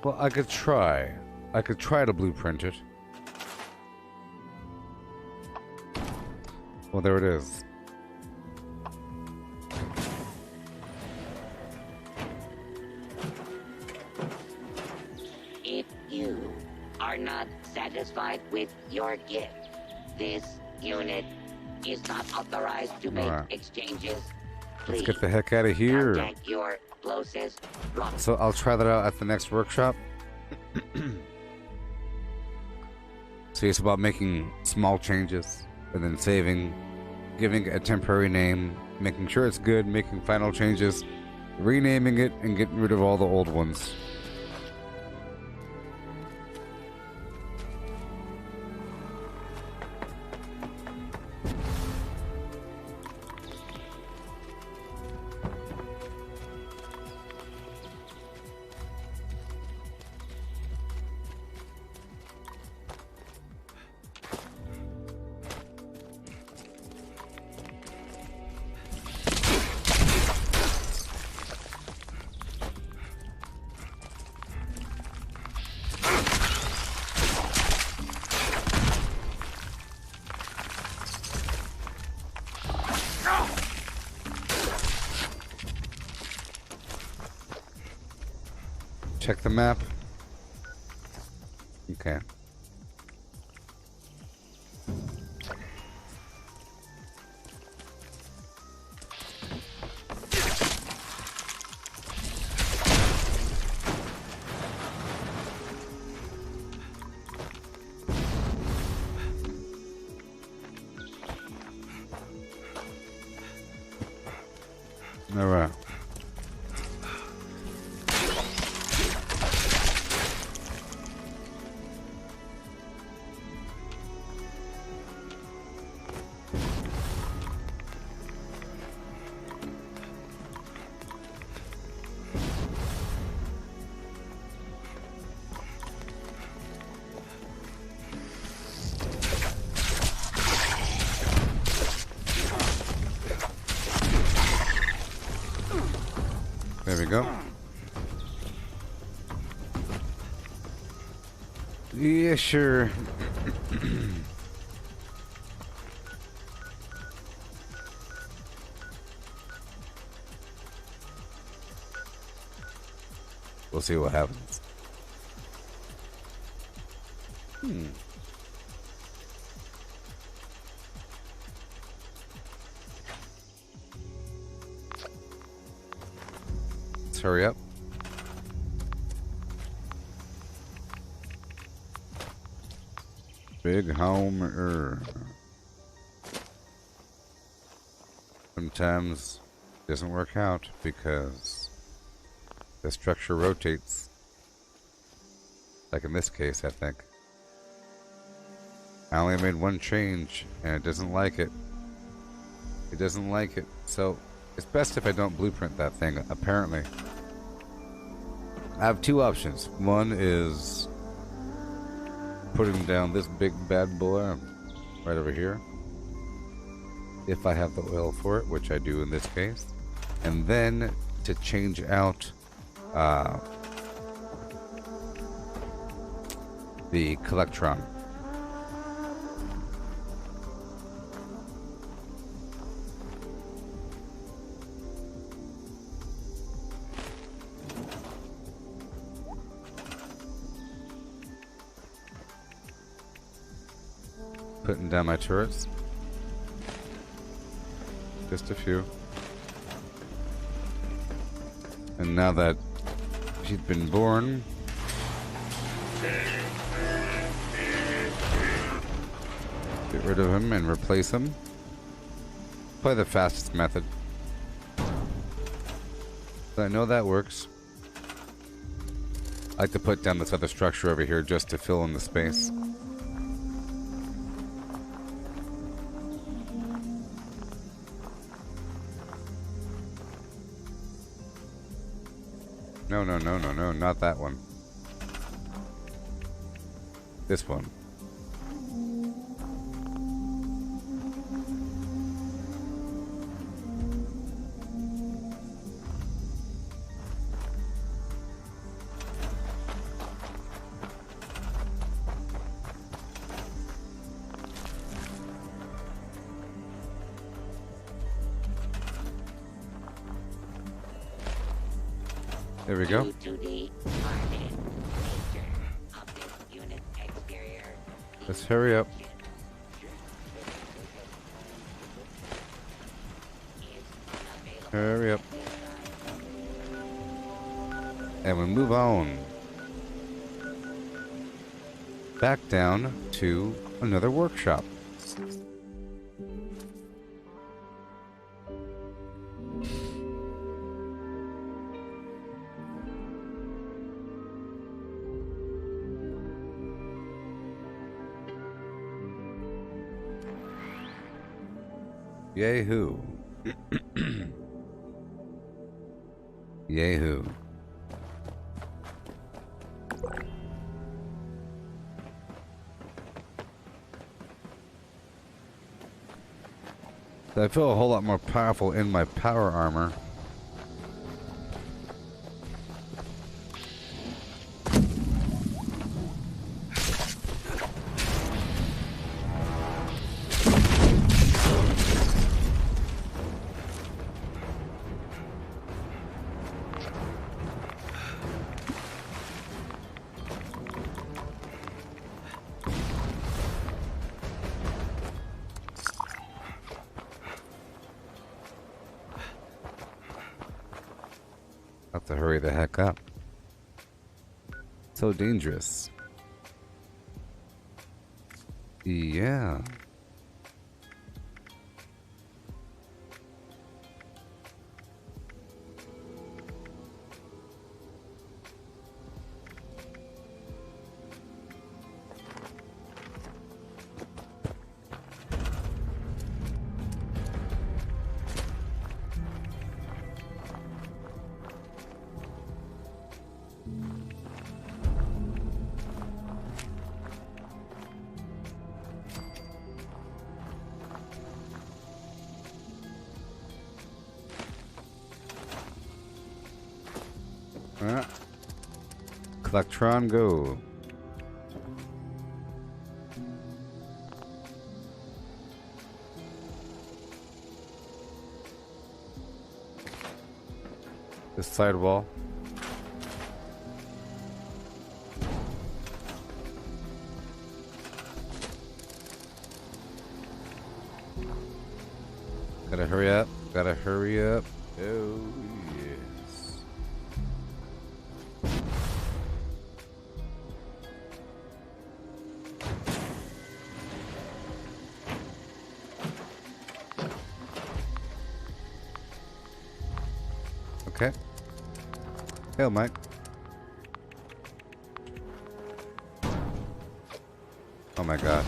Well, I could try. I could try to blueprint it. Well, there it is. If you are not satisfied with your gift, this unit is not authorized to make Alright. exchanges. Let's Please get the heck out of here. contact your closest rock. So I'll try that out at the next workshop. See, it's about making small changes and then saving, giving it a temporary name, making sure it's good, making final changes, renaming it, and getting rid of all the old ones. Check the map. Okay. All right. There we go. Yeah, sure. We'll see what happens. Let's hurry up. Big home. Sometimes it doesn't work out because the structure rotates. Like in this case, I think. I only made one change and it doesn't like it. It doesn't like it. So it's best if I don't blueprint that thing, apparently. I have two options. One is putting down this big bad boy right over here, if I have the oil for it, which I do in this case, and then to change out the Collectron. Putting down my turrets. Just a few. And now that She's been born. Get rid of him and replace him. Probably the fastest method. But I know that works. I like to put down this other structure over here just to fill in the space. No, no, no, no, no, not that one. This one. There we go. Due to the hardened nature of this unit's exterior, Let's hurry up. Hurry up. And we move on. Back down to another workshop. Yahoo. Yahoo. I feel a whole lot more powerful in my power armor. Have to hurry the heck up. So dangerous. Yeah. Electron go. This sidewall. Gotta hurry up. Gotta hurry up. Oh, yes. Okay. Hail, Mike. Oh my god.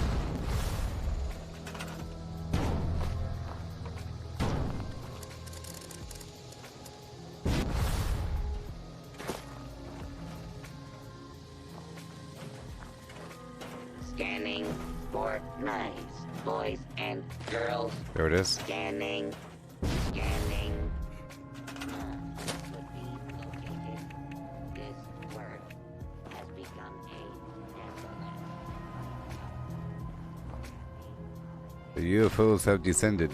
Scanning for knives, boys and girls. There it is. Scanning. Scanning. Would be located. This work has become a desolate. The UFOs have descended.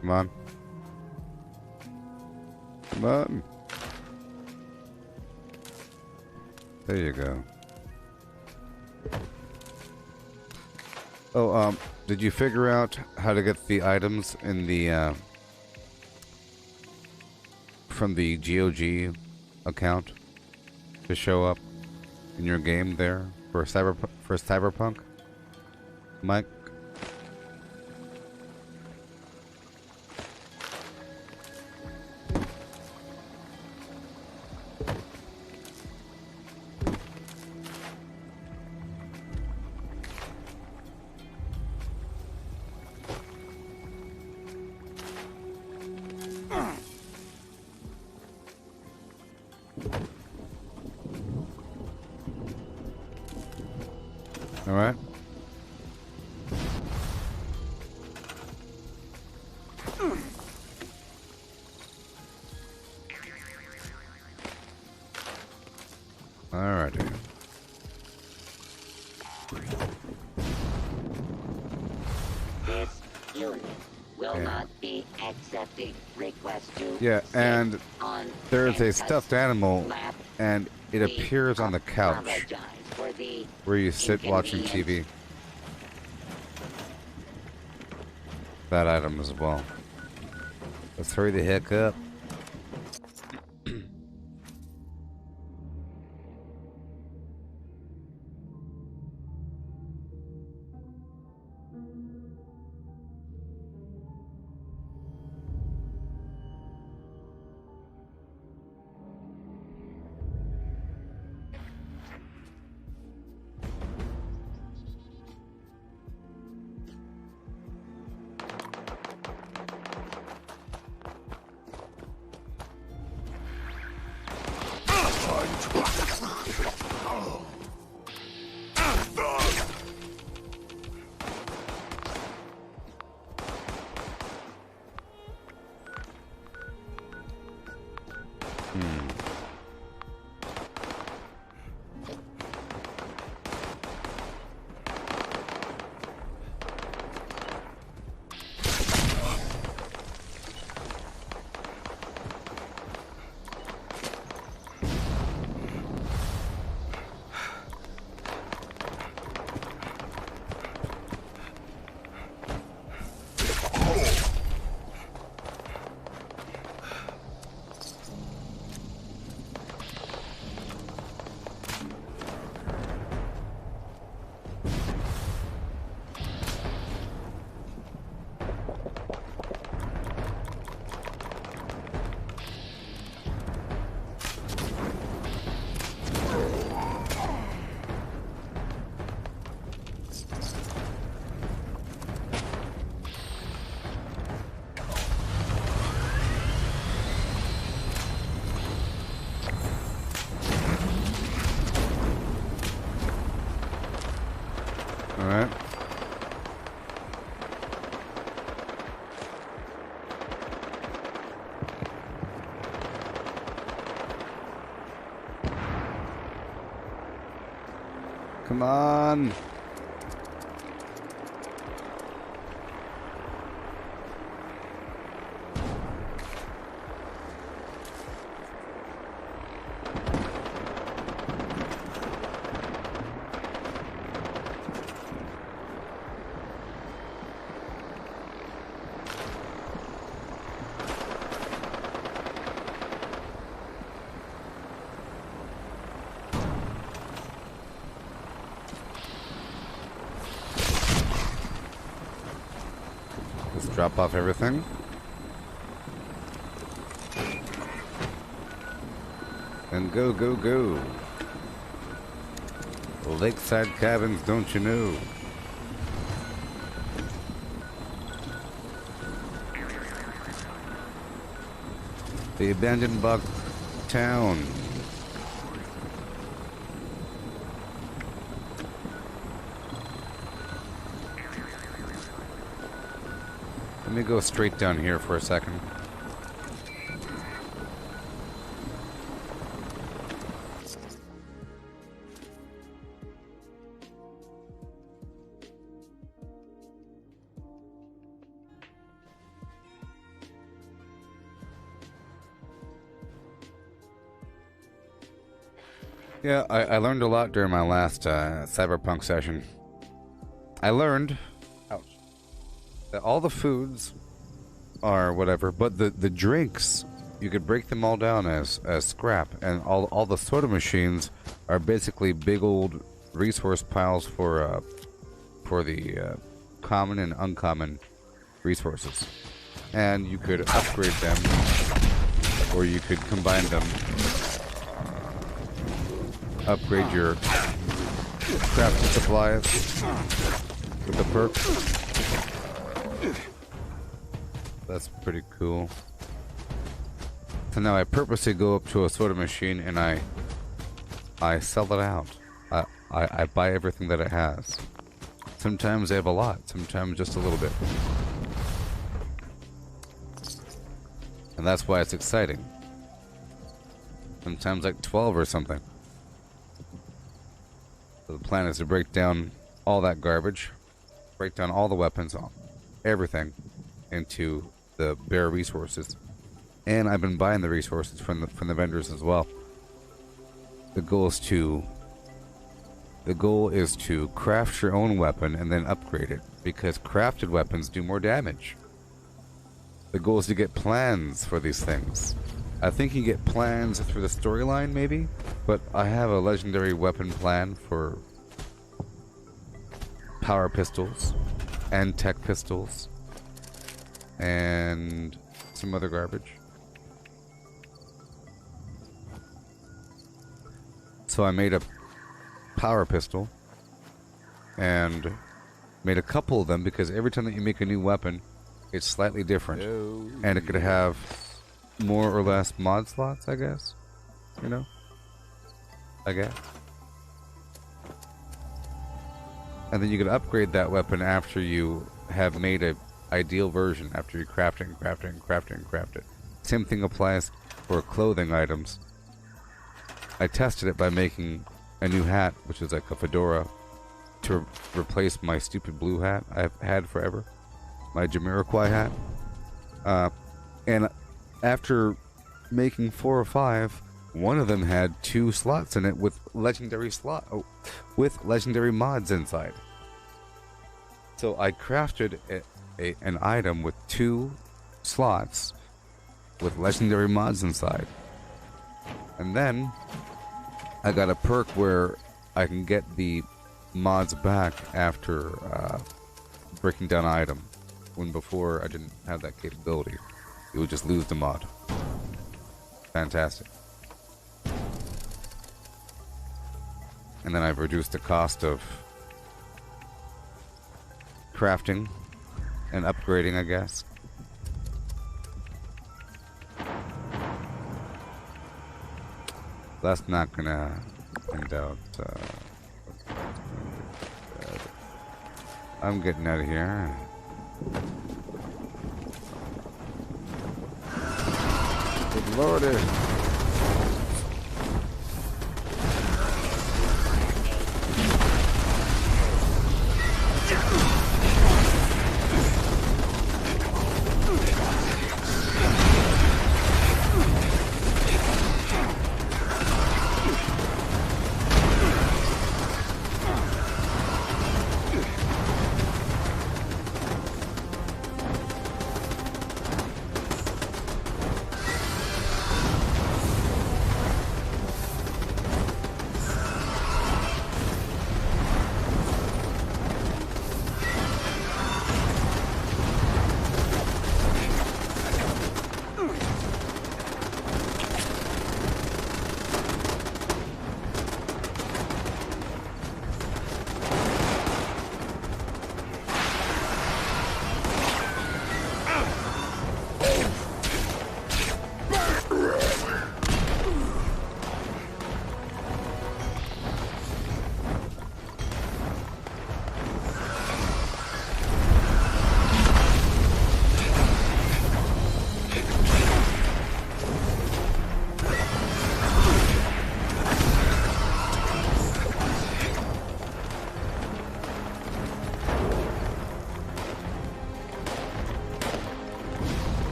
Come on. Come on. There you go. Oh, did you figure out how to get the items in the from the GOG account to show up in your game there for Cyberpunk, Mike? All right. Alrighty. This unit will not be accepting requests to Yeah, and on there's a campus. stuffed animal, Lab, and it appears on the couch apologize for the where you sit watching TV. That item as well. Let's hurry the heck up. Alright. Come on. Let's drop off everything. And go, go, go. Lakeside cabins, don't you know? The abandoned bog town. Let me go straight down here for a second. Yeah, I learned a lot during my last Cyberpunk session. I learned that all the foods are whatever, but the drinks you could break them all down as scrap, and all the sorter machines are basically big old resource piles for the common and uncommon resources, and you could upgrade them, or you could combine them. Upgrade your crafting supplies with the perk. That's pretty cool. So now I purposely go up to a sorter machine and I sell it out. I buy everything that it has. Sometimes they have a lot, sometimes just a little bit. And that's why it's exciting. Sometimes like 12 or something. So the plan is to break down all that garbage, break down all the weapons, everything, into the bare resources. And I've been buying the resources from the vendors as well. The goal is to craft your own weapon and then upgrade it, because crafted weapons do more damage. The goal is to get plans for these things. I think you get plans through the storyline, maybe, but I have a legendary weapon plan for power pistols and tech pistols and some other garbage. So I made a power pistol and made a couple of them, because every time that you make a new weapon, it's slightly different, and it could have more or less mod slots, I guess. You know? I guess. And then you can upgrade that weapon after you have made a ideal version, after you craft it and craft it and craft it and craft it. Same thing applies for clothing items. I tested it by making a new hat, which is like a fedora, to replace my stupid blue hat I've had forever. My Jamiroquai hat. And after making 4 or 5, one of them had 2 slots in it with legendary legendary mods inside. So I crafted an item with 2 slots with legendary mods inside. And then I got a perk where I can get the mods back after breaking down an item, when before I didn't have that capability. You would just lose the mod. Fantastic. And then I've reduced the cost of crafting and upgrading, I guess. That's not gonna end out. I'm getting out of here. Good lordy.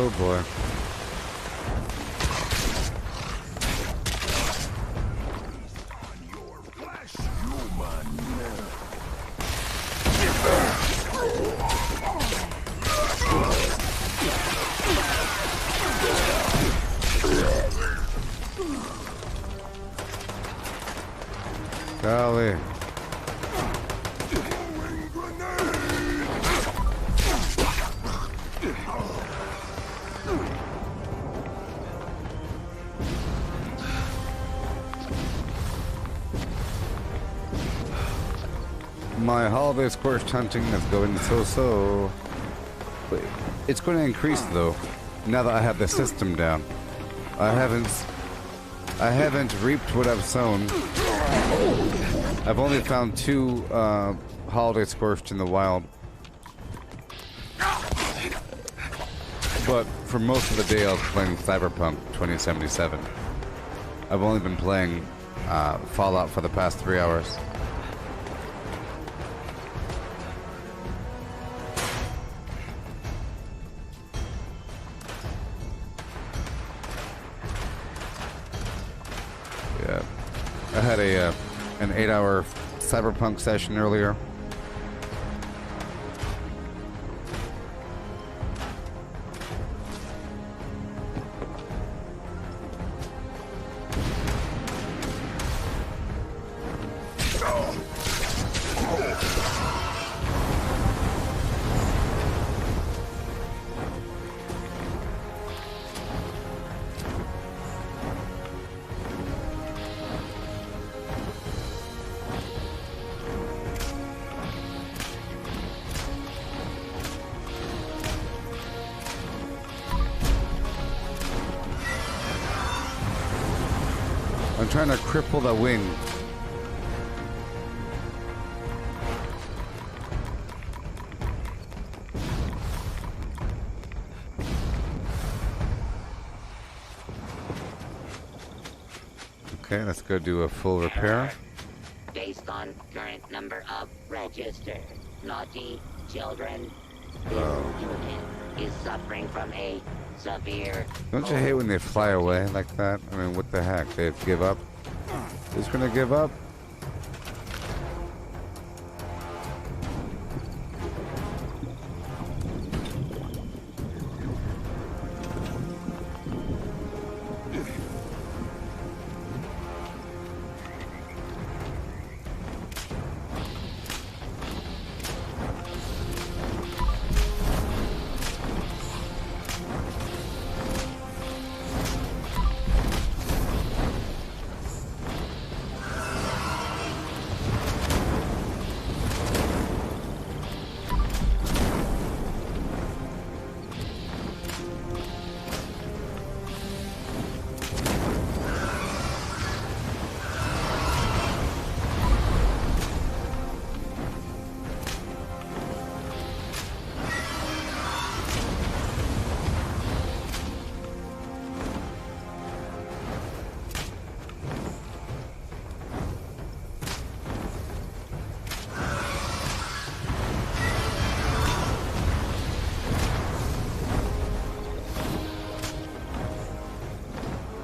Oh boy. Golly. My holiday squirrel hunting is going so-so. Wait, it's going to increase though, now that I have the system down. I haven't reaped what I've sown. I've only found 2 holiday squirrels in the wild. But for most of the day I was playing Cyberpunk 2077. I've only been playing Fallout for the past 3 hours. Yeah, I had an 8-hour Cyberpunk session earlier. I'm trying to cripple the wing. Okay, let's go do a full repair. Based on current number of registered naughty children, this unit is suffering from a severe... Don't you hate when they fly away like that? I mean, what the heck? They give up? Just gonna give up?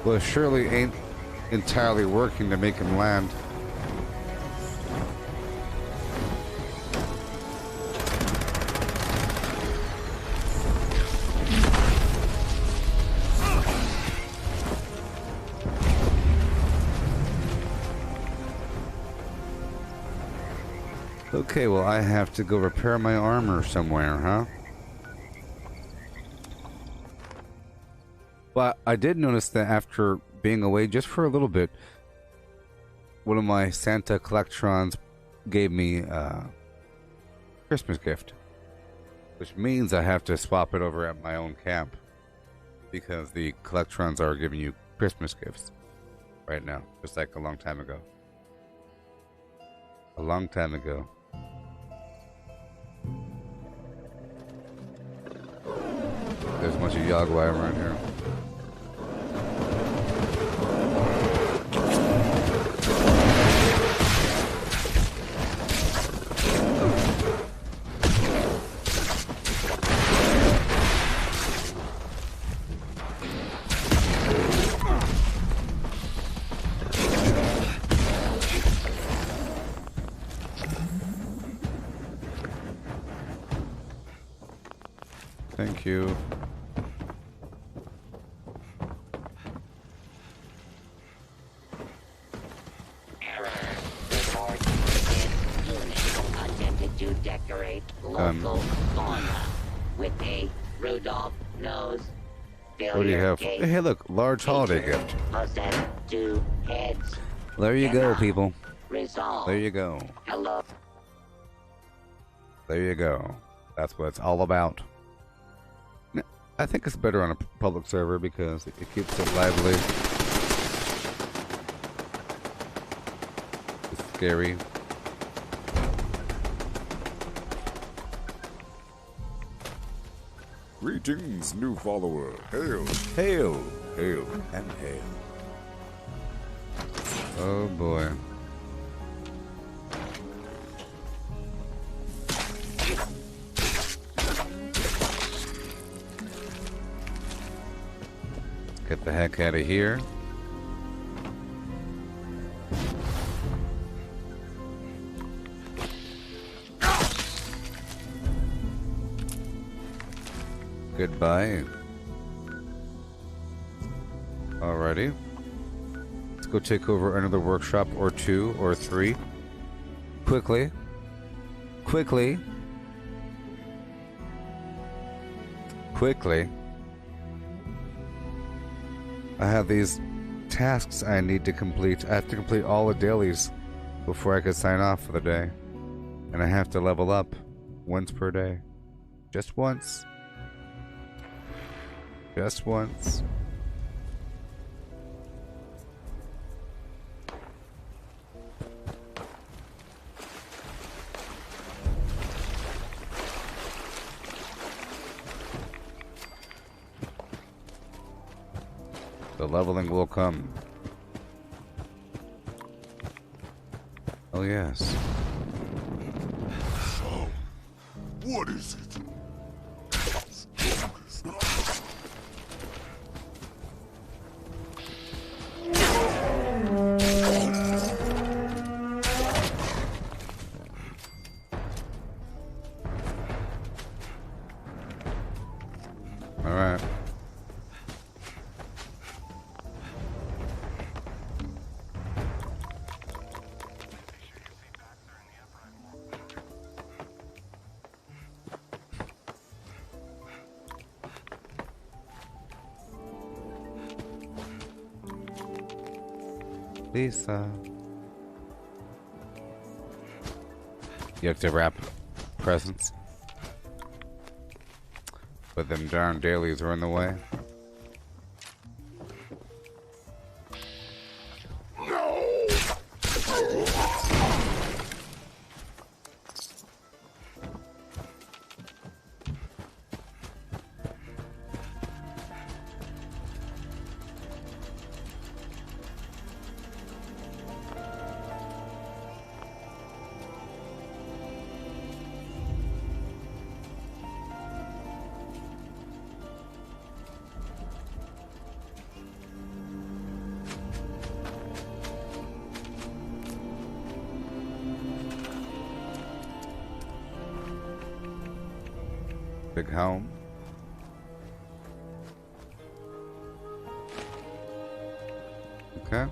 Well, it surely ain't entirely working to make him land. Okay, well, I have to go repair my armor somewhere, huh? But I did notice that after being away just for a little bit, one of my Santa Collectrons gave me a Christmas gift. Which means I have to swap it over at my own camp. Because the Collectrons are giving you Christmas gifts right now. Just like a long time ago. A long time ago. There's a bunch of Yagwai around here. Thank you. Error. Report. This unit attempted to decorate local fauna with a Rudolph nose. What do you have? Hey, look, large holiday gift. Possess 2 heads. There you go, people. Resolve. There you go. Hello. There you go. That's what it's all about. I think it's better on a public server because it keeps it lively. It's scary. Greetings, new follower. Hail, hail, hail, and hail. Oh boy. Get the heck out of here. Goodbye. Alrighty. Let's go take over another workshop or 2 or 3. Quickly. Quickly. Quickly. I have these tasks I need to complete. I have to complete all the dailies before I can sign off for the day. And I have to level up once per day. Just once. Just once. The leveling will come. Oh yes. So, what is it? All right. Lisa. You have to wrap presents. But them darn dailies are in the way. Big home. Okay.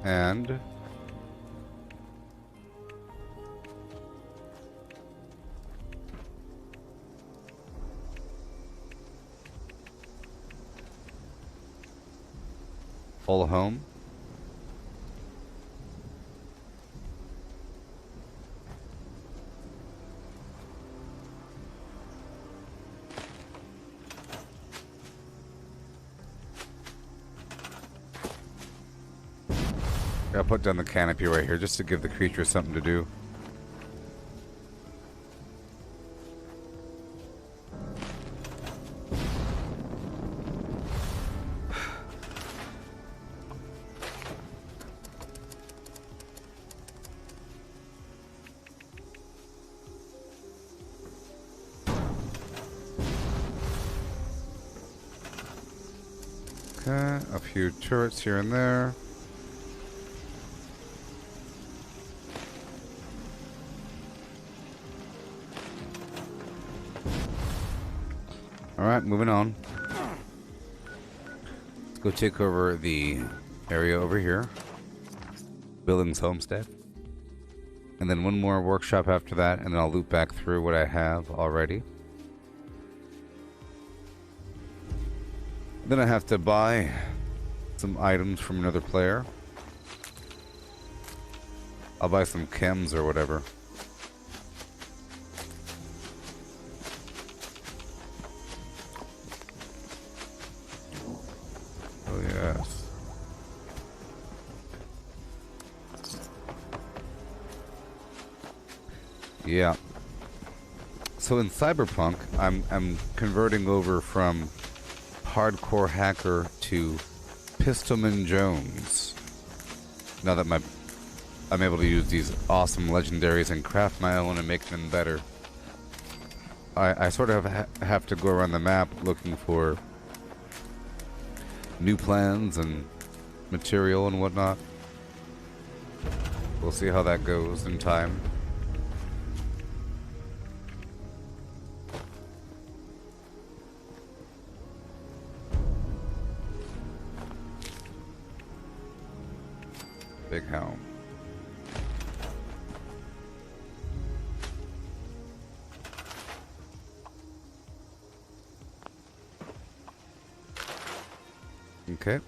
And full home. I'll put down the canopy right here just to give the creature something to do. Okay, a few turrets here and there. All Alright, moving on. Let's go take over the area over here. Billings Homestead. And then one more workshop after that, and then I'll loop back through what I have already. Then I have to buy some items from another player. I'll buy some chems or whatever. Oh yes. Yeah. So in Cyberpunk, I'm converting over from hardcore hacker to Pistolman Jones. Now that I'm able to use these awesome legendaries and craft my own and make them better. I sort of have to go around the map looking for new plans and material and whatnot. We'll see how that goes in time. Big helm. Okay.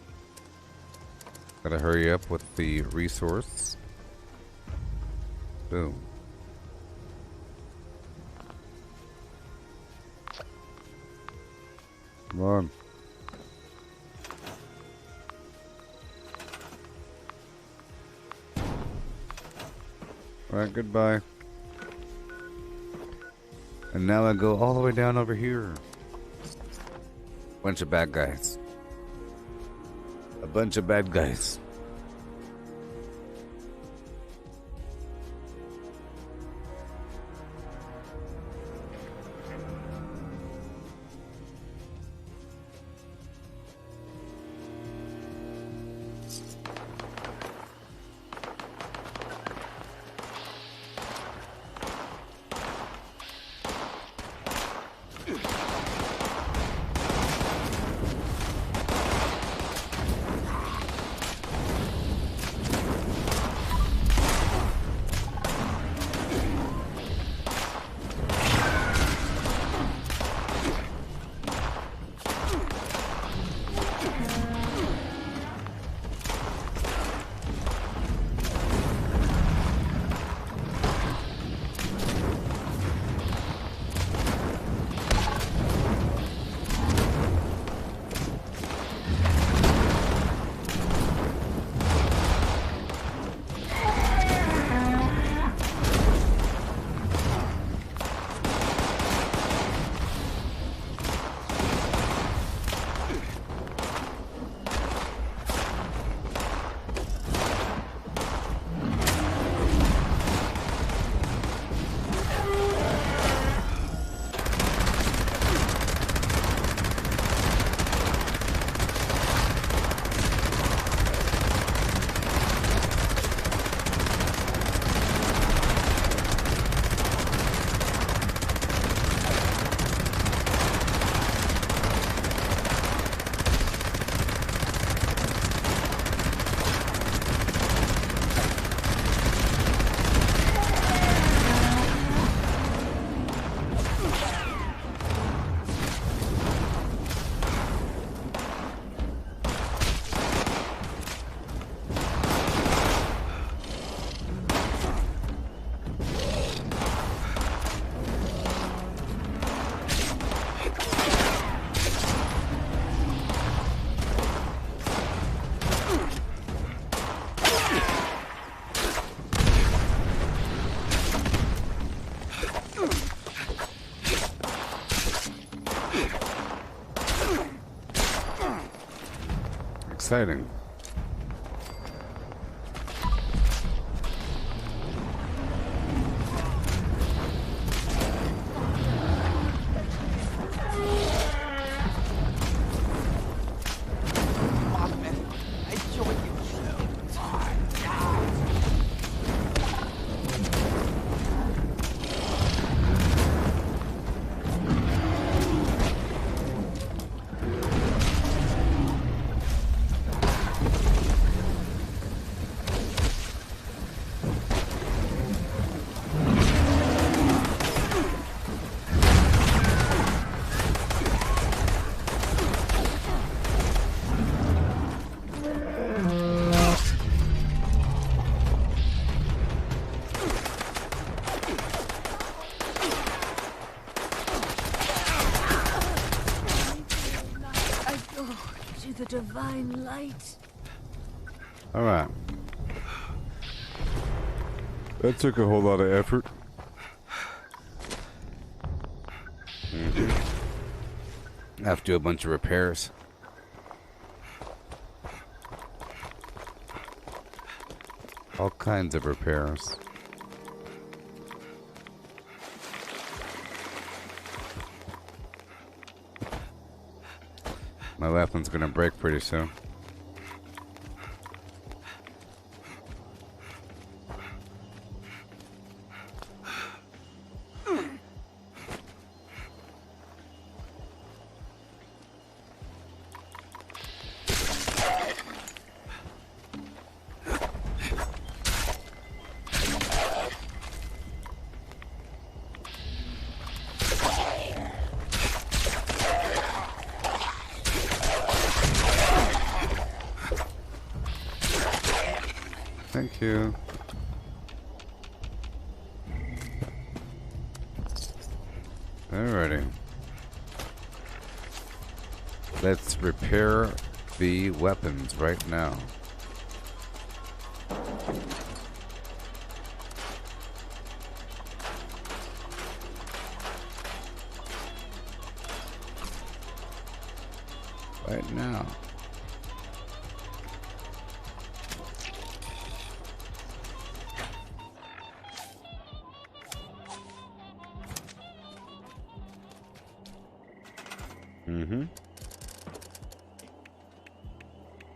Gotta hurry up with the resource. Boom. Come on. Alright, goodbye. And now I go all the way down over here. Bunch of bad guys. A bunch of bad guys. Exciting. divine light. Alright. That took a whole lot of effort. I have to do a bunch of repairs. All kinds of repairs. My weapon's gonna break pretty soon. Thank you. Alrighty. Let's repair the weapons right now. Right now.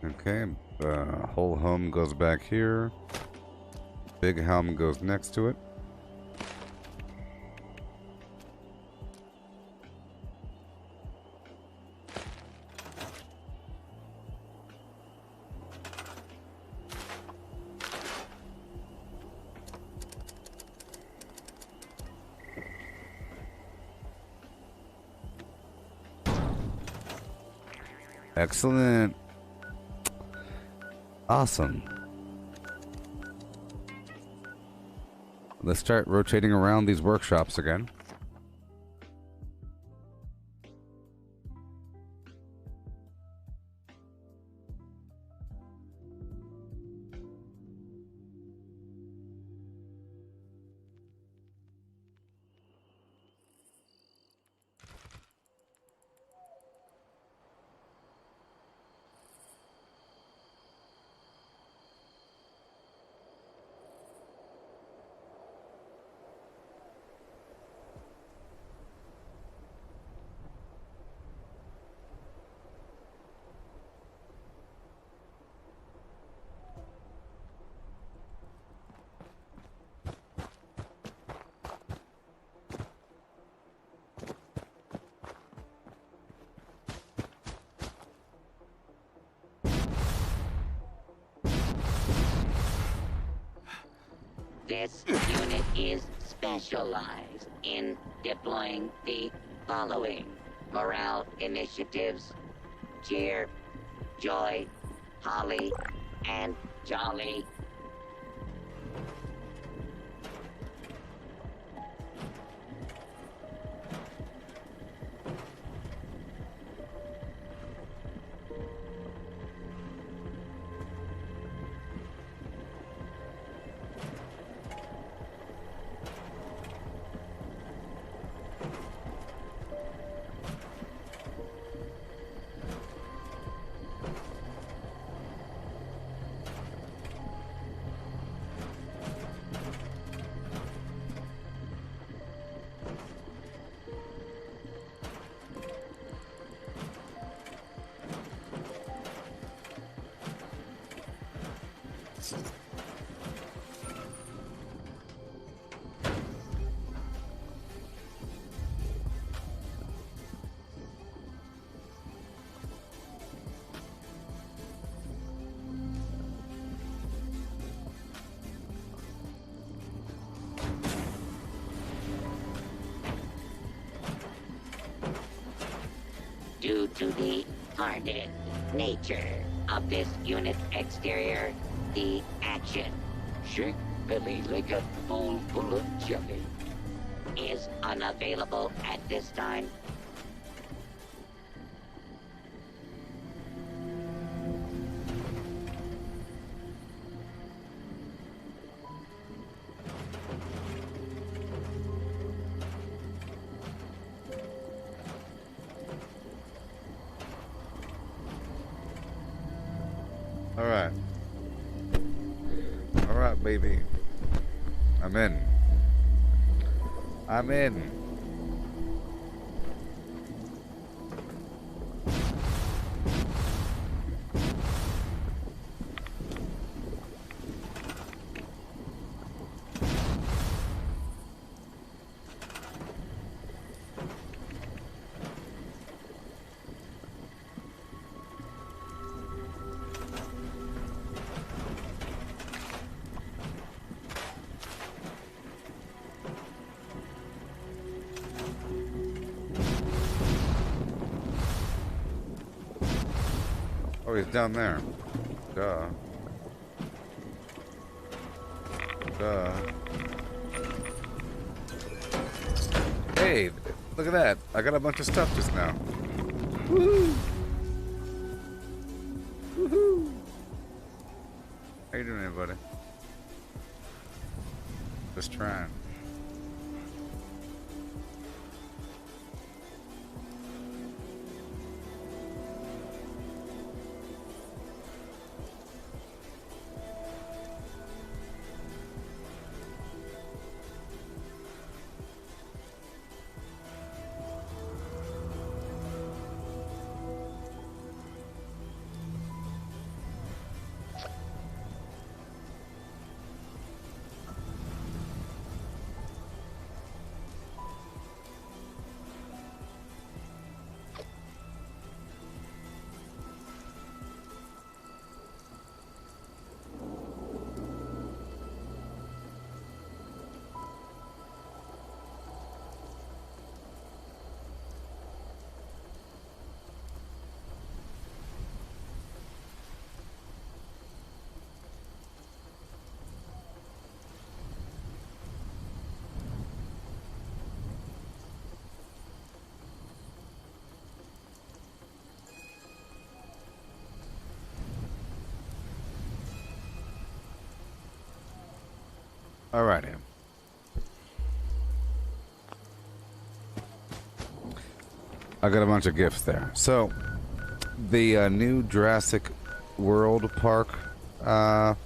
Okay, whole helm goes back here. Big helm goes next to it. Excellent. Awesome. Let's start rotating around these workshops again. This unit is specialized in deploying the following morale initiatives: cheer, joy, holly, and jolly. Due to the hardened nature of this unit's exterior, the action, shake belly like a bowl full of jelly, is unavailable at this time. Alright, baby. I'm in. I'm in. Oh, he's down there. Duh. Duh. Hey, look at that. I got a bunch of stuff just now. Woohoo! Woohoo! How you doing, everybody? Just trying. Alrighty. I got a bunch of gifts there. So, the new Jurassic World Park app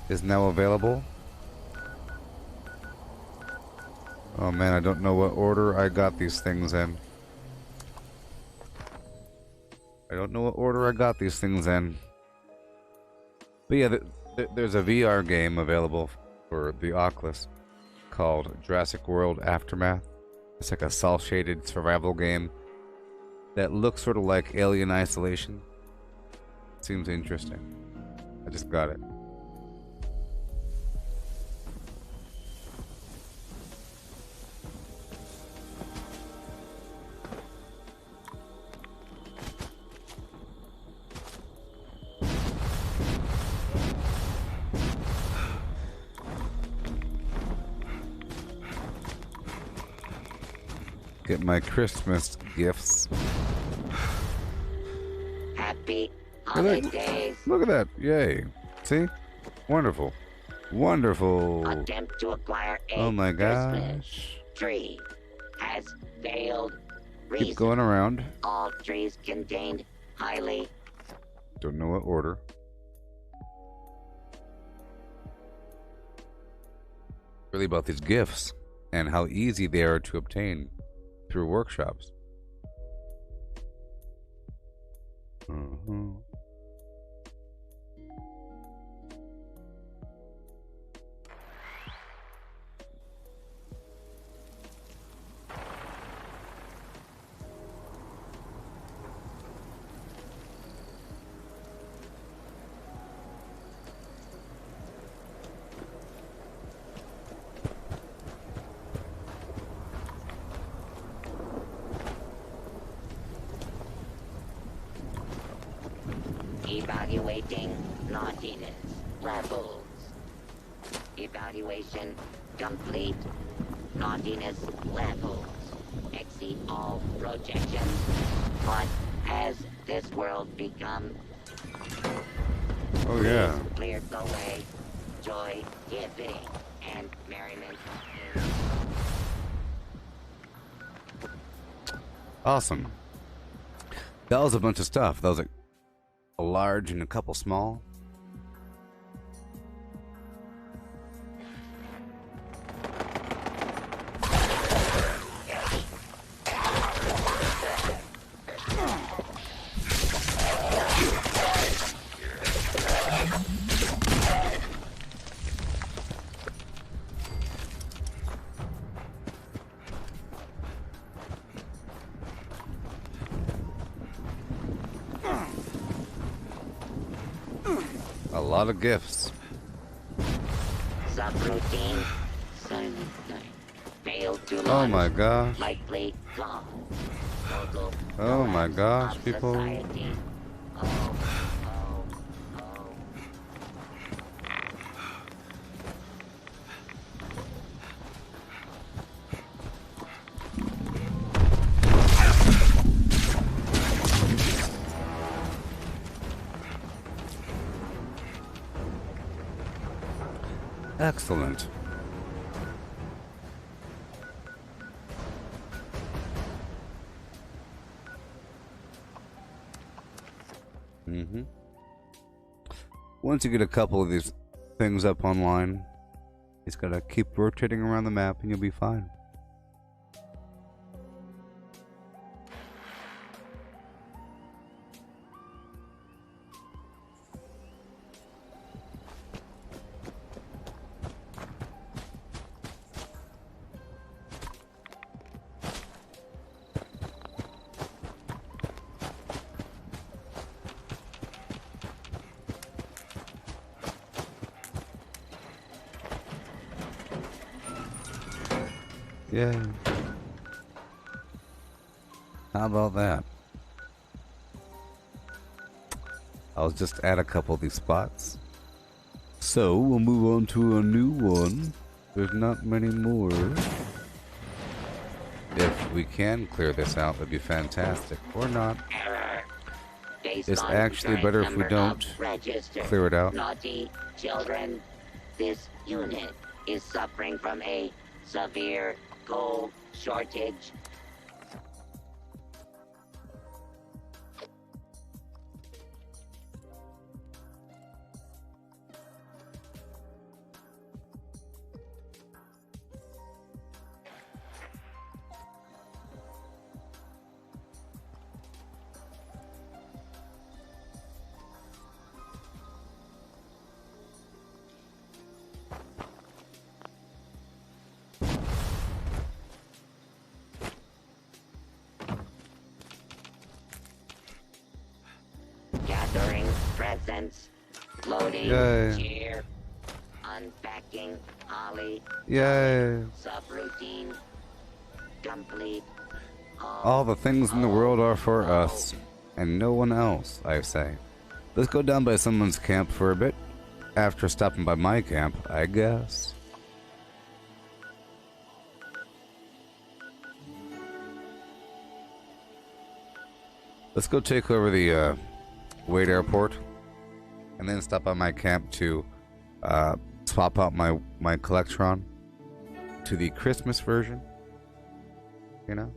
is now available. Oh man, I don't know what order I got these things in. I don't know what order I got these things in. But yeah, there's a VR game available for the Oculus called Jurassic World Aftermath. It's like a cel-shaded survival game that looks sort of like Alien Isolation. Seems interesting. I just got it. Get my Christmas gifts. Happy holidays. Look at that. Yay. See? Wonderful. Wonderful. Attempt to acquire a Oh my Christmas gosh. tree has failed. Keep Reason. going around. All trees contained highly. Don't know what order. Really about these gifts and how easy they are to obtain through workshops. Evaluating naughtiness levels. Evaluation complete. Naughtiness levels exceed all projections. What has this world become? Oh yeah. Cleared the way. Joy, giving, and merriment. Awesome. That was a bunch of stuff. That was like a large and a couple small. A lot of gifts. Subroutine. Silent night. Failed to Oh launch. my gosh. Likely gone. Total Oh my collapse gosh, of people. society. Oh, oh, oh. Excellent. Once you get a couple of these things up online, you just gotta keep rotating around the map and you'll be fine. Yeah. How about that? I'll just add a couple of these spots. So we'll move on to a new one. There's not many more. If we can clear this out, that'd be fantastic. Or not. Error. Based It's on actually current better if we number don't of registered clear it out. Naughty children. This unit is suffering from a severe gold shortage. Gathering presents. Loading. Yay. Cheer. Unpacking. Holly. Yay! Subroutine. Complete. All the things in the world are for us, and no one else, I say. Let's go down by someone's camp for a bit, after stopping by my camp, I guess. Let's go take over the Wade Airport, and then stop by my camp to swap out my Collectron to the Christmas version. You know?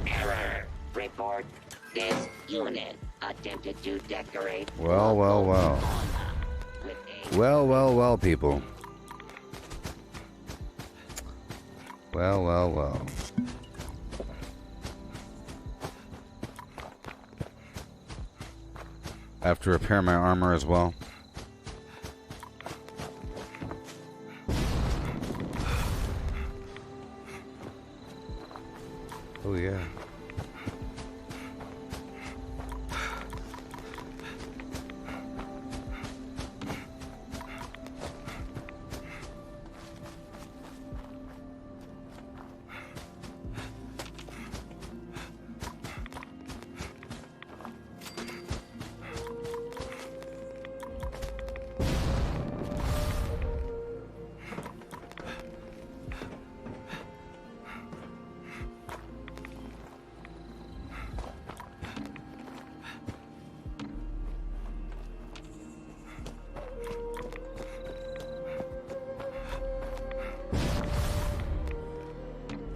Error. Report. This unit attempted to decorate. Well, well, well. with a Well, well, well, people. Well, well, well. I have to repair my armor as well. Oh, yeah.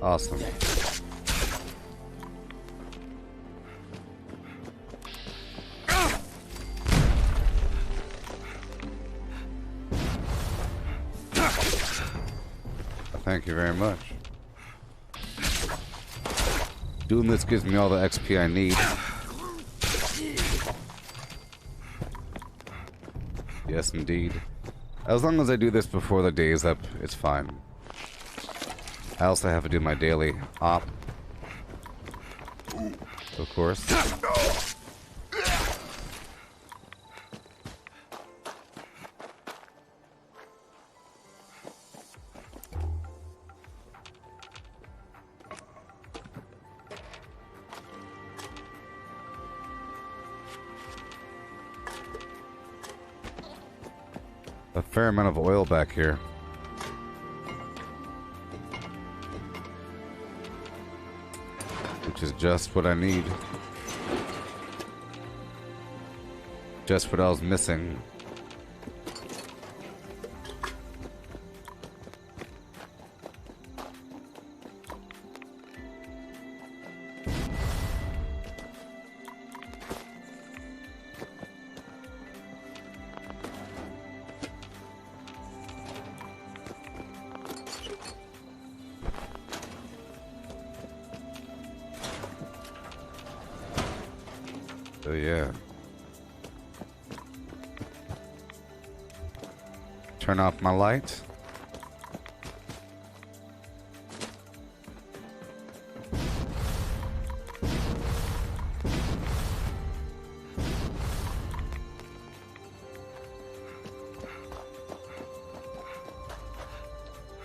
Awesome. Thank you very much. Doing this gives me all the XP I need. Yes, indeed. As long as I do this before the day is up, it's fine. I also have to do my daily op. Of course. A fair amount of oil back here. Which is just what I need. Just what I was missing. So yeah. Turn off my light.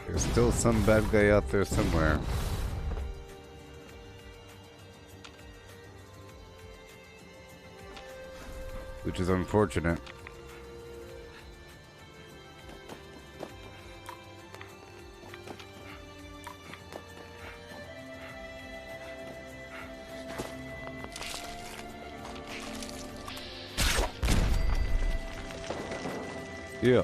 There's still some bad guy out there somewhere. Which is unfortunate. Yeah.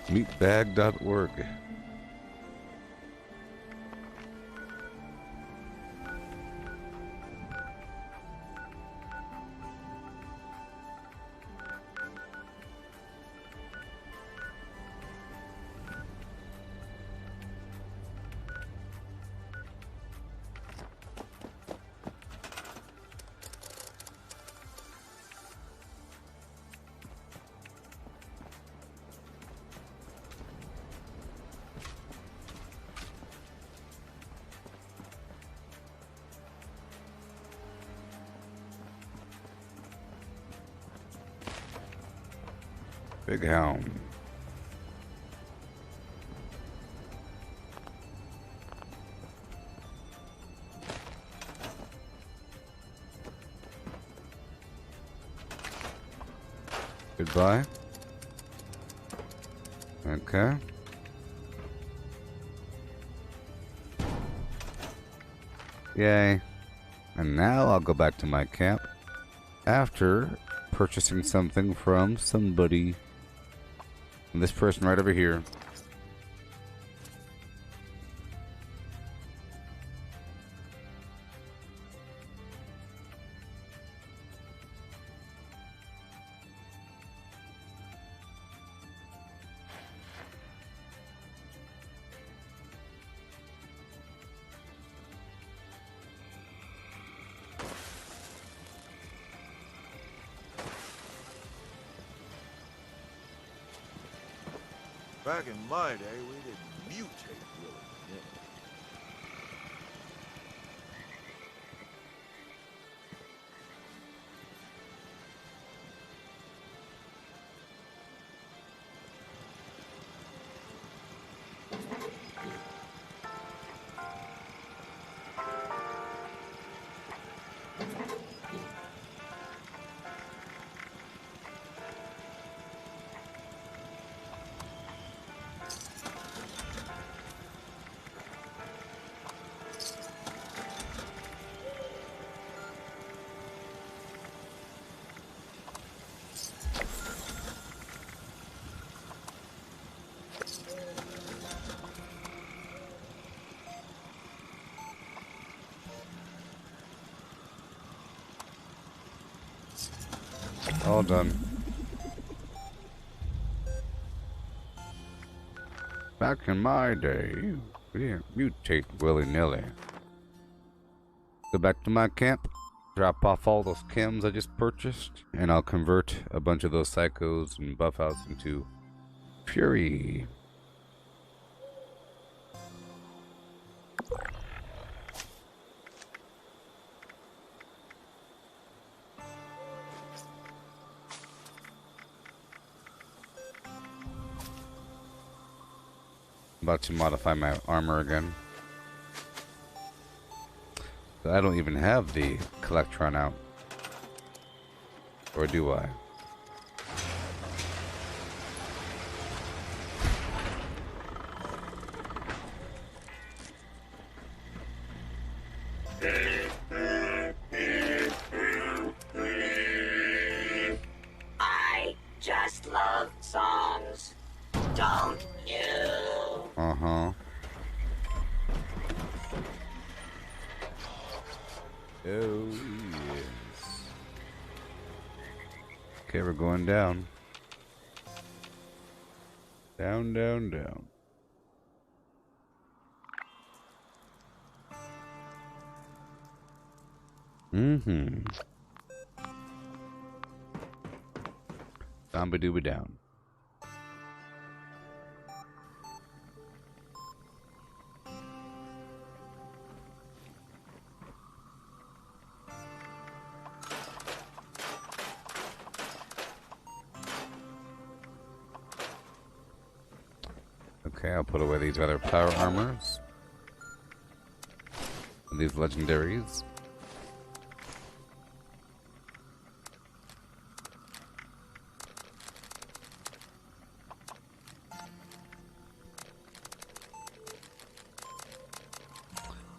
Meatbag.org. Big Helm. Goodbye. Okay. Yay. And now I'll go back to my camp after purchasing something from somebody. And this person right over here. Back in my day, we didn't mutate really. all done. Back in my day, we didn't mutate willy-nilly. Go back to my camp, drop off all those chems I just purchased, and I'll convert a bunch of those psychos and buff outs into fury. About to modify my armor again. I don't even have the Collectron out. Or do I? I just love songs. Don't you? Uh-huh. Oh, yes. Okay, we're going down. Down, down, down. Mm-hmm. Down-ba-dooba down. Okay, I'll put away these other power armors. And these legendaries.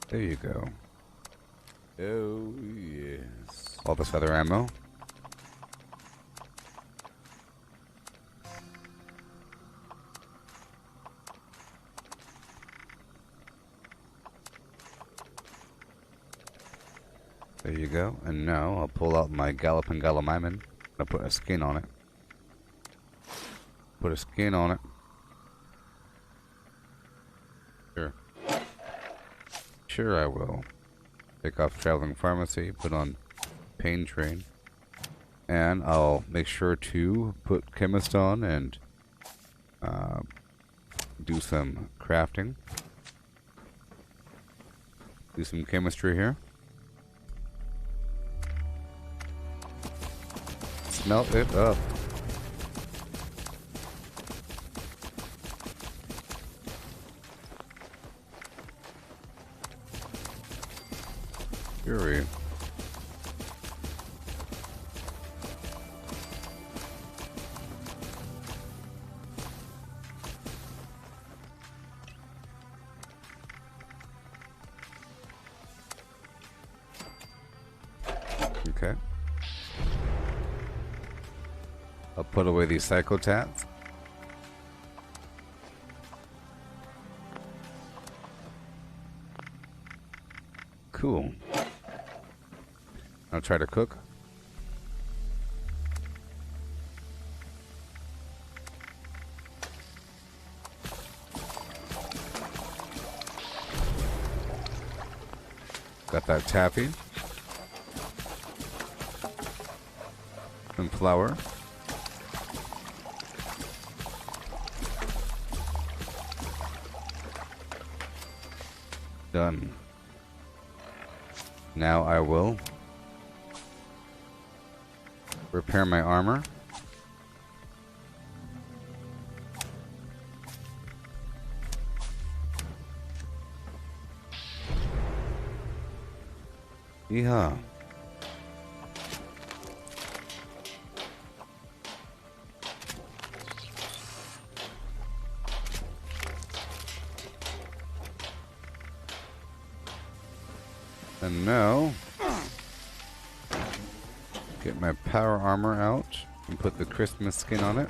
There you go. Oh, yes. All this other ammo. There you go. And now I'll pull out my Galloping Gallimimus. I'll put a skin on it. Put a skin on it. Sure. Sure I will. Take off Traveling Pharmacy, put on Pain Train. And I'll make sure to put Chemist on and do some crafting. Do some chemistry here. Smelt it up. Fury. Okay. I'll put away these psychotats. Cool. I'll try to cook. Got that taffy. And flour. Done. Now I will repair my armor. Yeehaw. And now, get my power armor out and put the Christmas skin on it.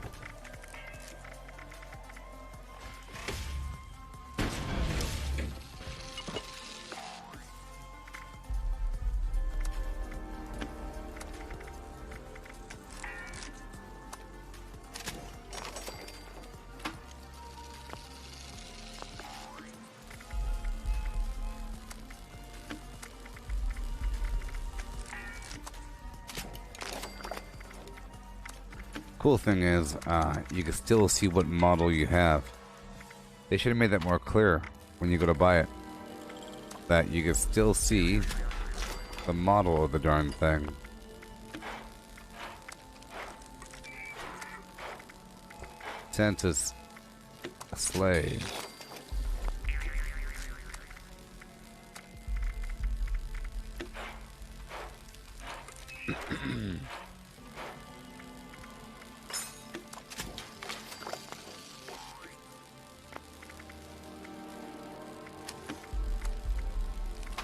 Cool thing is, you can still see what model you have. They should have made that more clear when you go to buy it. That you can still see the model of the darn thing. Santa's sleigh.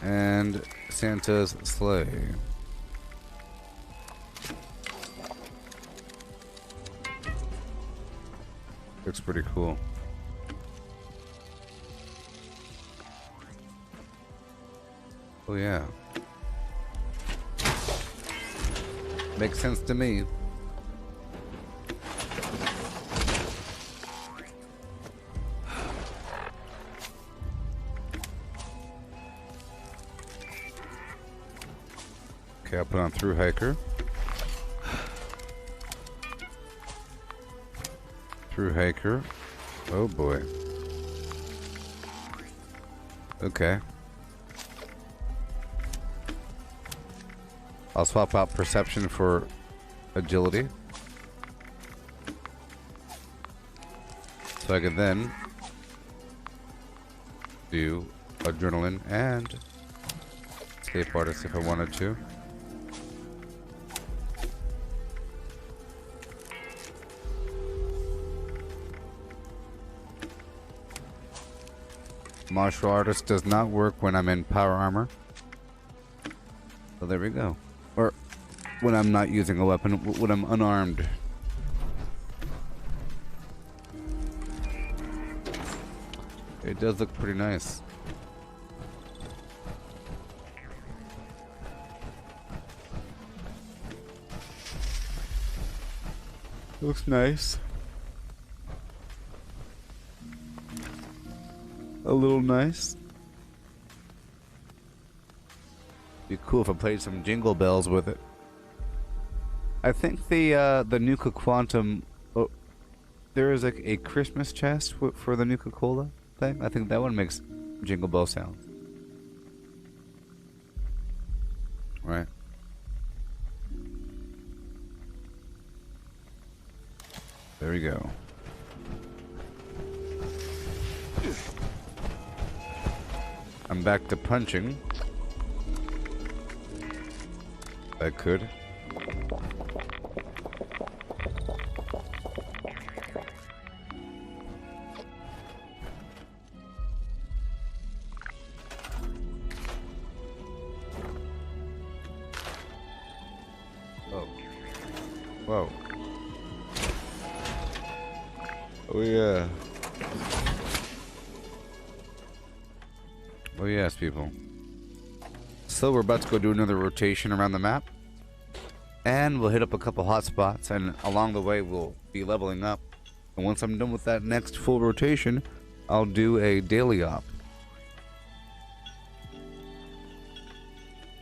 And Santa's sleigh. Looks pretty cool. Oh yeah. Makes sense to me. Okay, I'll put on through hiker. Through hiker. Oh boy. Okay. I'll swap out perception for agility. So I can then do adrenaline and escape artist if I wanted to. Martial artist does not work when I'm in power armor. So there we go. Or when I'm not using a weapon, when I'm unarmed. It does look pretty nice. Looks nice. A little nice. Be cool if I played some Jingle Bells with it. I think the Nuka Quantum. Oh, there is like a Christmas chest for the Nuka Cola thing. I think that one makes Jingle Bell sounds. Right. There we go. I'm back to punching. I could. Oh. Whoa. Oh yeah. Oh yes, people. So we're about to go do another rotation around the map. And we'll hit up a couple hot spots, and along the way we'll be leveling up. And once I'm done with that next full rotation, I'll do a daily op.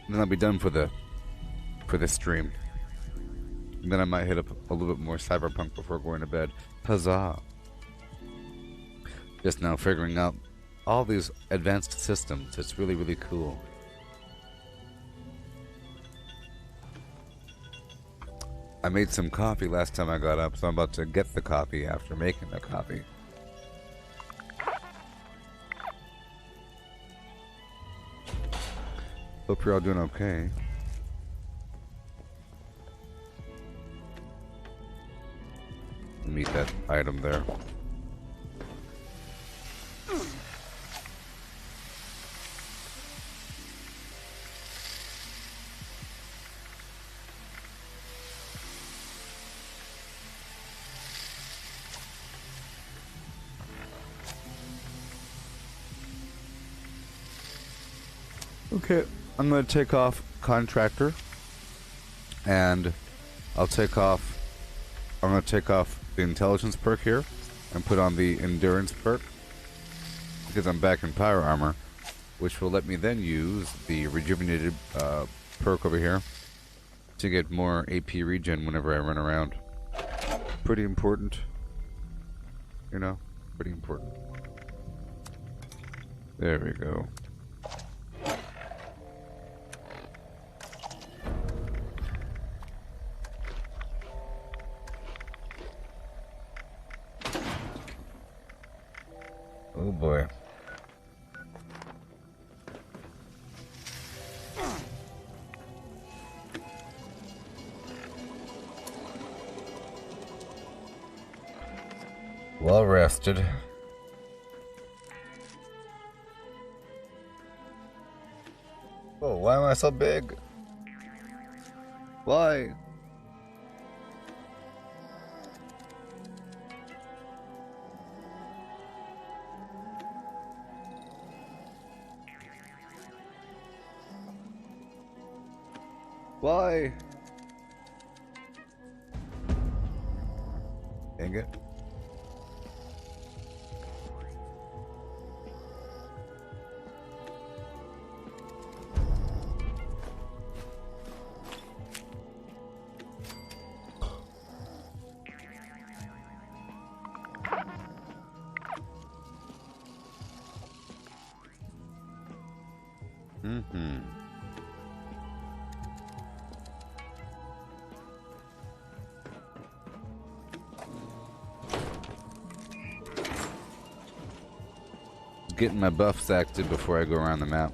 And then I'll be done for this stream. And then I might hit up a little bit more Cyberpunk before going to bed. Huzzah! Just now figuring out all these advanced systems. It's really, really cool. I made some coffee last time I got up, so I'm about to get the coffee after making the coffee. Hope you're all doing okay. Meet that item there. Okay, I'm going to take off Contractor, and I'm going to take off the Intelligence perk here, and put on the Endurance perk, because I'm back in Power Armor, which will let me then use the Rejuvenated perk over here, to get more AP regen whenever I run around. pretty important. You know, pretty important. There we go. Oh boy. Well rested. Oh, why am I so big? Why? Why? Dang it. Mm-hmm. Getting my buffs active before I go around the map.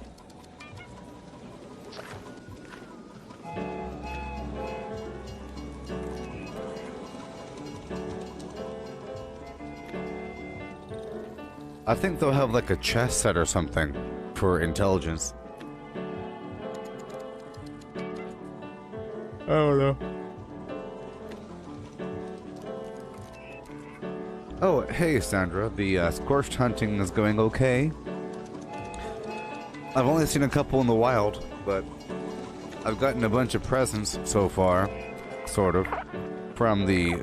I think they'll have like a chess set or something for intelligence. I don't know. Oh, hey Sandra, the scorched hunting is going okay. I've only seen a couple in the wild, but I've gotten a bunch of presents so far, sort of, from the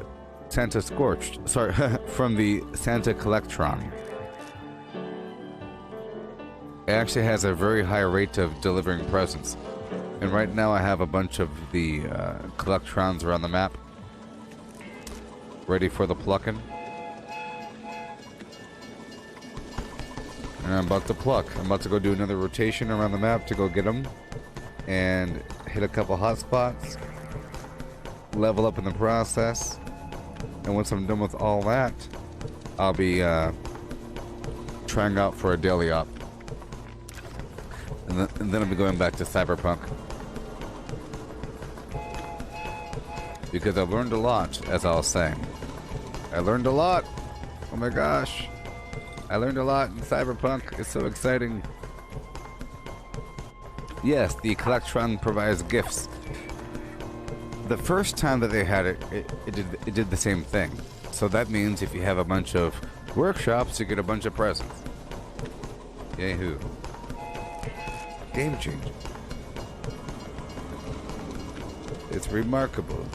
Santa Scorched. Sorry, from the Santa Collectron. It actually has a very high rate of delivering presents. And right now I have a bunch of the Collectrons around the map, ready for the plucking. And I'm about to pluck. I'm about to go do another rotation around the map to go get them and hit a couple hot spots, level up in the process, and once I'm done with all that, I'll be trying out for a daily op. And then I'll be going back to Cyberpunk. Because I've learned a lot, as I was saying. I learned a lot! Oh my gosh! I learned a lot in Cyberpunk. It's so exciting. Yes, the Collectron provides gifts. The first time that they had it, it did the same thing. So that means if you have a bunch of workshops, you get a bunch of presents. Yahoo. Game changer. It's remarkable.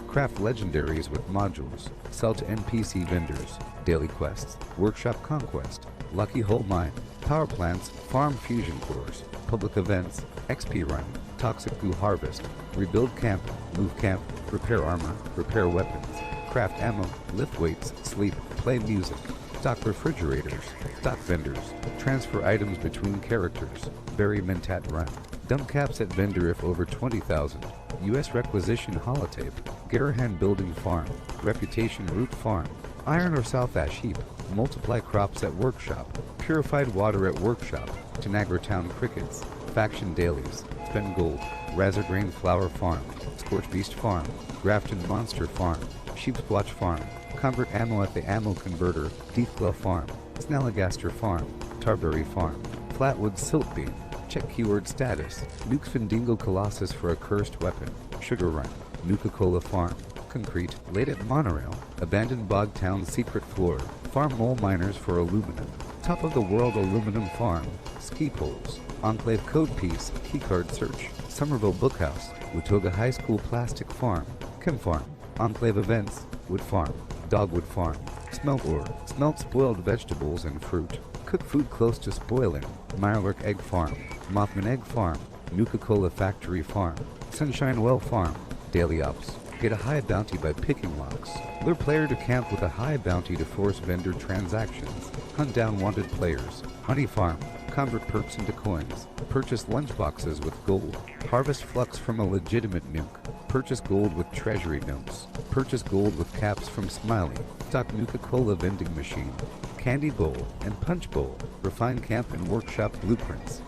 Craft legendaries with modules. Sell to NPC vendors. Daily quests. Workshop conquest. Lucky hole mine. Power plants. Farm fusion cores. Public events. XP run. Toxic goo harvest. Rebuild camp. Move camp. Repair armor. Repair weapons. Craft ammo. Lift weights. Sleep. Play music. Stock refrigerators. Stock vendors. Transfer items between characters. Bury Mentat run. Dump caps at vendor if over 20,000. U.S. requisition holotape. Garahan building farm. Reputation root farm. Iron or South Ash heap. Multiply crops at workshop. Purified water at workshop. Tanagra Town crickets. Faction dailies. Spend gold. Razorgrain flower farm. Scorch beast farm. Grafton monster farm. Sheepswatch farm. Convert ammo at the ammo converter. Deathglow farm. Snalligaster farm. Tarberry farm. Flatwood silt beam. Check keyword status. Nukes Findingo Colossus for a cursed weapon. Sugar Run. Nuka-Cola Farm. Concrete. Late at Monorail. Abandoned Bog Town secret floor. Farm mole miners for aluminum. Top of the world aluminum farm. Ski poles. Enclave code piece. Keycard search. Somerville Bookhouse. Watoga High School plastic farm. Chem farm. Enclave events. Wood farm. Dogwood farm. Smelt ore. Smelt spoiled vegetables and fruit. Cook food close to spoiling. Mirelurk Egg Farm. Mothman Egg Farm. Nuka-Cola Factory Farm. Sunshine Well Farm. daily ops. Get a high bounty by picking locks. Lure player to camp with a high bounty to force vendor transactions. Hunt down wanted players. Honey farm. Convert perks into coins. Purchase lunchboxes with gold. Harvest flux from a legitimate nuke. Purchase gold with treasury notes. Purchase gold with caps from Smiley. Stock Nuka-Cola vending machine. Candy bowl and punch bowl. Refine camp and workshop blueprints.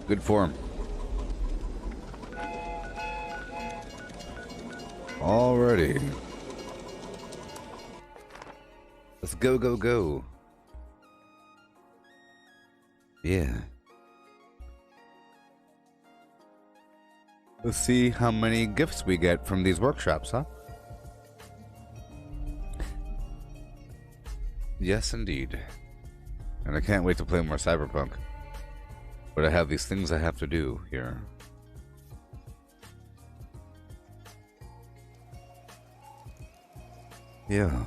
Good form. Alrighty. Let's go, go, go. Yeah. Let's see how many gifts we get from these workshops, huh? Yes, indeed. And I can't wait to play more Cyberpunk. But I have these things I have to do here. Yeah.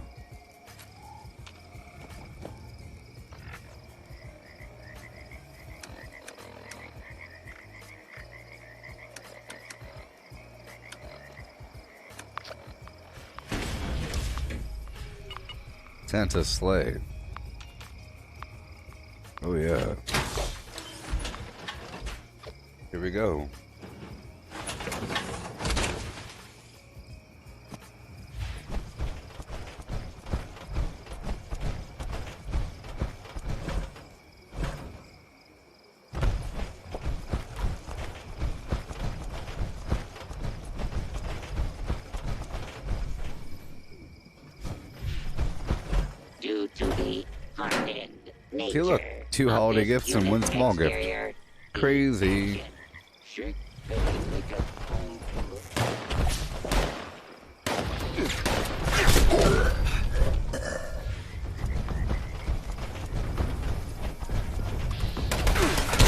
Santa's sleigh. Oh yeah. Here we go. Due to the hardened nature. See, look, 2 holiday gifts and 1 small gift. Crazy.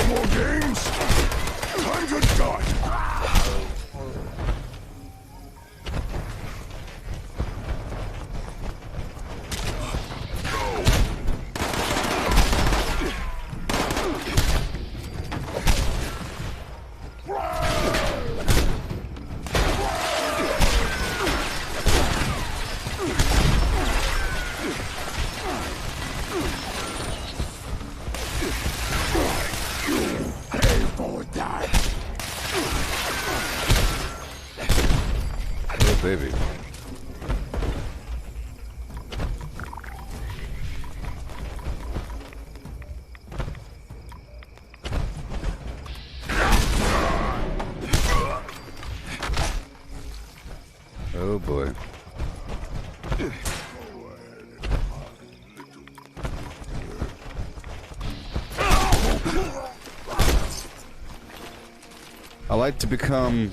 More games? Time to die! Baby. Oh boy. I like to become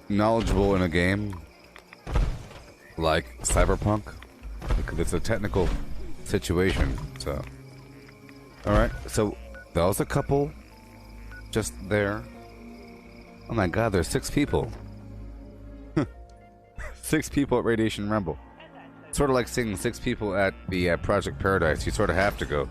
knowledgeable in a game like Cyberpunk, because it's a technical situation. So, alright, so that was a couple just there. Oh my god, there's 6 people. 6 people at Radiation Rumble. Sort of like seeing 6 people at the Project Paradise. You sort of have to go.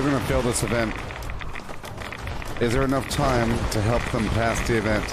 they're gonna fail this event, is there enough time to help them pass the event?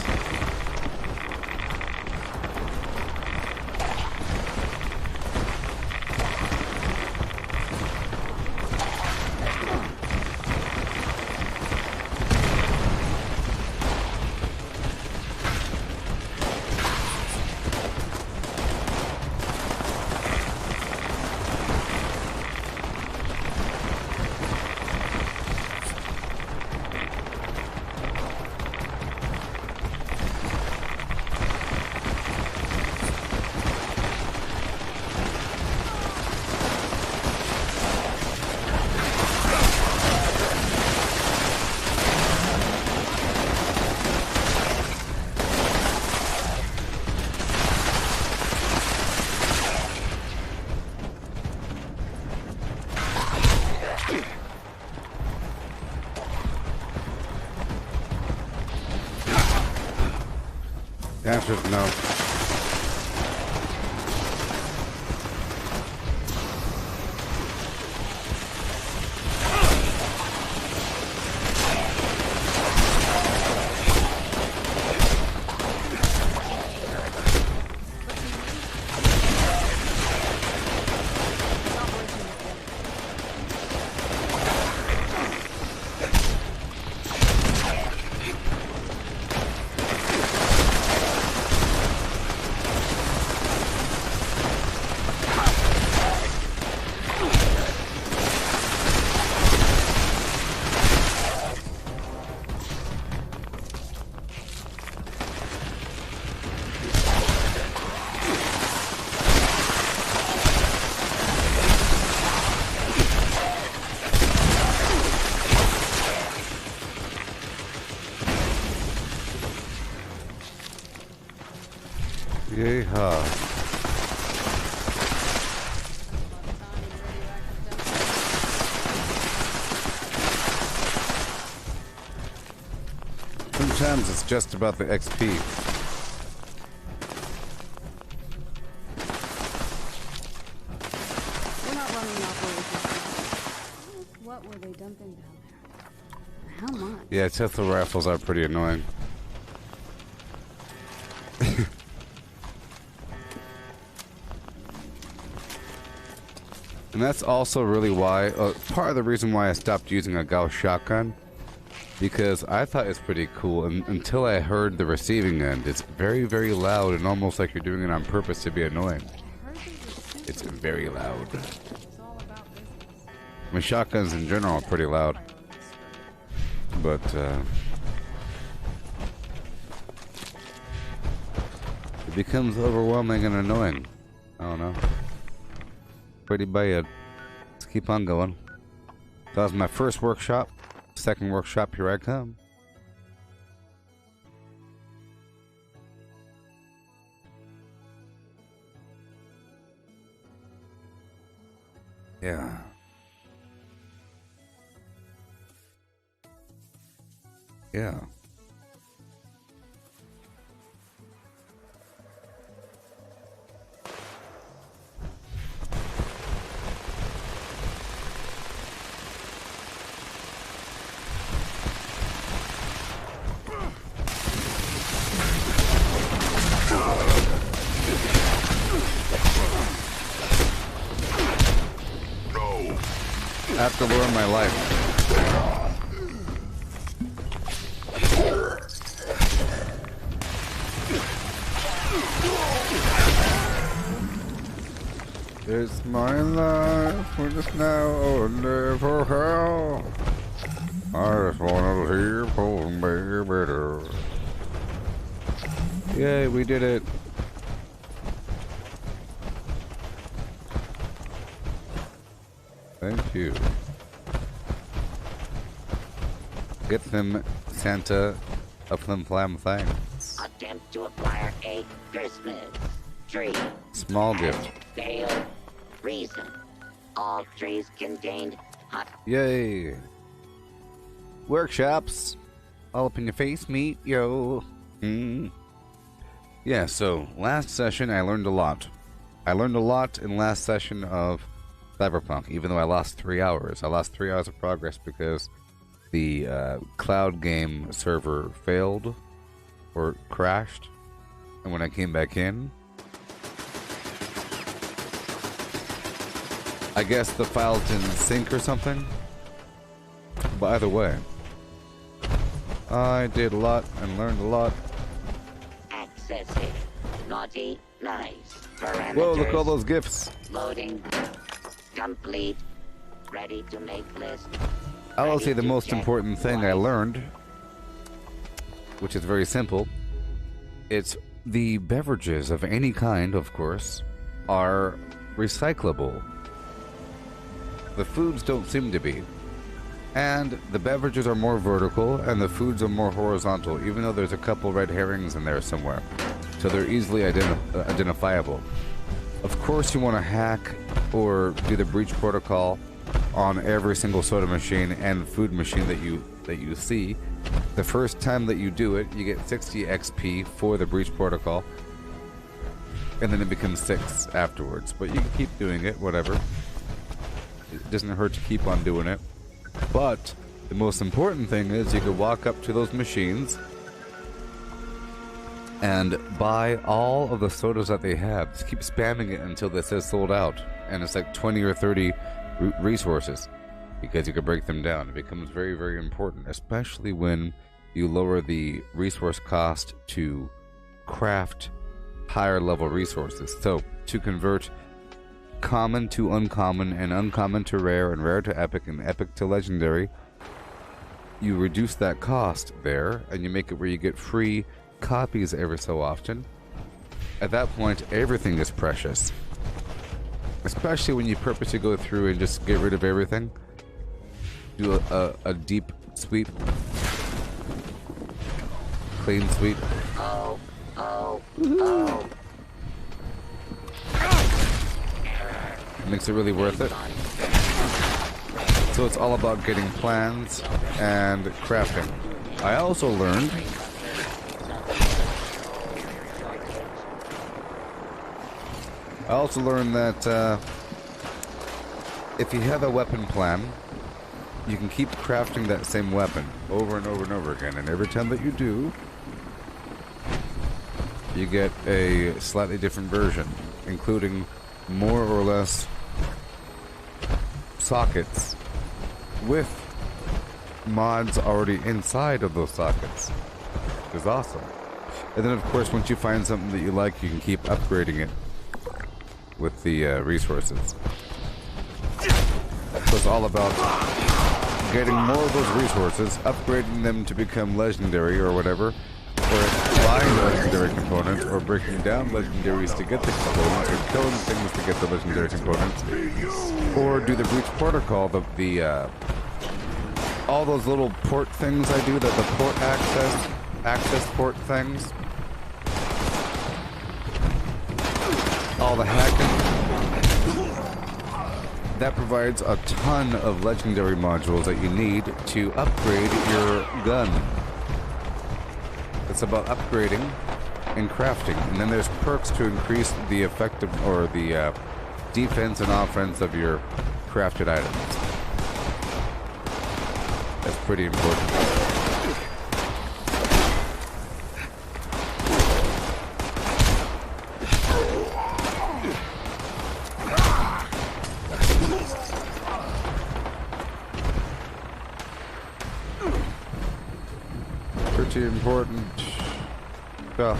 The answer is no. Yeehaw. Sometimes it's just about the XP. We're not running an operation. What were they dumping down there? How much? Yeah, Tesla rifles are pretty annoying. And that's also really why, part of the reason why I stopped using a Gauss shotgun, because I thought it's pretty cool until I heard the receiving end. It's very, very loud and almost like you're doing it on purpose to be annoying. It's very loud. I mean, shotguns in general are pretty loud. But, it becomes overwhelming and annoying. I don't know. Pretty bad. Let's keep on going. That was my first workshop. Second workshop, here I come. Yeah. Yeah. I have to learn my life. It's my life, we're just now or never hell. I just wanna hear people be better. Yay, we did it. Thank you. Get them, Santa, up them flam things. Attempt to acquire a Christmas tree. Small gift. Failed. Reason. All trees contained hot. Yay. Workshops. All up in your face, meat, yo. Yeah, so last session I learned a lot. I learned a lot in last session of Cyberpunk, even though I lost 3 hours. I lost 3 hours of progress because the cloud game server failed or crashed, and when I came back in, I guess the files didn't sync or something. But either way, I did a lot and learned a lot. Accessing. Naughty, nice. Parameters. Whoa, look at all those gifts. Loading. Complete. Ready to make list. I will Ready say the to most check important thing I twice. learned, which is very simple, it's the beverages of any kind, of course, are recyclable. The foods don't seem to be. And the beverages are more vertical and the foods are more horizontal, even though there's a couple red herrings in there somewhere. So they're easily identifiable. Of course you want to hack or do the breach protocol on every single soda machine and food machine that you see. The first time that you do it, you get 60 XP for the breach protocol, and then it becomes 6 afterwards. But you can keep doing it, whatever. It doesn't hurt to keep on doing it. But the most important thing is you can walk up to those machines and buy all of the sodas that they have. Just keep spamming it until it says sold out, and it's like 20 or 30 resources, because you can break them down. It becomes very, very important, especially when you lower the resource cost to craft higher level resources. So to convert common to uncommon and uncommon to rare and rare to epic and epic to legendary, you reduce that cost there and you make it where you get free copies every so often. At that point, everything is precious, especially when you purposely go through and just get rid of everything. Do a deep sweep, clean sweep. Oh. Makes it really worth it. So it's all about getting plans and crafting. I also learned that if you have a weapon plan, you can keep crafting that same weapon over and over and over again, and every time that you do, you get a slightly different version, including more or less sockets with mods already inside of those sockets. Which is awesome. And then of course, once you find something that you like, you can keep upgrading it with the resources. So it's all about getting more of those resources, upgrading them to become legendary or whatever, or buying legendary components, or breaking down legendaries to get the components, or killing things to get the legendary components, or do the breach protocol, all those little port things I do, the port access port things, all the hacking. That provides a ton of legendary modules that you need to upgrade your gun. It's about upgrading and crafting, and then there's perks to increase the effective or the defense and offense of your crafted items. That's pretty important. Pretty important stuff.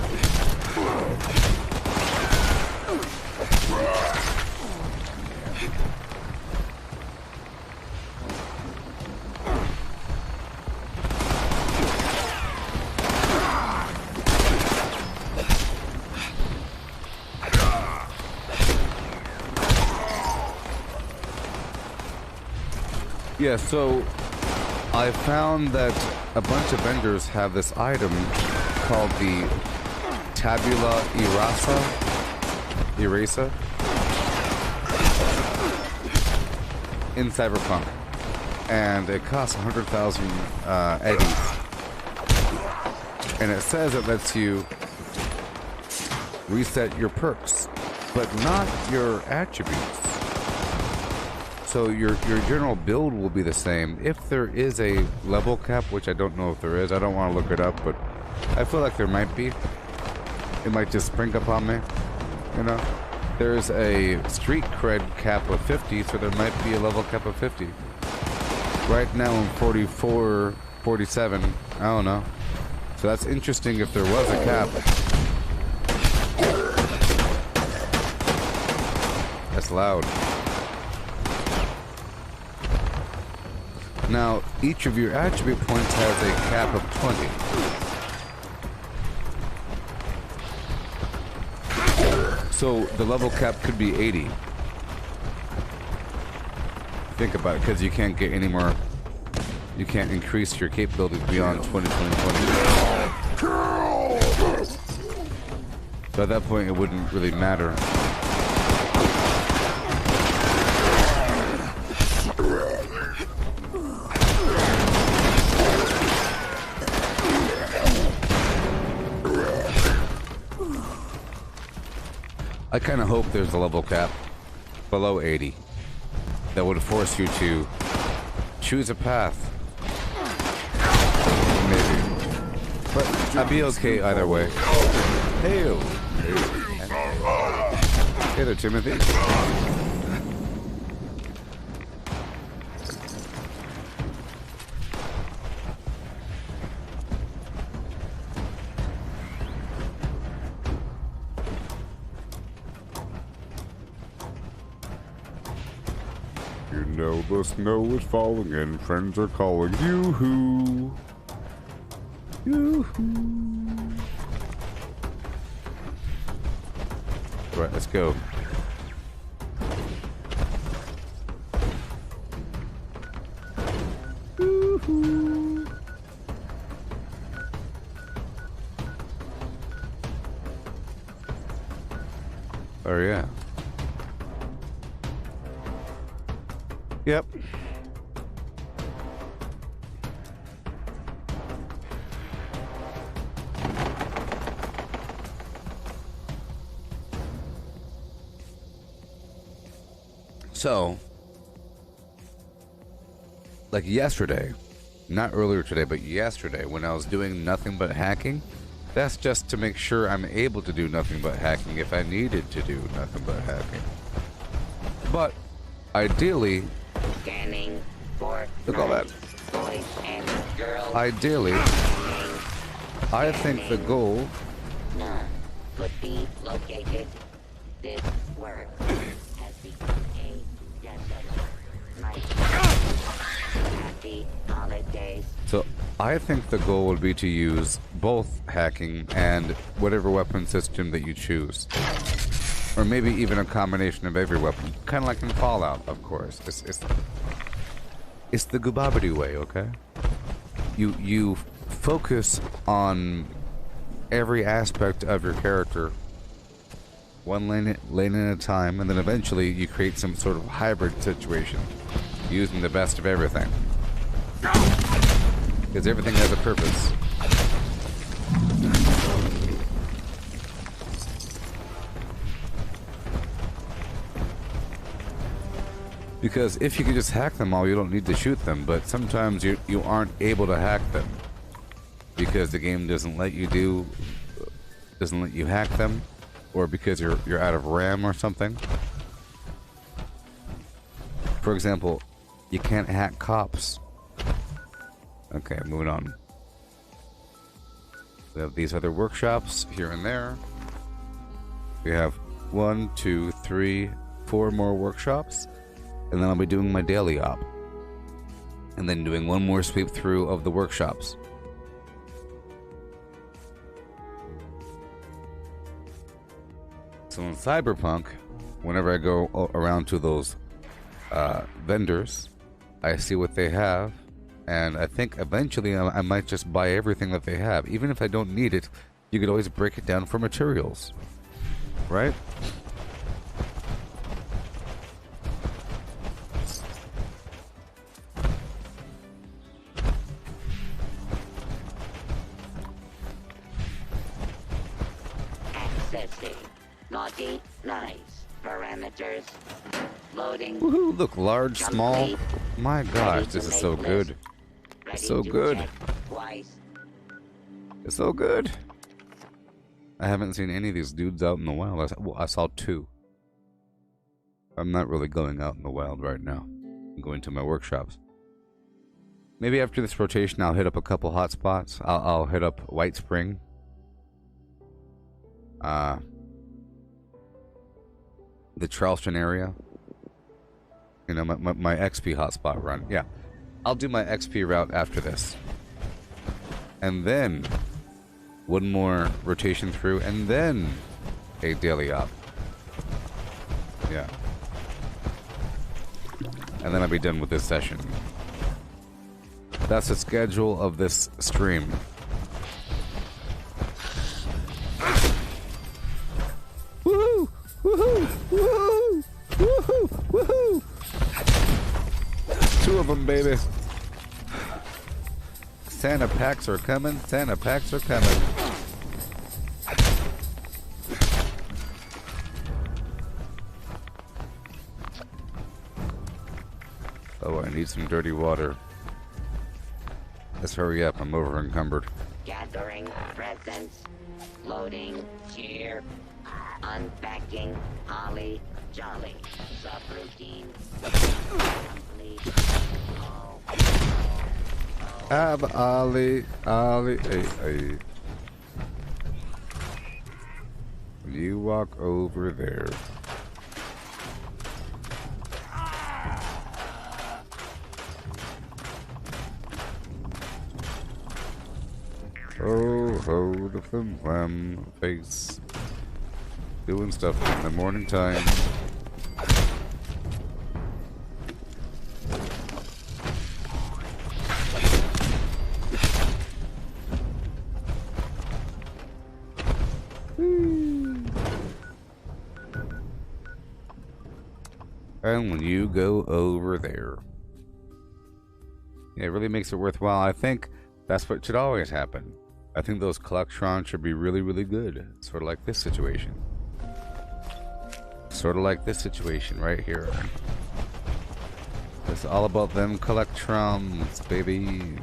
Yeah, so I found that a bunch of vendors have this item called the Tabula Erasa in Cyberpunk, and it costs 100,000 eddies, and it says it lets you reset your perks, but not your attributes. So your general build will be the same. If there is a level cap, which I don't know if there is, I don't want to look it up, but I feel like there might be. It might just spring up on me, you know? There's a street cred cap of 50, so there might be a level cap of 50. Right now I'm 44, 47, I don't know. So that's interesting if there was a cap. That's loud. Now, each of your attribute points has a cap of 20. So the level cap could be 80. Think about it, because you can't get any more. You can't increase your capabilities beyond 20, 20, 20. So at that point, it wouldn't really matter. I kind of hope there's a level cap below 80 that would force you to choose a path. Maybe. But I'd be okay either way. Hail! Hey there, Timothy. You know the snow is falling and friends are calling. Yoo-hoo! Yoo-hoo. Right, let's go. Yoo-hoo. Oh yeah. Yep. So, like yesterday, not earlier today, but yesterday, when I was doing nothing but hacking, that's just to make sure I'm able to do nothing but hacking if I needed to do nothing but hacking. But, ideally, Scanning for look at all that. boys and girls. Ideally, I think the goal None could be located. This work has become a desolate night. Happy holidays. So I think the goal would be to use both hacking and whatever weapon system that you choose. Or maybe even a combination of every weapon. Kind of like in Fallout, of course. It's the Gooboberti way, okay? You focus on every aspect of your character, one lane at a time, and then eventually you create some sort of hybrid situation, using the best of everything. Because everything has a purpose. Because if you could just hack them all, you don't need to shoot them, but sometimes you aren't able to hack them. Because the game doesn't let you hack them, or because you're out of RAM or something. For example, you can't hack cops. Okay, moving on. We have these other workshops here and there. We have 1, 2, 3, 4 more workshops, and then I'll be doing my daily op, and then doing one more sweep through of the workshops. So in Cyberpunk, whenever I go around to those vendors, I see what they have, and I think eventually I might just buy everything that they have. Even if I don't need it, you could always break it down for materials, right? Accessing naughty nice parameters. Loading. Woohoo! Look, large, small. Complete. My gosh, this is so good. Ready So to good. check twice. It's so good. I haven't seen any of these dudes out in the wild. I saw 2. I'm not really going out in the wild right now. I'm going to my workshops. Maybe after this rotation, I'll hit up a couple hot spots. I'll hit up White Spring. The Charleston area. You know, my XP hotspot run. Yeah. I'll do my XP route after this. And then one more rotation through, and then a daily op. Yeah. And then I'll be done with this session. That's the schedule of this stream. Woohoo! Woohoo! Woohoo! Woohoo! Woohoo! 2 of them, baby. Santa packs are coming. Santa packs are coming. Oh, I need some dirty water. Let's hurry up. I'm over encumbered. Gathering presents. Loading. Cheer. Unpacking. Holly. Jolly. Subroutine. Complete. Ollie, hey. You walk over there. Oh, ho, the flam face. Doing stuff in the morning time. And when you go over there, yeah, it really makes it worthwhile. I think that's what should always happen. I think those collectrons should be really, really good. Sort of like this situation. Sort of like this situation right here. It's all about them collectrons, baby.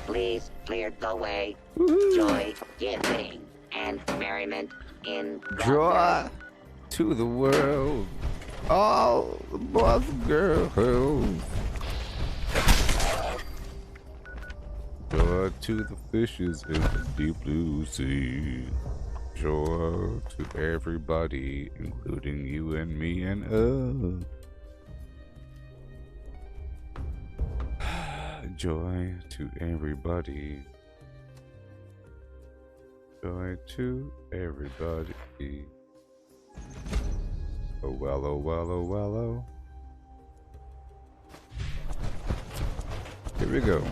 Please clear the way. Joy, giving, and merriment in Joy to the world. All the boys and girls. Joy to the fishes in the deep blue sea. Joy to everybody, including you and me and us. Joy to everybody. Joy to everybody. Oh well, oh well, oh well, oh. Here we go.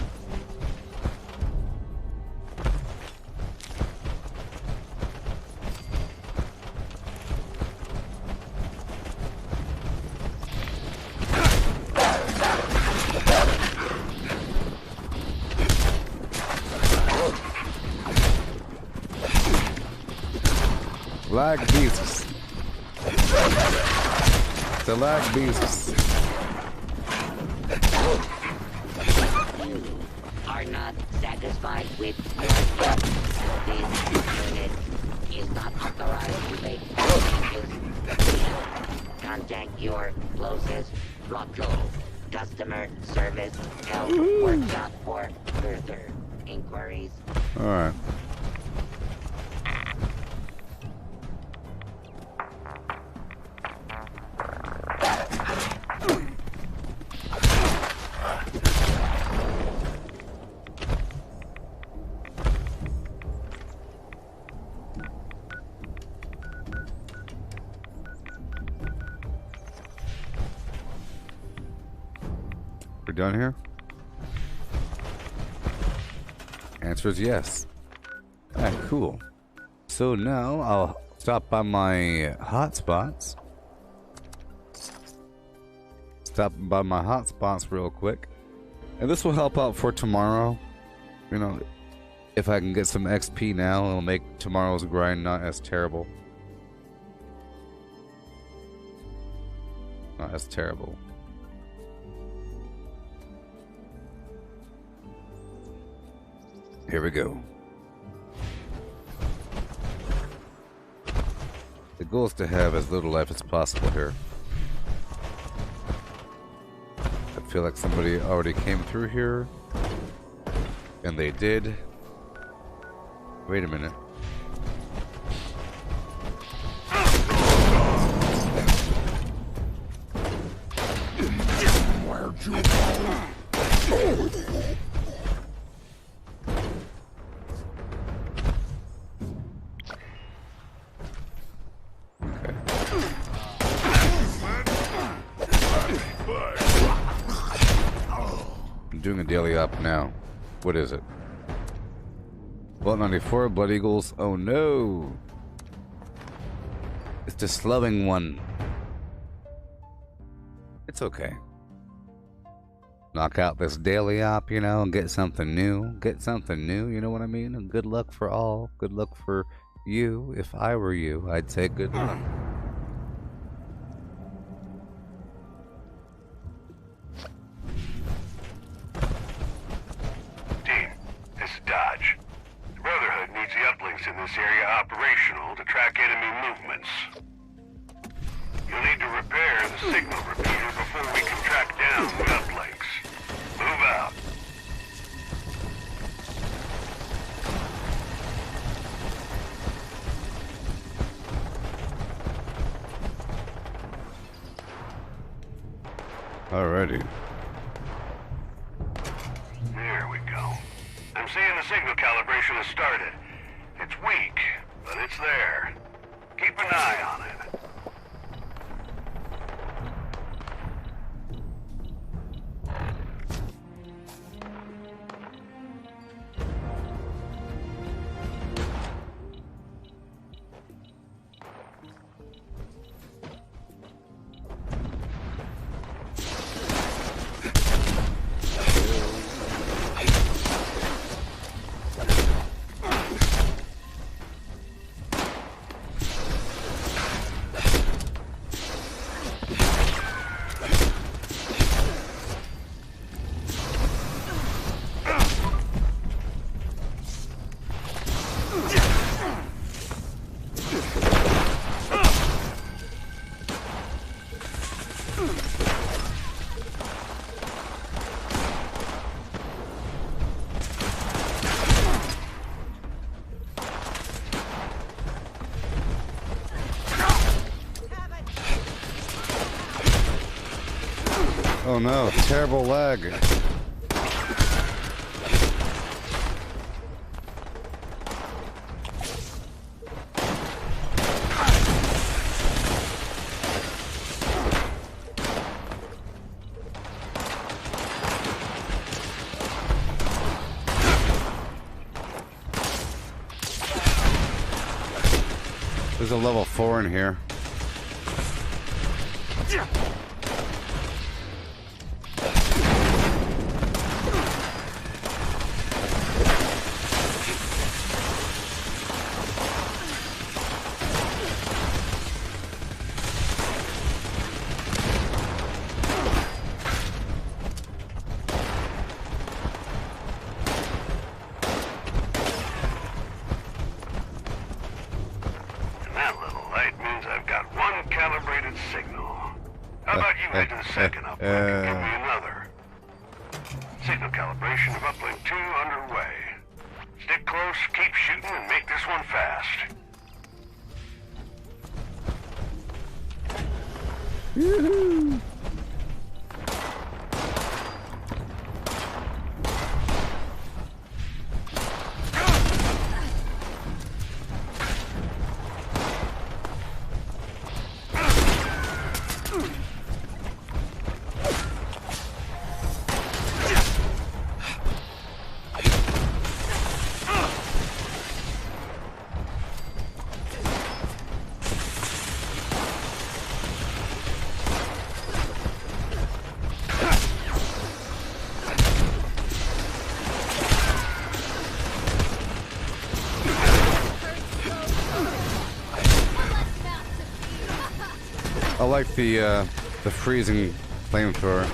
Black beasts. The black beasts. You are not satisfied with your gift. This unit is not authorized to make changes. Contact your closest Rocco customer service help workshop for further inquiries. All right. We're done here? Answer is yes. Alright, cool. So now I'll stop by my hotspots. Stop by my hotspots real quick. And this will help out for tomorrow. You know, if I can get some XP now, it'll make tomorrow's grind not as terrible. Not as terrible. Here we go. The goal is to have as little life as possible here. I feel like somebody already came through here. And they did. Wait a minute. Where'd you go? I'm doing a daily op now. What is it? Vault 94, Blood Eagles. Oh no! It's the slugging one. It's okay. Knock out this daily op, you know, and get something new. Get something new, you know what I mean? And good luck for all. Good luck for you. If I were you, I'd say good luck. Team, this is Dodge. The Brotherhood needs the uplinks in this area operational to track enemy movements. You'll need to repair the signal repeater before we can track down the uplinks. Move out. Alrighty. There we go. I'm seeing the signal calibration has started. It's weak, but it's there. Keep an eye on it. Oh no, terrible lag. There's a level 4 in here. Signal calibration of uplink 2 underway. Stick close, keep shooting, and make this one fast. Woohoo! like the freezing flamethrower.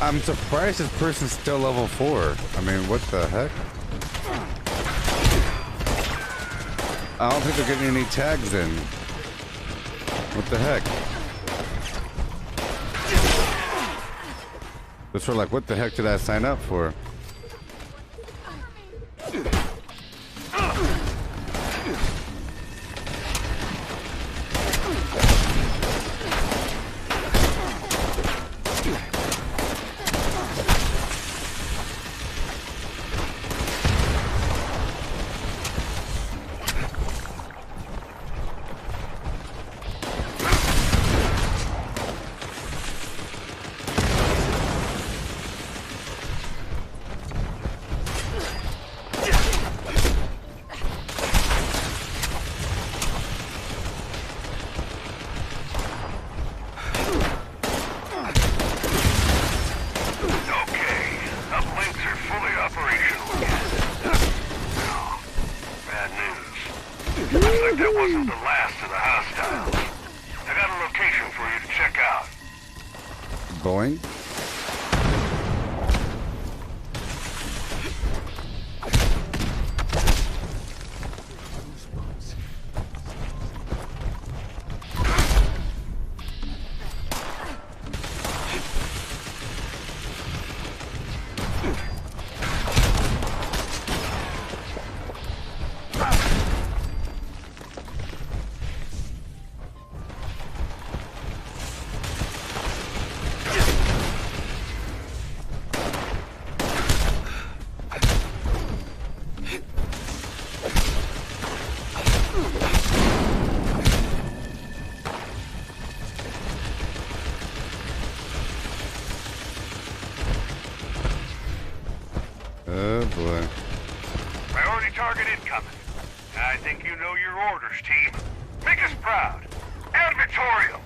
I'm surprised this person's still level 4. I mean, what the heck? I don't think they're getting any tags in. What the heck? It's sort of like, what the heck did I sign up for? Boing. Oh boy. Priority target incoming. I think you know your orders, team. Make us proud. Advertorial.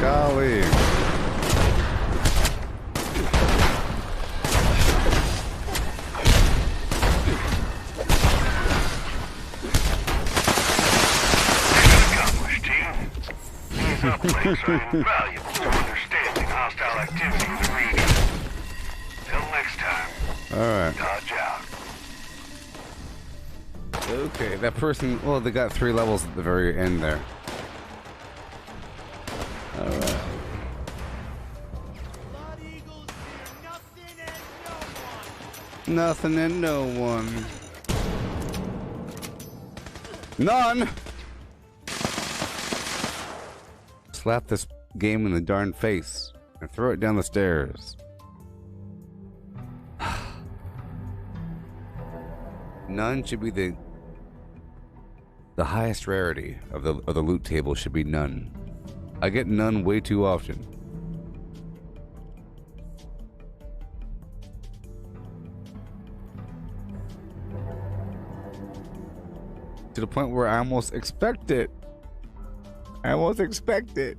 Golly. Accomplished, team. These uplinks are invaluable to understanding hostile activity in the region. Till next time. Alright. Dodge out. Okay, that person, well, they got 3 levels at the very end there. Alright. Nothing and no one. None! Slap this game in the darn face and throw it down the stairs. None should be the highest rarity of the loot table should be none. I get none way too often. To the point where I almost expect it. I almost expect it.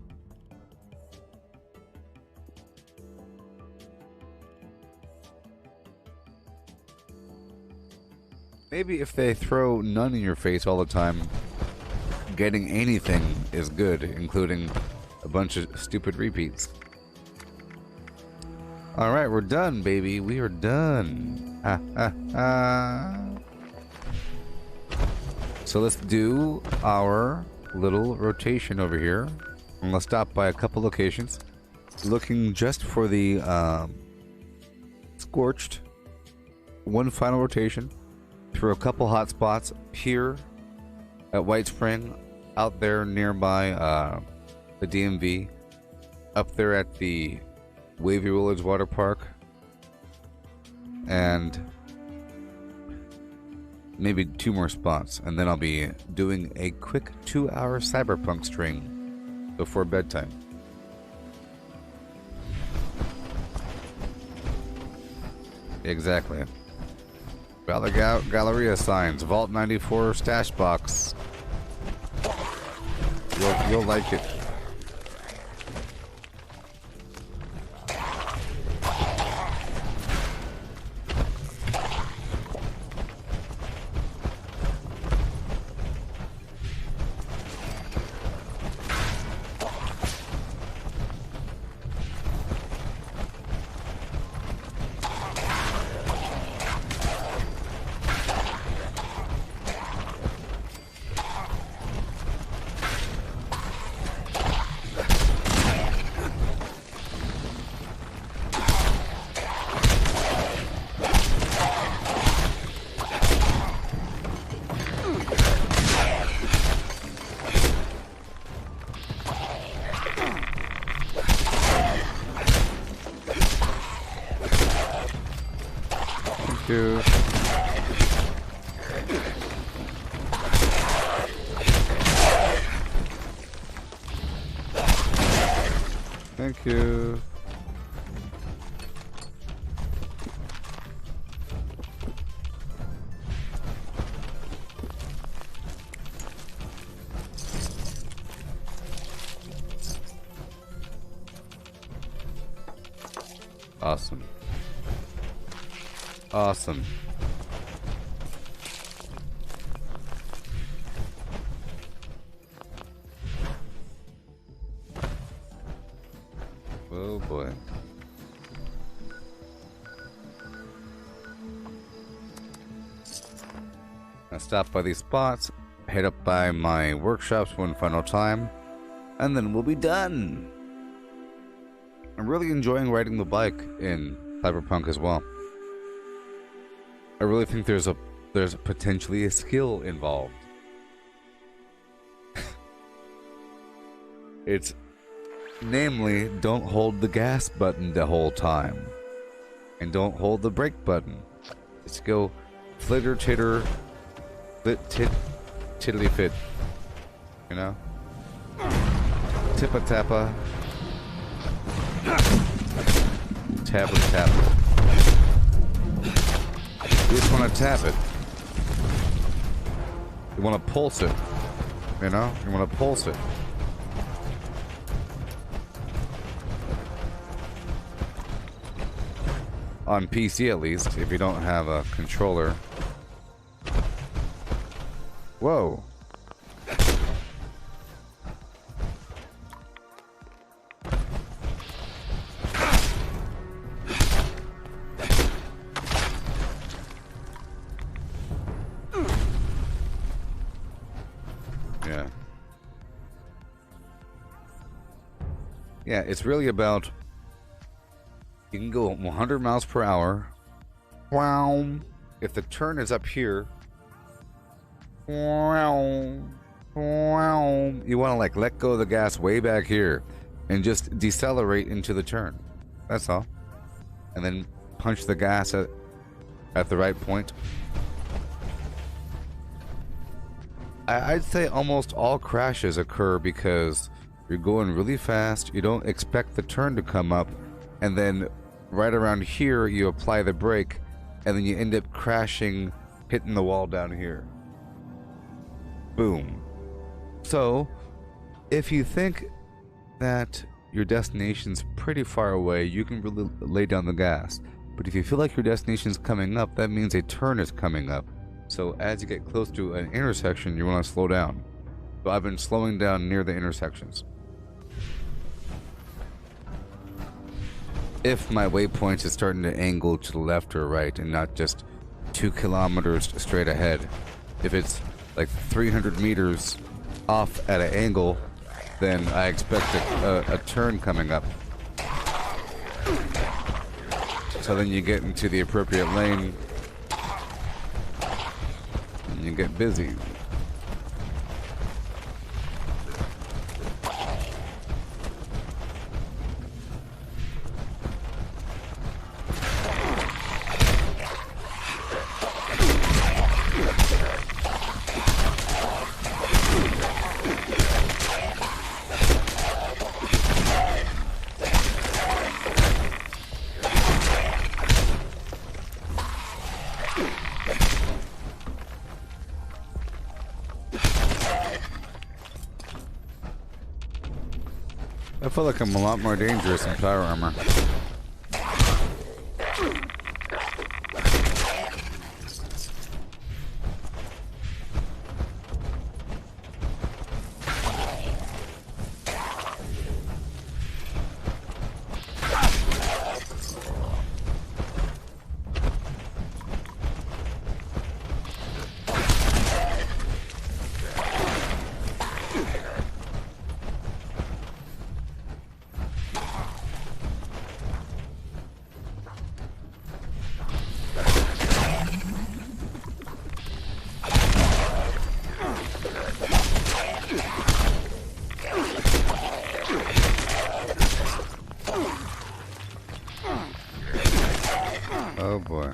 Maybe if they throw none in your face all the time, getting anything is good, including a bunch of stupid repeats. Alright, we're done, baby. We are done. Ha ha ha. So let's do our little rotation over here. And let's stop by a couple locations. Looking just for the Scorched. One final rotation. Through a couple hot spots here at White Spring, out there nearby the DMV, up there at the Wavy Village Water Park, and maybe 2 more spots, and then I'll be doing a quick 2-hour Cyberpunk stream before bedtime. Exactly. Galleria signs. Vault 94 stash box. You'll like it. you. Thank you. Awesome. Awesome. Oh boy. I stop by these spots, head up by my workshops one final time, and then we'll be done. I'm really enjoying riding the bike in Cyberpunk as well. I really think there's potentially a skill involved. It's namely, don't hold the gas button the whole time. And don't hold the brake button. Just go flitter titter flit tit tiddly fit. You know? Tippa tappa. Tapper tapper. You just want to tap it. You want to pulse it. You know? You want to pulse it. On PC at least, if you don't have a controller. Whoa. Yeah. Yeah, it's really about you can go 100 miles per hour. Wow. If the turn is up here, wow, wow, you want to like let go of the gas way back here and just decelerate into the turn. That's all. And then punch the gas at the right point. I'd say almost all crashes occur because you're going really fast, you don't expect the turn to come up, and then right around here you apply the brake, and then you end up crashing, hitting the wall down here. Boom. So, if you think that your destination's pretty far away, you can really lay down the gas. But if you feel like your destination's coming up, that means a turn is coming up. So as you get close to an intersection, you want to slow down. So I've been slowing down near the intersections. If my waypoint is starting to angle to the left or right and not just 2 kilometers straight ahead, if it's like 300 meters off at an angle, then I expect a turn coming up. So then you get into the appropriate lane and you get busy. I feel like I'm a lot more dangerous in power armor. Oh boy.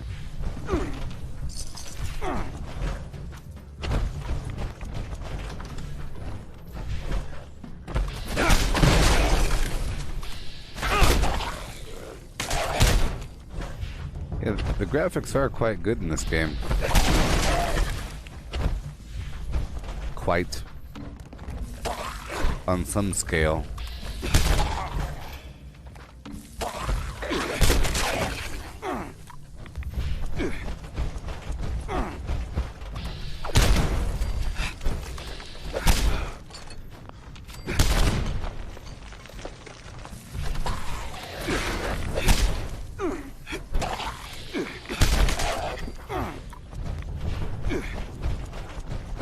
Yeah, the graphics are quite good in this game. Quite. On some scale.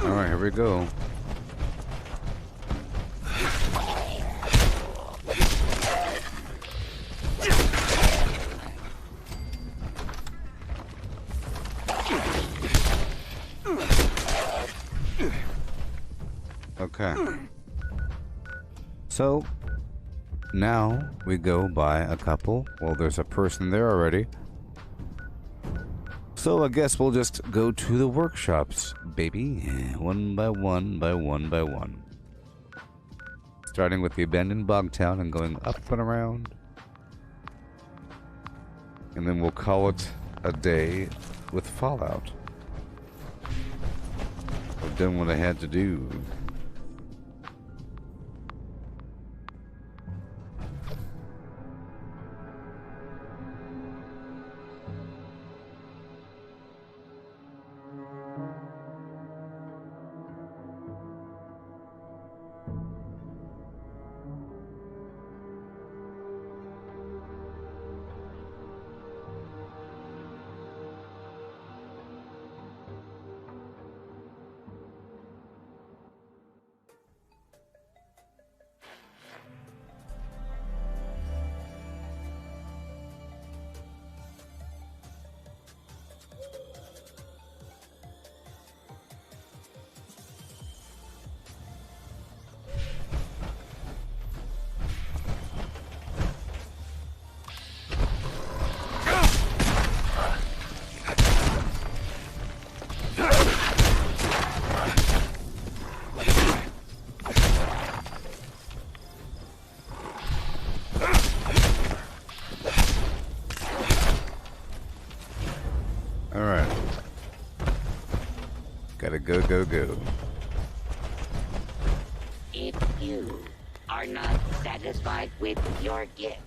Alright, here we go. Okay. So, now we go by a couple. Well, there's a person there already. So I guess we'll just go to the workshops, baby. One by one by one by one. Starting with the abandoned bog town and going up and around. And then we'll call it a day with Fallout. I've done what I had to do. Alright. Gotta go, go, go. If you are not satisfied with your gift,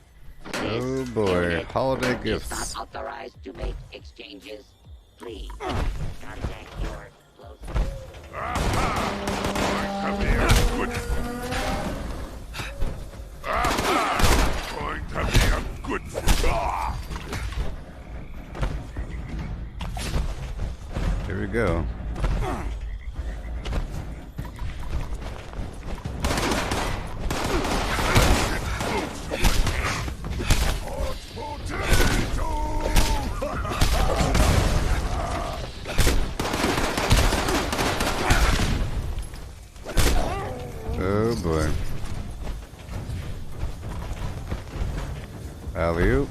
Oh this boy, unit holiday is gifts. not authorized to make exchanges. Please contact your closest. Come here, good. Going to be a good. Here we go. Oh boy. Alley-oop.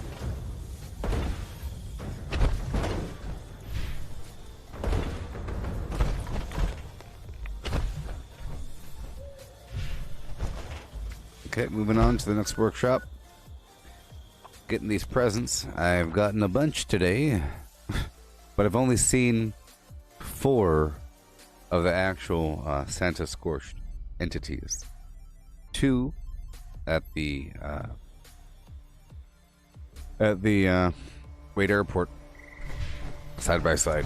Okay, moving on to the next workshop. Getting these presents. I've gotten a bunch today. but I've only seen 4 of the actual Santa Scorched entities. 2 at the Wade Airport, side by side.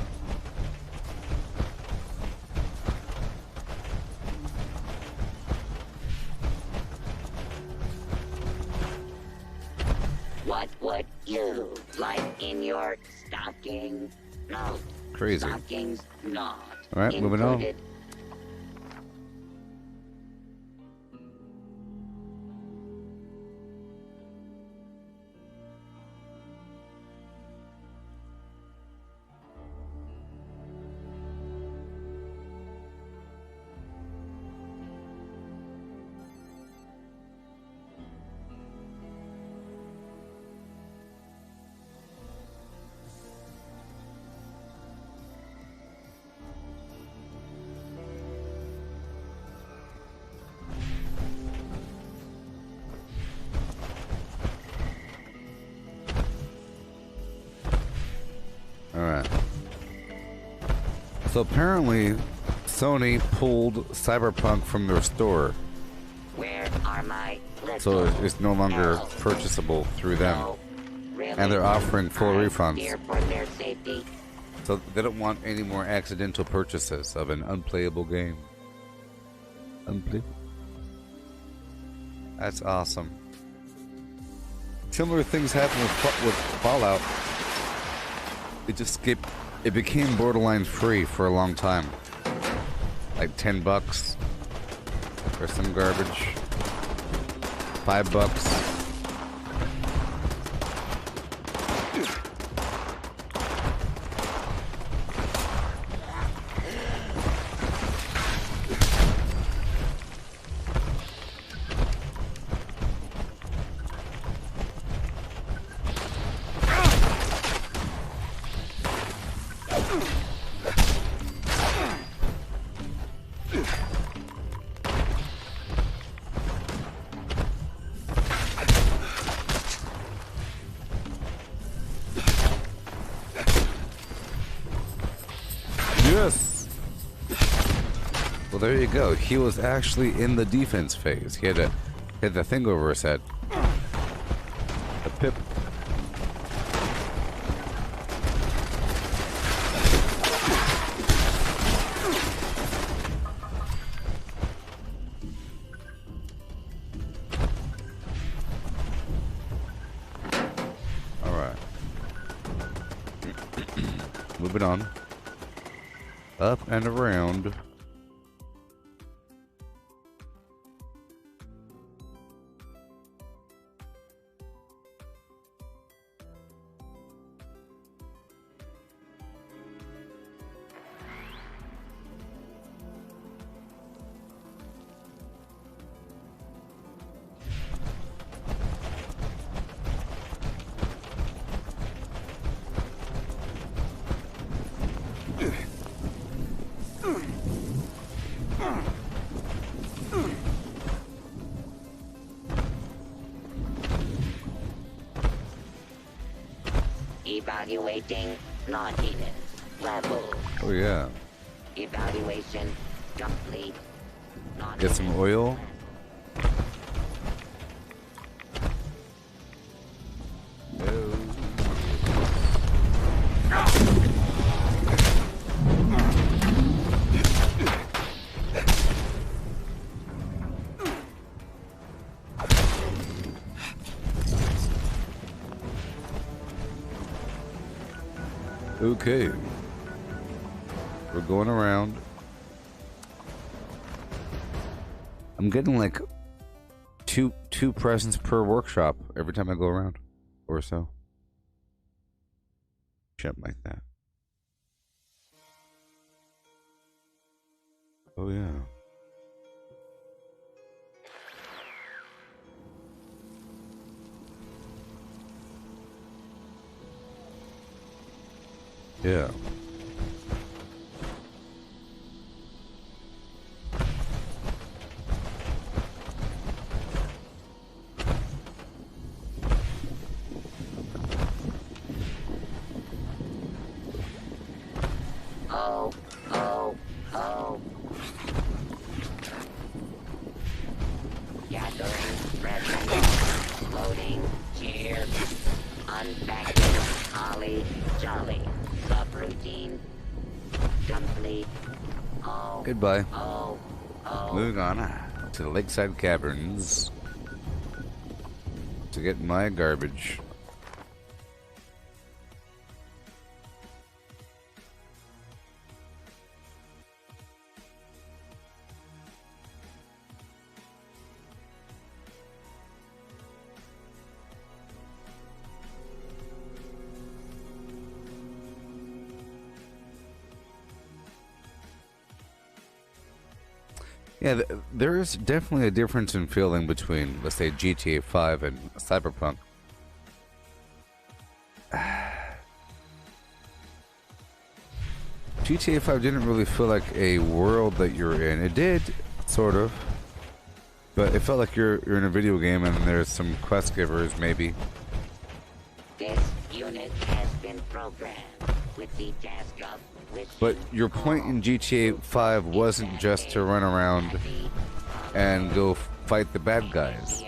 What would you like in your stocking? No. Crazy. Stockings not. All right, moving on. included. Alright. So apparently, Sony pulled Cyberpunk from their store. Where are my So little it's no longer elves? purchasable through them. No, really? And they're offering full I refunds. fear for their safety. So they don't want any more accidental purchases of an unplayable game. That's awesome. Similar things happen with Fallout. It became borderline free for a long time. Like $10 or some garbage. $5. Yes. Well, there you go. He was actually in the defense phase. He had the thing over his head. A pip. All right. Moving on. Up and around. Evaluating naughtiness level. Oh yeah. Evaluation complete. Get some oil. Okay. We're going around. I'm getting like two presents per workshop every time I go around, or so. Shit like that. Oh yeah. Yeah. the Goodbye. oh, Moving on to the Lakeside Caverns to get my garbage. Yeah, there's definitely a difference in feeling between, let's say, GTA 5 and Cyberpunk. GTA 5 didn't really feel like a world that you're in. It did, sort of. But it felt like you're in a video game and there's some quest givers, maybe. this unit has been programmed with the task of But your point in GTA 5 wasn't just to run around and go fight the bad guys.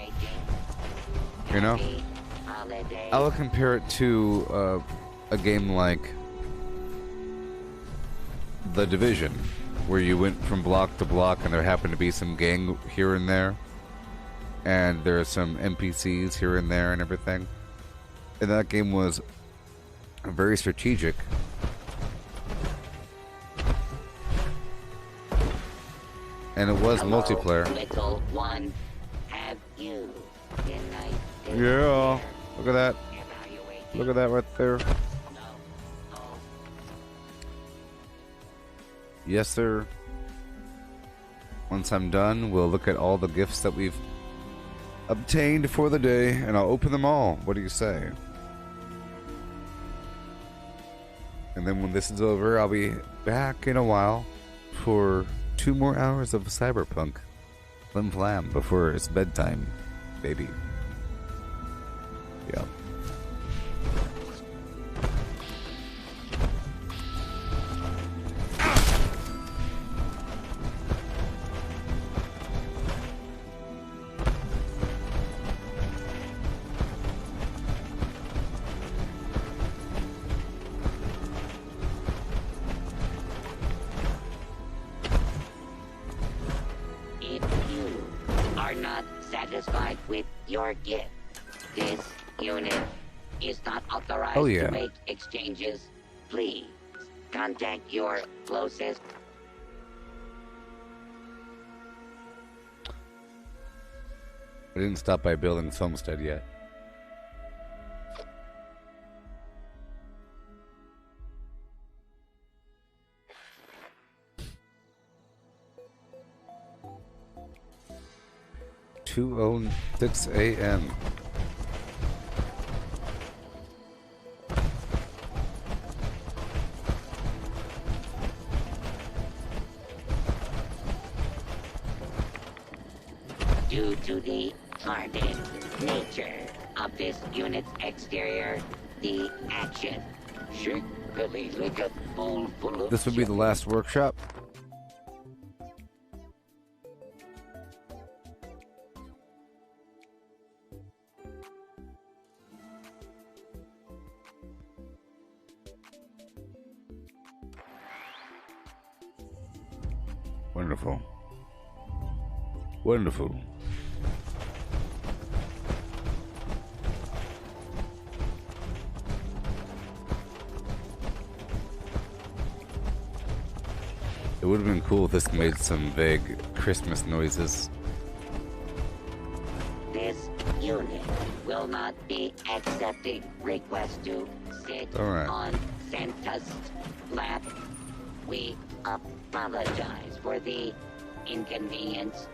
You know? I would compare it to a game like The Division, where you went from block to block and there happened to be some gang here and there, and there are some NPCs here and there and everything. And that game was very strategic. And it was multiplayer. Little one, have you been nice to Yeah, look at that. evaluate Look at that right there. Yes, sir. Once I'm done, we'll look at all the gifts that we've obtained for the day, and I'll open them all. What do you say? And then when this is over, I'll be back in a while for 2 more hours of Cyberpunk. Flim flam before it's bedtime, baby. Yeah. If you are not satisfied with your gift, this unit is not authorized Oh, yeah. to make exchanges. Please contact your closest. I didn't stop by building Homestead yet. (2:06 a.m.) Due to the hardened nature of this unit's exterior, the action should really like a bowl full of This would be the last workshop. Wonderful. Wonderful. It would have been cool if this made some vague Christmas noises. This unit will not be accepting requests to sit All right. on Santa's lap. We apologize for the inconvenience.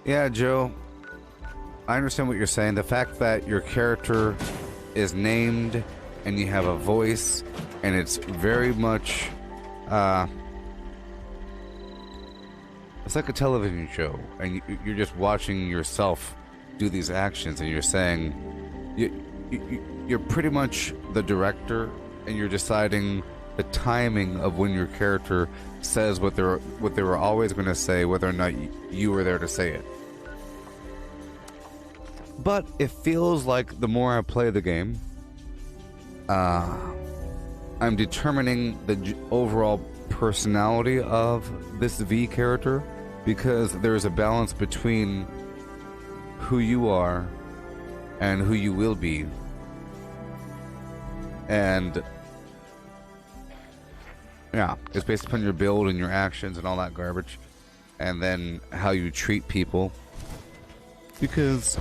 Yeah, Joe, I understand what you're saying. The fact that your character is named and you have a voice and it's very much it's like a television show, and you're just watching yourself do these actions, and you're saying you're pretty much the director, and you're deciding the timing of when your character says what they were always going to say, whether or not you were there to say it. But it feels like the more I play the game, I'm determining the overall personality of this V character, because there's a balance between who you are and who you will be. And yeah, it's based upon your build and your actions and all that garbage, and then how you treat people. Because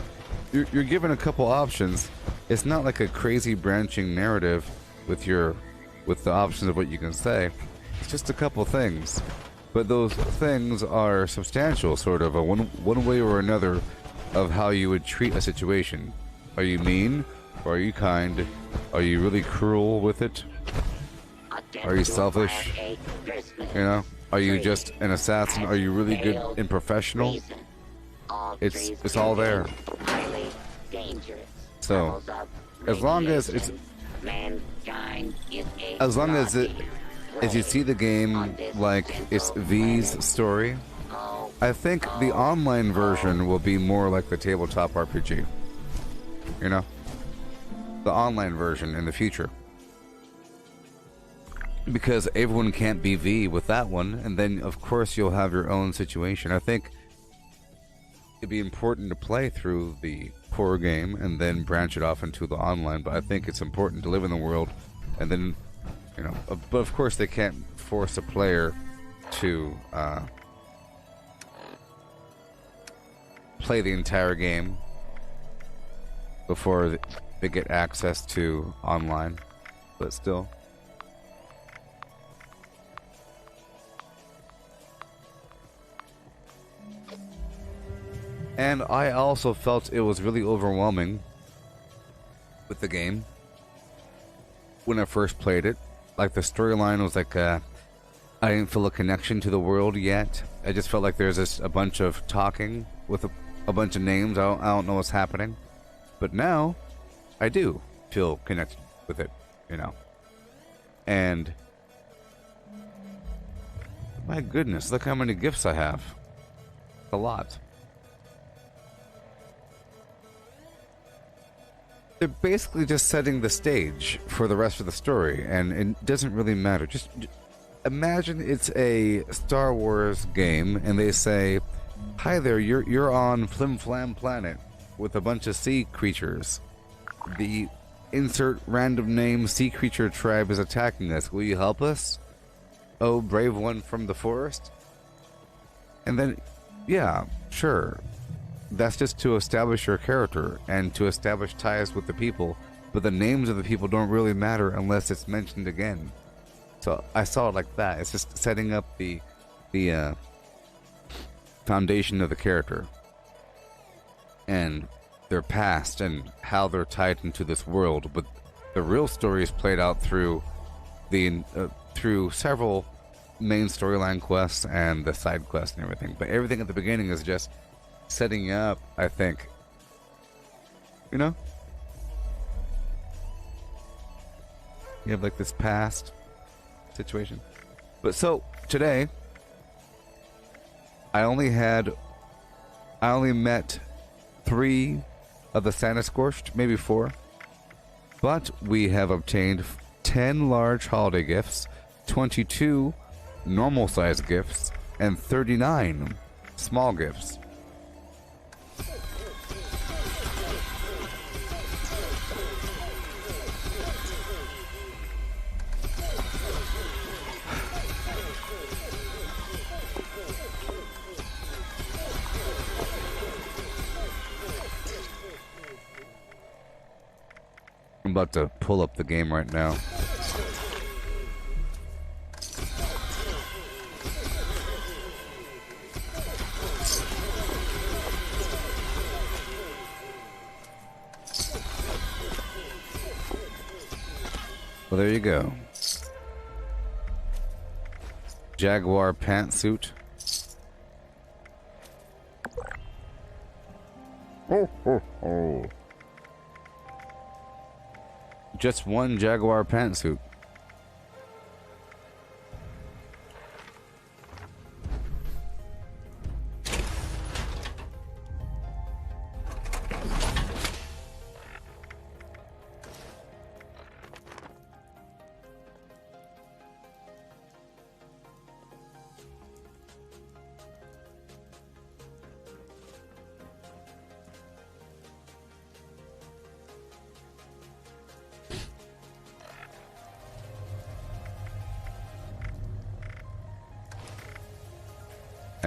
you're given a couple options. It's not like a crazy branching narrative with the options of what you can say. It's just a couple things, but those things are substantial, sort of a one way or another of how you would treat a situation. Are you mean, or are you kind? Are you really cruel with it? Are you selfish? You know? Are you just an assassin? Are you really good and professional? It's all there. So, as long as you see the game like it's V's story, I think the online version will be more like the tabletop RPG. You know? The online version in the future. Because everyone can't be V with that one, and then of course you'll have your own situation. I think it'd be important to play through the core game and then branch it off into the online, but I think it's important to live in the world and then, you know, but of course they can't force a player to play the entire game before they get access to online, but still. And I also felt it was really overwhelming with the game when I first played it. Like, the storyline was like, I didn't feel a connection to the world yet. I just felt like there's a bunch of talking with a bunch of names. I don't know what's happening. But now, I do feel connected with it, you know. And my goodness, look how many gifts I have. A lot. They're basically just setting the stage for the rest of the story, and it doesn't really matter. Just imagine it's a Star Wars game, and they say, "Hi there, you're on Flim Flam Planet with a bunch of sea creatures. The insert random name sea creature tribe is attacking us. Will you help us? Oh, brave one from the forest." And then, yeah, sure. That's just to establish your character and to establish ties with the people, but the names of the people don't really matter unless it's mentioned again. So I saw it like that. It's just setting up the foundation of the character and their past and how they're tied into this world. But the real story is played out through through several main storyline quests and the side quests and everything. But everything at the beginning is just setting up, I think. You know? You have like this past situation. But so, today, I only met 3 of the Santa Scorched, maybe 4. But we have obtained 10 large holiday gifts, 22 normal size gifts, and 39 small gifts. I'm about to pull up the game right now. Well, there you go. Jaguar pantsuit. Ho, ho, ho. Just one Jaguar pantsuit.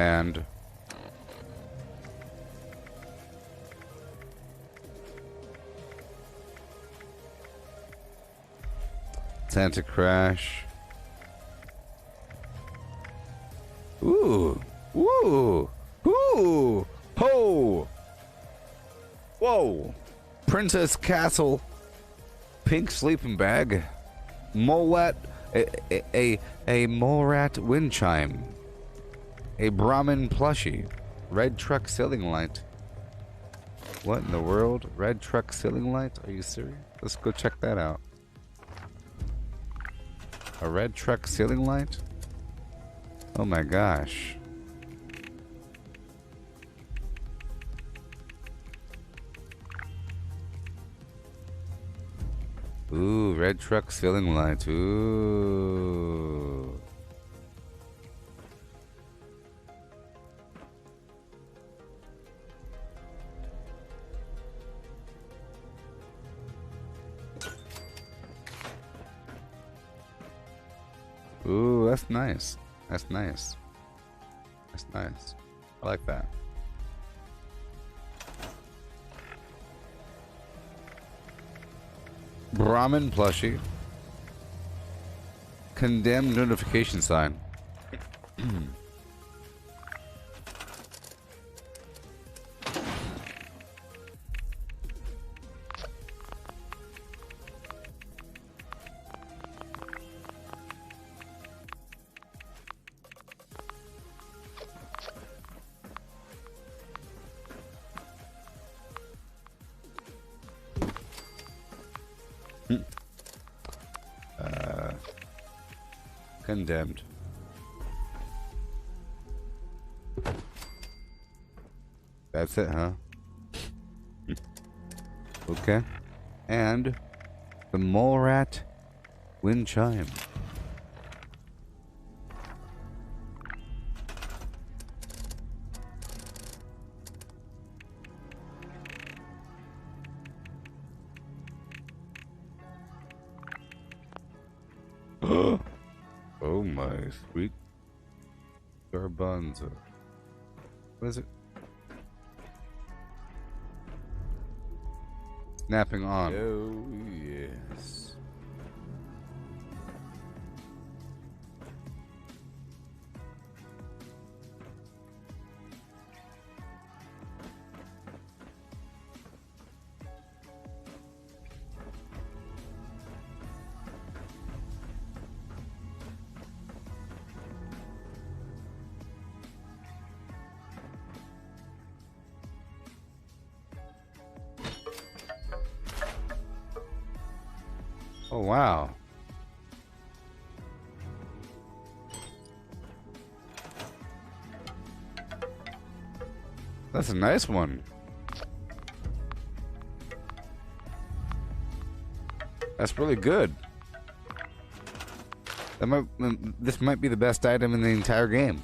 And Santa Crash. Ooh. Ooh. Ooh. Ho. Whoa. Princess Castle. Pink sleeping bag. Molat. A Morat wind chime. A Brahmin plushie. Red truck ceiling light. What in the world? Red truck ceiling light? Are you serious? Let's go check that out. A red truck ceiling light? Oh my gosh. Ooh, red truck ceiling light. Ooh. Ooh, that's nice. That's nice. That's nice. I like that. Brahmin plushie. Condemned notification sign. Condemned. That's it, huh? Okay. And the mole rat wind chime. Oh my sweet garbanzo. What is it? Snapping on. Oh, yes. Oh wow. That's a nice one. That's really good. This might be the best item in the entire game.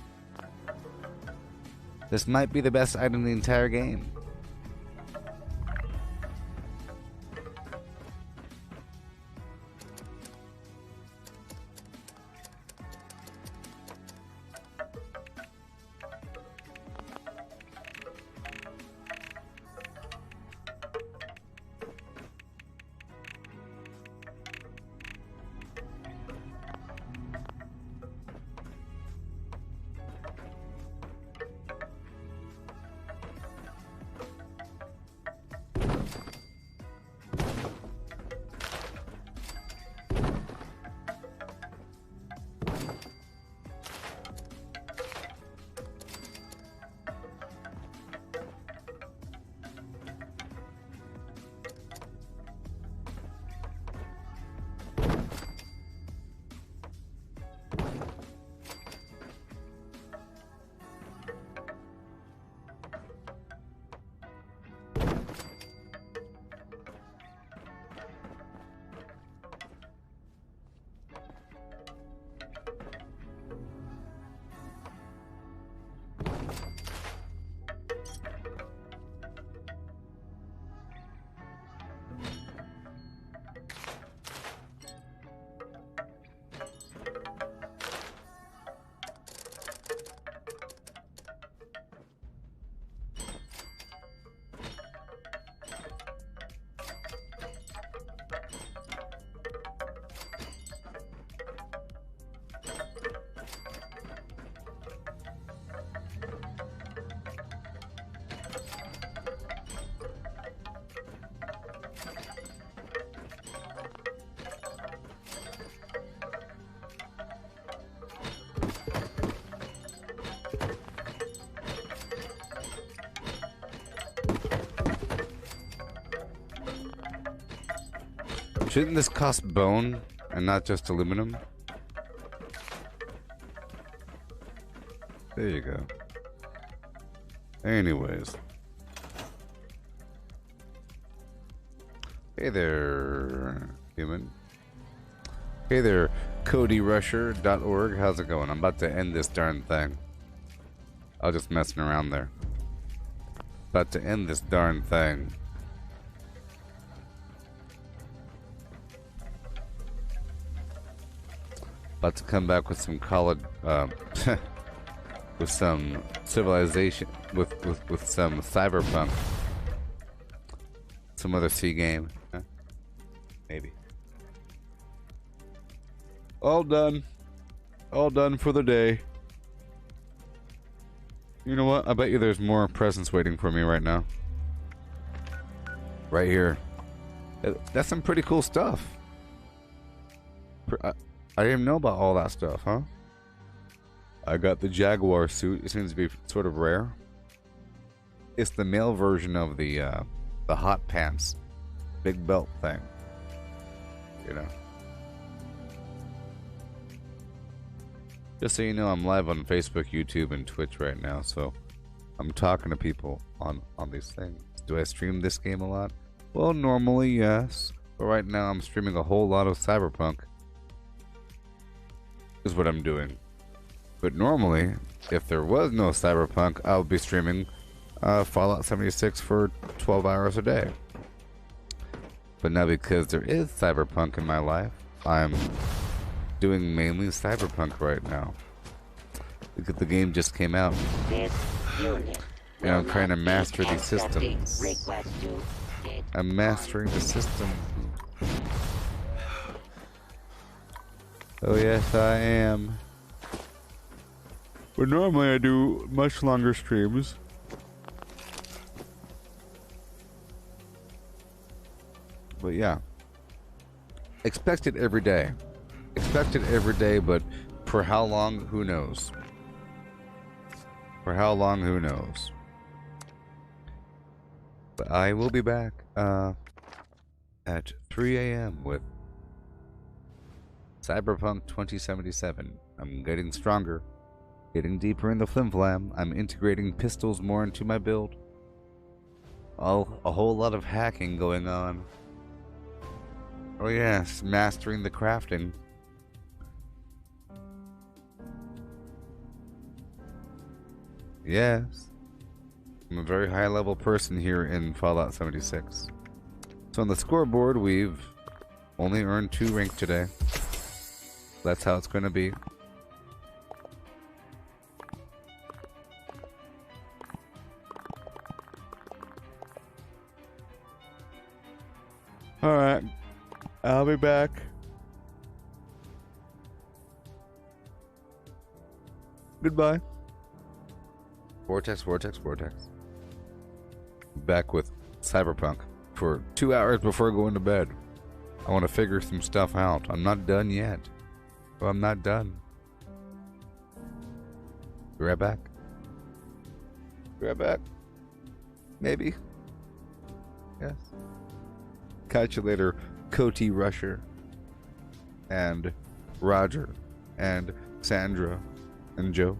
This might be the best item in the entire game. Shouldn't this cost bone and not just aluminum? There you go. Anyways. Hey there, human. Hey there, CodyRusher.org. How's it going? I'm about to end this darn thing. I was just messing around there. About to end this darn thing. About to come back with some college, with some civilization, with some cyberpunk, some other C game, huh? Maybe. All done for the day. You know what? I bet you there's more presents waiting for me right now. Right here. That's some pretty cool stuff. I didn't even know about all that stuff, huh? I got the Jaguar suit. It seems to be sort of rare. It's the male version of the hot pants, big belt thing. You know. Just so you know, I'm live on Facebook, YouTube, and Twitch right now, so I'm talking to people on these things. Do I stream this game a lot? Well, normally, yes. But right now, I'm streaming a whole lot of Cyberpunk. Is what I'm doing. But normally, if there was no Cyberpunk, I would be streaming Fallout 76 for 12 hours a day. But now because there is Cyberpunk in my life, I'm doing mainly Cyberpunk right now. Because the game just came out. And I'm trying to master these systems. I'm mastering the system. Oh yes, I am. But normally I do much longer streams. But yeah. Expect it every day. Expect it every day, but for how long, who knows? For how long, who knows? But I will be back at 3 a.m. with Cyberpunk 2077. I'm getting stronger, getting deeper in the flim-flam. I'm integrating pistols more into my build. A whole lot of hacking going on. Oh yes, mastering the crafting. Yes. I'm a very high level person here in Fallout 76. So on the scoreboard, we've only earned 2 rank today. That's how it's going to be. Alright. I'll be back. Goodbye. Vortex. Back with Cyberpunk for 2 hours before going to bed. I want to figure some stuff out. I'm not done yet. Well, I'm not done. Be right back. Be right back. Maybe. Yes. Catch you later, Cody Rusher. And Roger. And Sandra. And Joe.